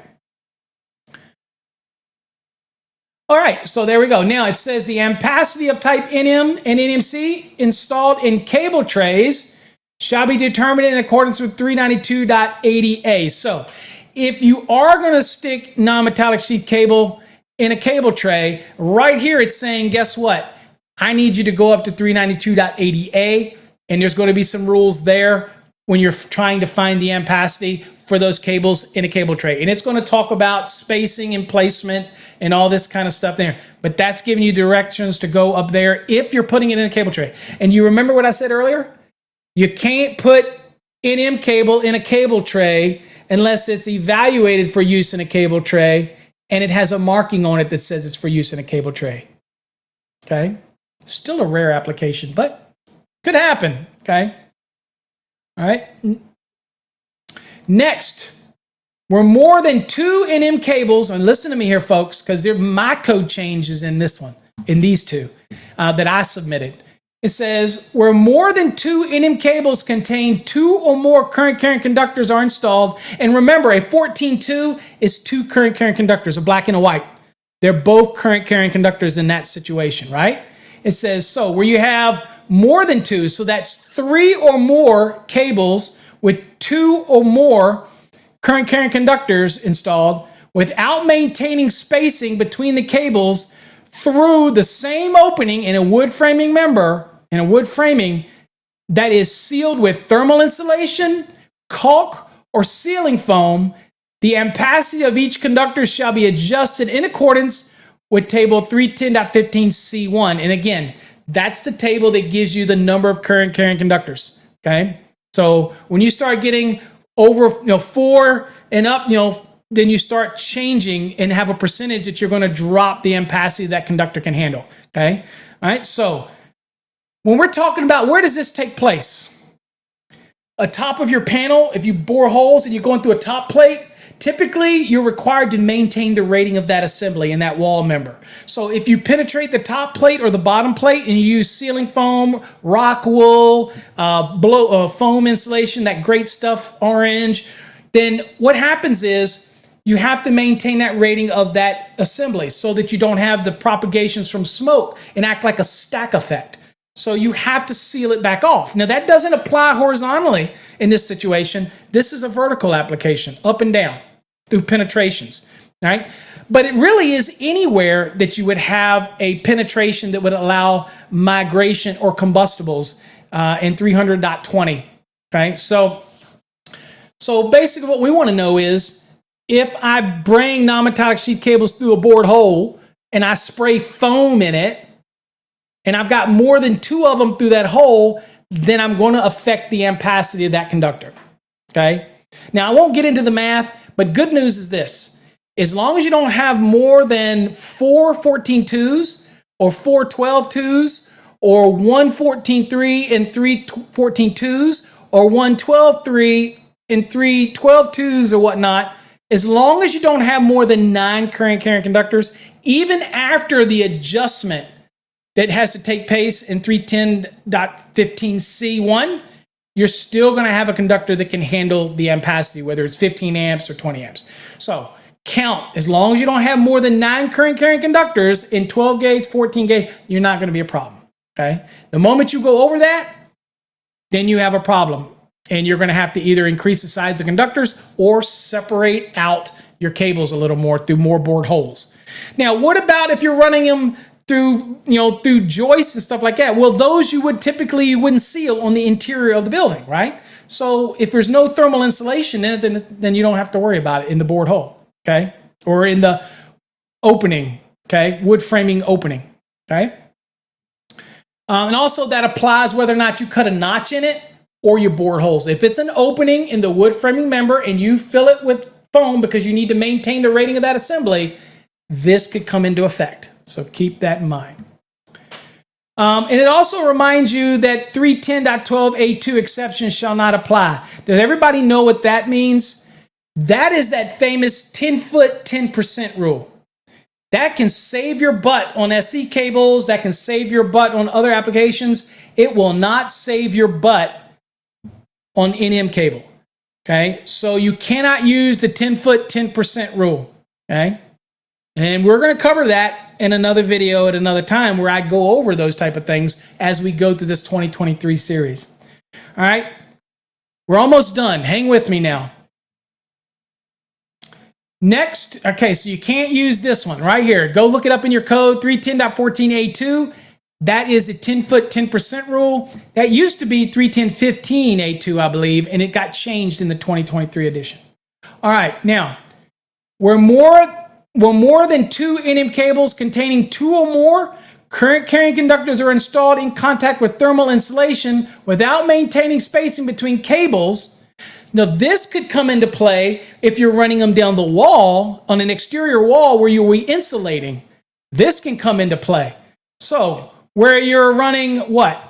All right, so there we go. Now it says the ampacity of type NM and NMC installed in cable trays shall be determined in accordance with 392.80A. So if you are going to stick non-metallic sheath cable in a cable tray, right here it's saying, guess what? I need you to go up to 392.80A, and there's going to be some rules there when you're trying to find the ampacity for those cables in a cable tray. And it's going to talk about spacing and placement and all this kind of stuff there. But that's giving you directions to go up there if you're putting it in a cable tray. And you remember what I said earlier? You can't put NM cable in a cable tray unless it's evaluated for use in a cable tray and it has a marking on it that says it's for use in a cable tray. Okay? Still a rare application, but could happen. Okay? All right. Next, where more than 2 NM cables, and listen to me here, folks, because my code changes in this one, in these two that I submitted. It says, where more than 2 NM cables contain 2 or more current carrying conductors are installed. And remember, a 14-2 is 2 current carrying conductors, a black and a white. They're both current carrying conductors in that situation, right? It says, so where you have more than 2, so that's 3 or more cables with 2 or more current carrying conductors installed without maintaining spacing between the cables through the same opening in a wood framing member, in a wood framing that is sealed with thermal insulation, caulk, or sealing foam, the ampacity of each conductor shall be adjusted in accordance with table 310.15C1. And again, that's the table that gives you the number of current carrying conductors. Okay? So when you start getting over 4 and up, then you start changing and have a percentage that you're going to drop the ampacity that conductor can handle. Okay? All right. So when we're talking about where does this take place? Atop of your panel, if you bore holes and you're going through a top plate, typically you're required to maintain the rating of that assembly in that wall member. So if you penetrate the top plate or the bottom plate and you use sealing foam, rock wool, foam insulation, that great stuff, orange, then what happens is you have to maintain that rating of that assembly so that you don't have the propagations from smoke and act like a stack effect. So you have to seal it back off. Now that doesn't apply horizontally in this situation. This is a vertical application, up and down through penetrations, right? But it really is anywhere that you would have a penetration that would allow migration or combustibles in 300.20, right? So basically what we want to know is if I bring non-metallic sheath cables through a bored hole and I spray foam in it, and I've got more than 2 of them through that hole, then I'm going to affect the ampacity of that conductor, okay? Now, I won't get into the math, but good news is this. As long as you don't have more than 4 14.2s or 4 12.2s or 1 14.3 and 3 14.2s or 1 12.3 and 3 12.2s or whatnot, as long as you don't have more than 9 current carrying conductors, even after the adjustment that has to take place in 310.15C1, you're still going to have a conductor that can handle the ampacity, whether it's 15 amps or 20 amps. So count, as long as you don't have more than 9 current carrying conductors in 12 gauge, 14 gauge, you're not going to be a problem, okay? The moment you go over that, then you have a problem. And you're going to have to either increase the size of conductors or separate out your cables a little more through more bored holes. Now, what about if you're running them through joists and stuff like that? Well, those you wouldn't seal on the interior of the building, right? So if there's no thermal insulation in it, then you don't have to worry about it in the bored hole, okay? Or in the opening, okay? Wood framing opening, okay? And also that applies whether or not you cut a notch in it or you bore holes. If it's an opening in the wood framing member and you fill it with foam because you need to maintain the rating of that assembly, this could come into effect. So keep that in mind. And it also reminds you that 310.12A2 exceptions shall not apply. Does everybody know what that means? That is that famous 10-foot, 10% rule. That can save your butt on SC cables. That can save your butt on other applications. It will not save your butt on NM cable, okay? So you cannot use the 10-foot, 10% rule, okay? And we're going to cover that in another video at another time where I go over those type of things as we go through this 2023 series. All right? We're almost done. Hang with me now. Next, okay, so you can't use this one right here. Go look it up in your code, 310.14A2. That is a 10-foot, 10% rule. That used to be 310.15A2, I believe, and it got changed in the 2023 edition. All right, now, where more than 2 NM cables containing 2 or more current carrying conductors are installed in contact with thermal insulation without maintaining spacing between cables. Now, this could come into play if you're running them down the wall on an exterior wall where you're re-insulating. This can come into play. So, where you're running what?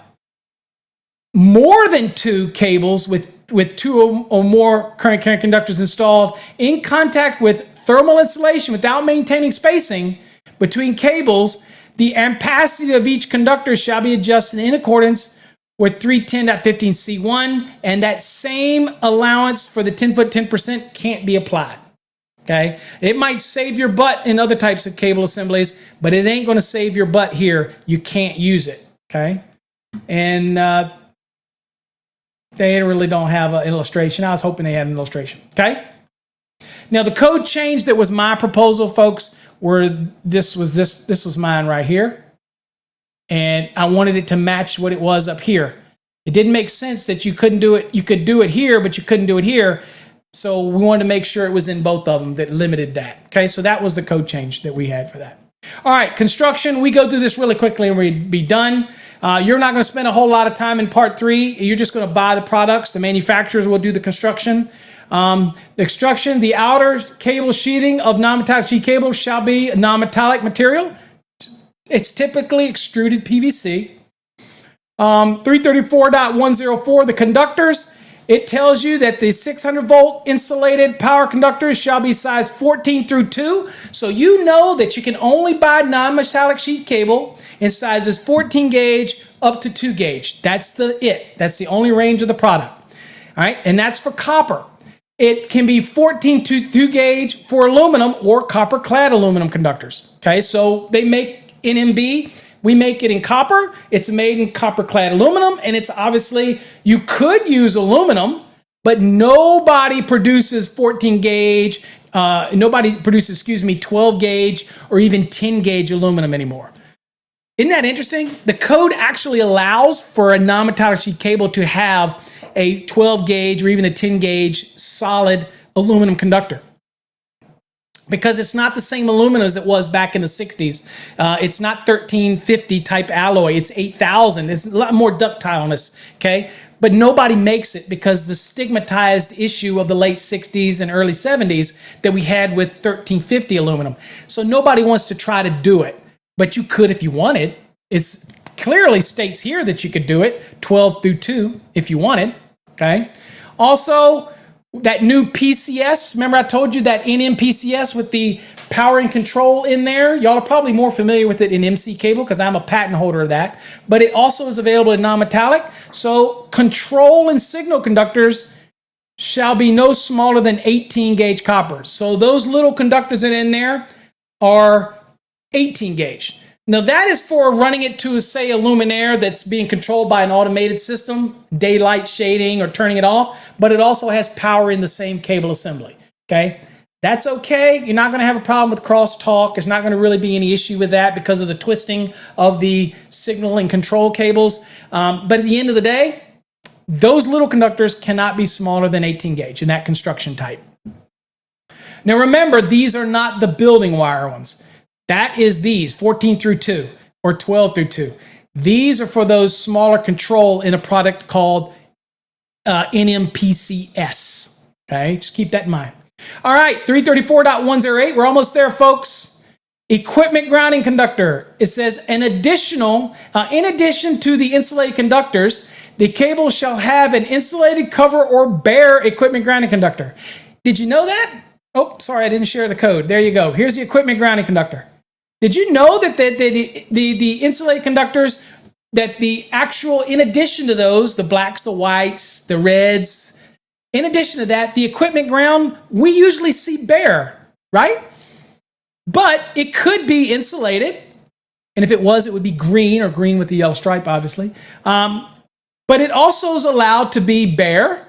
More than 2 cables with 2 or more current carrying conductors installed in contact with thermal insulation without maintaining spacing between cables, the ampacity of each conductor shall be adjusted in accordance with 310.15C1, and that same allowance for the 10-foot, 10% can't be applied. Okay? It might save your butt in other types of cable assemblies, but it ain't going to save your butt here. You can't use it. Okay? And they really don't have an illustration. I was hoping they had an illustration. Okay? Now, the code change that was my proposal, folks, where this was mine right here. And I wanted it to match what it was up here. It didn't make sense that you couldn't do it. You could do it here, but you couldn't do it here. So we wanted to make sure it was in both of them that limited that. Okay, so that was the code change that we had for that. All right, construction. We go through this really quickly and we'd be done. You're not going to spend a whole lot of time in part 3. You're just going to buy the products. The manufacturers will do the construction. The outer cable sheathing of non-metallic sheath cable shall be non-metallic material. It's typically extruded PVC. 334.104, the conductors. It tells you that the 600-volt insulated power conductors shall be size 14 through 2. So you know that you can only buy non-metallic sheath cable in sizes 14 gauge up to 2 gauge. That's the only range of the product. All right, and that's for copper. It can be 14 to 2 gauge for aluminum or copper clad aluminum conductors. Okay, so they make NMB. We make it in copper. It's made in copper clad aluminum, and it's obviously, you could use aluminum, but nobody produces 14 gauge, nobody produces, 12 gauge or even 10 gauge aluminum anymore. Isn't that interesting? The code actually allows for a non-metallic sheath cable to have a 12 gauge or even a 10 gauge solid aluminum conductor, because it's not the same aluminum as it was back in the 60s. It's not 1350 type alloy. It's 8000. It's a lot more ductileness, okay? But nobody makes it because the stigmatized issue of the late 60s and early 70s that we had with 1350 aluminum. So nobody wants to try to do it, but you could if you wanted. It's clearly states here that you could do it, 12 through 2 if you wanted, okay? Also, that new PCS, remember I told you that NMPCS with the power and control in there? Y'all are probably more familiar with it in MC cable because I'm a patent holder of that. But it also is available in non-metallic. So control and signal conductors shall be no smaller than 18 gauge copper. So those little conductors that are in there are 18 gauge. Now that is for running it to, say, a luminaire that's being controlled by an automated system, daylight shading or turning it off, but it also has power in the same cable assembly, okay? That's okay. You're not gonna have a problem with crosstalk. There's not gonna really be any issue with that because of the twisting of the signal and control cables. But at the end of the day, those little conductors cannot be smaller than 18 gauge in that construction type. Now remember, these are not the building wire ones. That is these, 14 through 2 or 12 through 2. These are for those smaller control in a product called NMPCS. Okay, just keep that in mind. All right, 334.108, we're almost there, folks. Equipment grounding conductor. It says, in addition to the insulated conductors, the cable shall have an insulated cover or bare equipment grounding conductor. Did you know that? Oh, sorry, I didn't share the code. There you go. Here's the equipment grounding conductor. Did you know that the insulated conductors, that the actual, in addition to those, the blacks, the whites, the reds, in addition to that, the equipment ground, we usually see bare, right? But it could be insulated. And if it was, it would be green or green with the yellow stripe, obviously. But it also is allowed to be bare,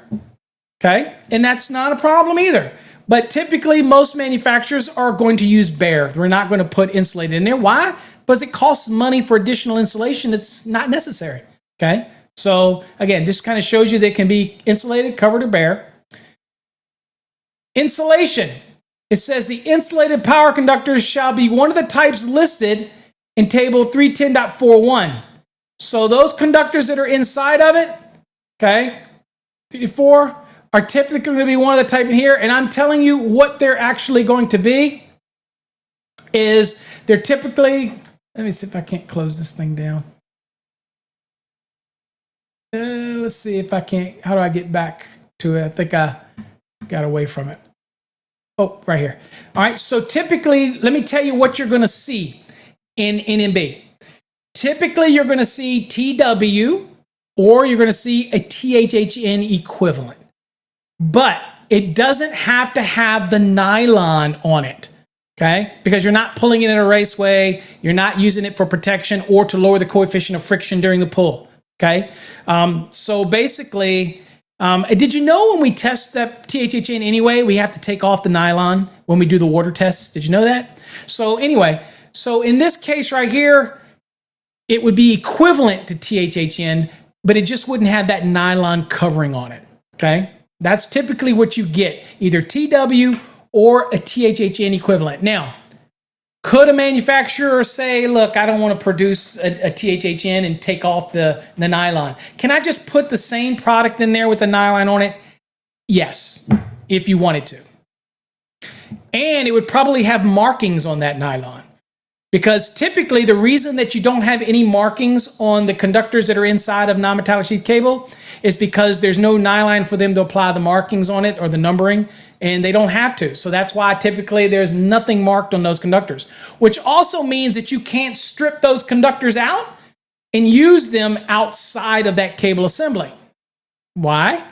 okay? And that's not a problem either. But typically, most manufacturers are going to use bare. We're not going to put insulated in there. Why? Because it costs money for additional insulation. It's not necessary. Okay? So, again, this kind of shows you that it can be insulated, covered, or bare. Insulation. It says the insulated power conductors shall be one of the types listed in table 310.41. So those conductors that are inside of it, okay, 3-4, are typically going to be one of the type in here, and I'm telling you what they're actually going to be is they're typically, let me see if I can't close this thing down. Let's see if I can't, how do I get back to it? I think I got away from it. Oh, right here. All right, so typically, let me tell you what you're going to see in NMB. Typically, you're going to see TW or you're going to see a THHN equivalent. But it doesn't have to have the nylon on it, okay? Because you're not pulling it in a raceway, you're not using it for protection or to lower the coefficient of friction during the pull, okay? So basically, did you know when we test that THHN anyway, we have to take off the nylon when we do the water tests? Did you know that? So anyway, so in this case right here, it would be equivalent to THHN, but it just wouldn't have that nylon covering on it, okay? That's typically what you get, either TW or a THHN equivalent. Now, could a manufacturer say, look, I don't want to produce a THHN and take off the nylon? Can I just put the same product in there with the nylon on it? Yes, if you wanted to. And it would probably have markings on that nylon. Because typically the reason that you don't have any markings on the conductors that are inside of non-metallic sheath cable is because there's no nylon for them to apply the markings on it or the numbering, and they don't have to. So that's why typically there's nothing marked on those conductors, which also means that you can't strip those conductors out and use them outside of that cable assembly. Why?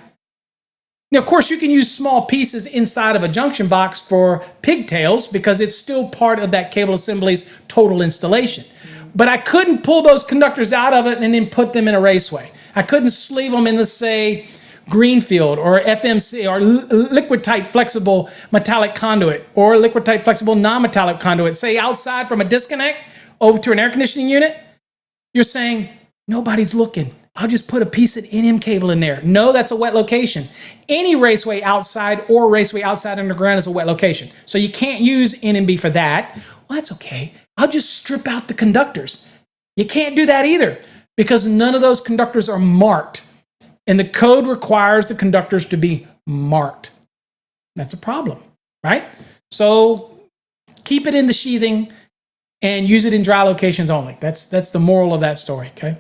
Now, of course, you can use small pieces inside of a junction box for pigtails because it's still part of that cable assembly's total installation. But I couldn't pull those conductors out of it and then put them in a raceway. I couldn't sleeve them in, let's say, greenfield or FMC or liquid tight flexible metallic conduit or liquid tight flexible non-metallic conduit, say outside from a disconnect over to an air conditioning unit. You're saying, nobody's looking. I'll just put a piece of NM cable in there. No, that's a wet location. Any raceway outside or raceway outside underground is a wet location. So you can't use NMB for that. Well, that's okay. I'll just strip out the conductors. You can't do that either because none of those conductors are marked. And the code requires the conductors to be marked. That's a problem, right? So keep it in the sheathing and use it in dry locations only. That's the moral of that story, okay?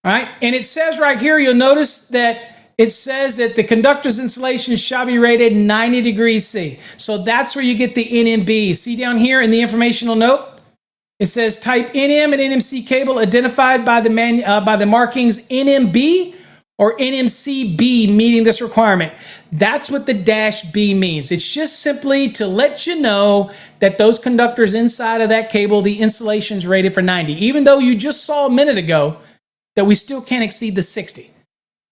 All right, and it says right here, you'll notice that it says that the conductor's insulation shall be rated 90 degrees C. So that's where you get the NMB. See down here in the informational note? It says type NM and NMC cable identified by the markings NMB or NMCB meeting this requirement. That's what the -B means. It's just simply to let you know that those conductors inside of that cable, the insulation's rated for 90, even though you just saw a minute ago that we still can't exceed the 60.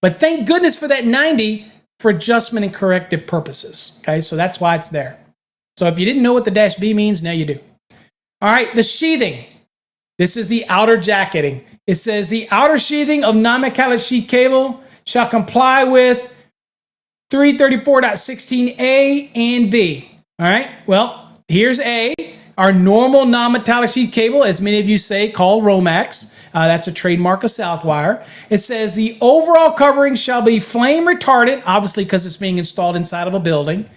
But thank goodness for that 90 for adjustment and corrective purposes. Okay, so that's why it's there. So if you didn't know what the -B means, now you do. All right, the sheathing. This is the outer jacketing. It says the outer sheathing of non-metallic sheath cable shall comply with 334.16a and b. All right, well, here's A, our normal non-metallic sheath cable, as many of you say, called Romax. That's a trademark of Southwire. It says the overall covering shall be flame retardant, obviously because it's being installed inside of a building,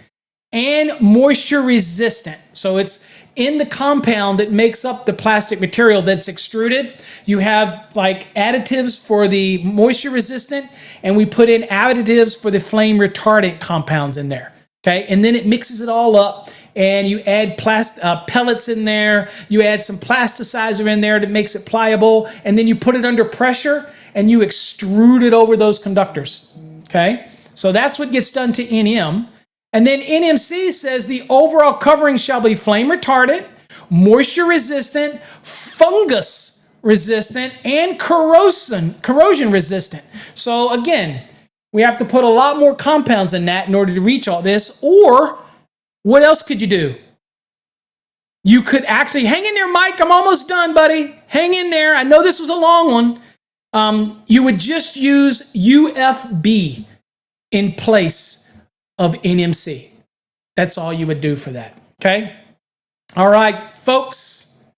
and moisture resistant. So it's in the compound that makes up the plastic material that's extruded. You have like additives for the moisture resistant, and we put in additives for the flame retardant compounds in there. Okay, and then it mixes it all up, and you add pellets in there. You add some plasticizer in there that makes it pliable, and then you put it under pressure, and you extrude it over those conductors. Okay, so that's what gets done to NM. And then NMC says the overall covering shall be flame retardant, moisture resistant, fungus resistant, and corrosion resistant. So again, we have to put a lot more compounds in that in order to reach all this. Or what else could you do? You could actually, hang in there, Mike. I'm almost done, buddy. Hang in there. I know this was a long one. You would just use UFB in place of NMC. That's all you would do for that. Okay? All right, folks.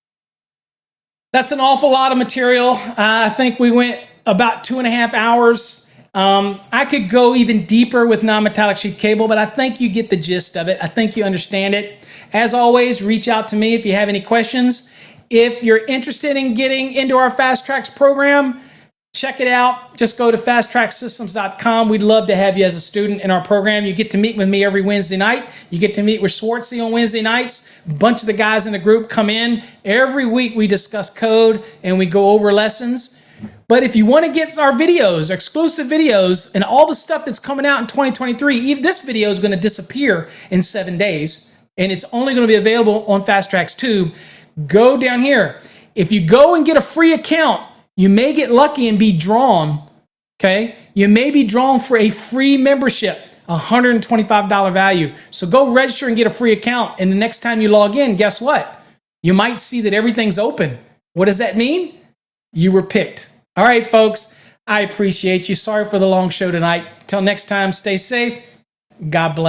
That's an awful lot of material. I think we went about 2.5 hours. I could go even deeper with non-metallic sheath cable, but I think you get the gist of it. I think you understand it. As always, reach out to me if you have any questions. If you're interested in getting into our Fast Tracks program, check it out. Just go to fasttracksystems.com. We'd love to have you as a student in our program. You get to meet with me every Wednesday night. You get to meet with Schwartzy on Wednesday nights. A bunch of the guys in the group come in. Every week we discuss code and we go over lessons. But if you want to get our videos, exclusive videos, and all the stuff that's coming out in 2023, even this video is going to disappear in 7 days, and it's only going to be available on Fast Tracks Tube. Go down here. If you go and get a free account, you may get lucky and be drawn, okay? You may be drawn for a free membership, $125 value. So go register and get a free account, and the next time you log in, guess what? You might see that everything's open. What does that mean? You were picked. All right, folks, I appreciate you. Sorry for the long show tonight. Till next time, stay safe. God bless.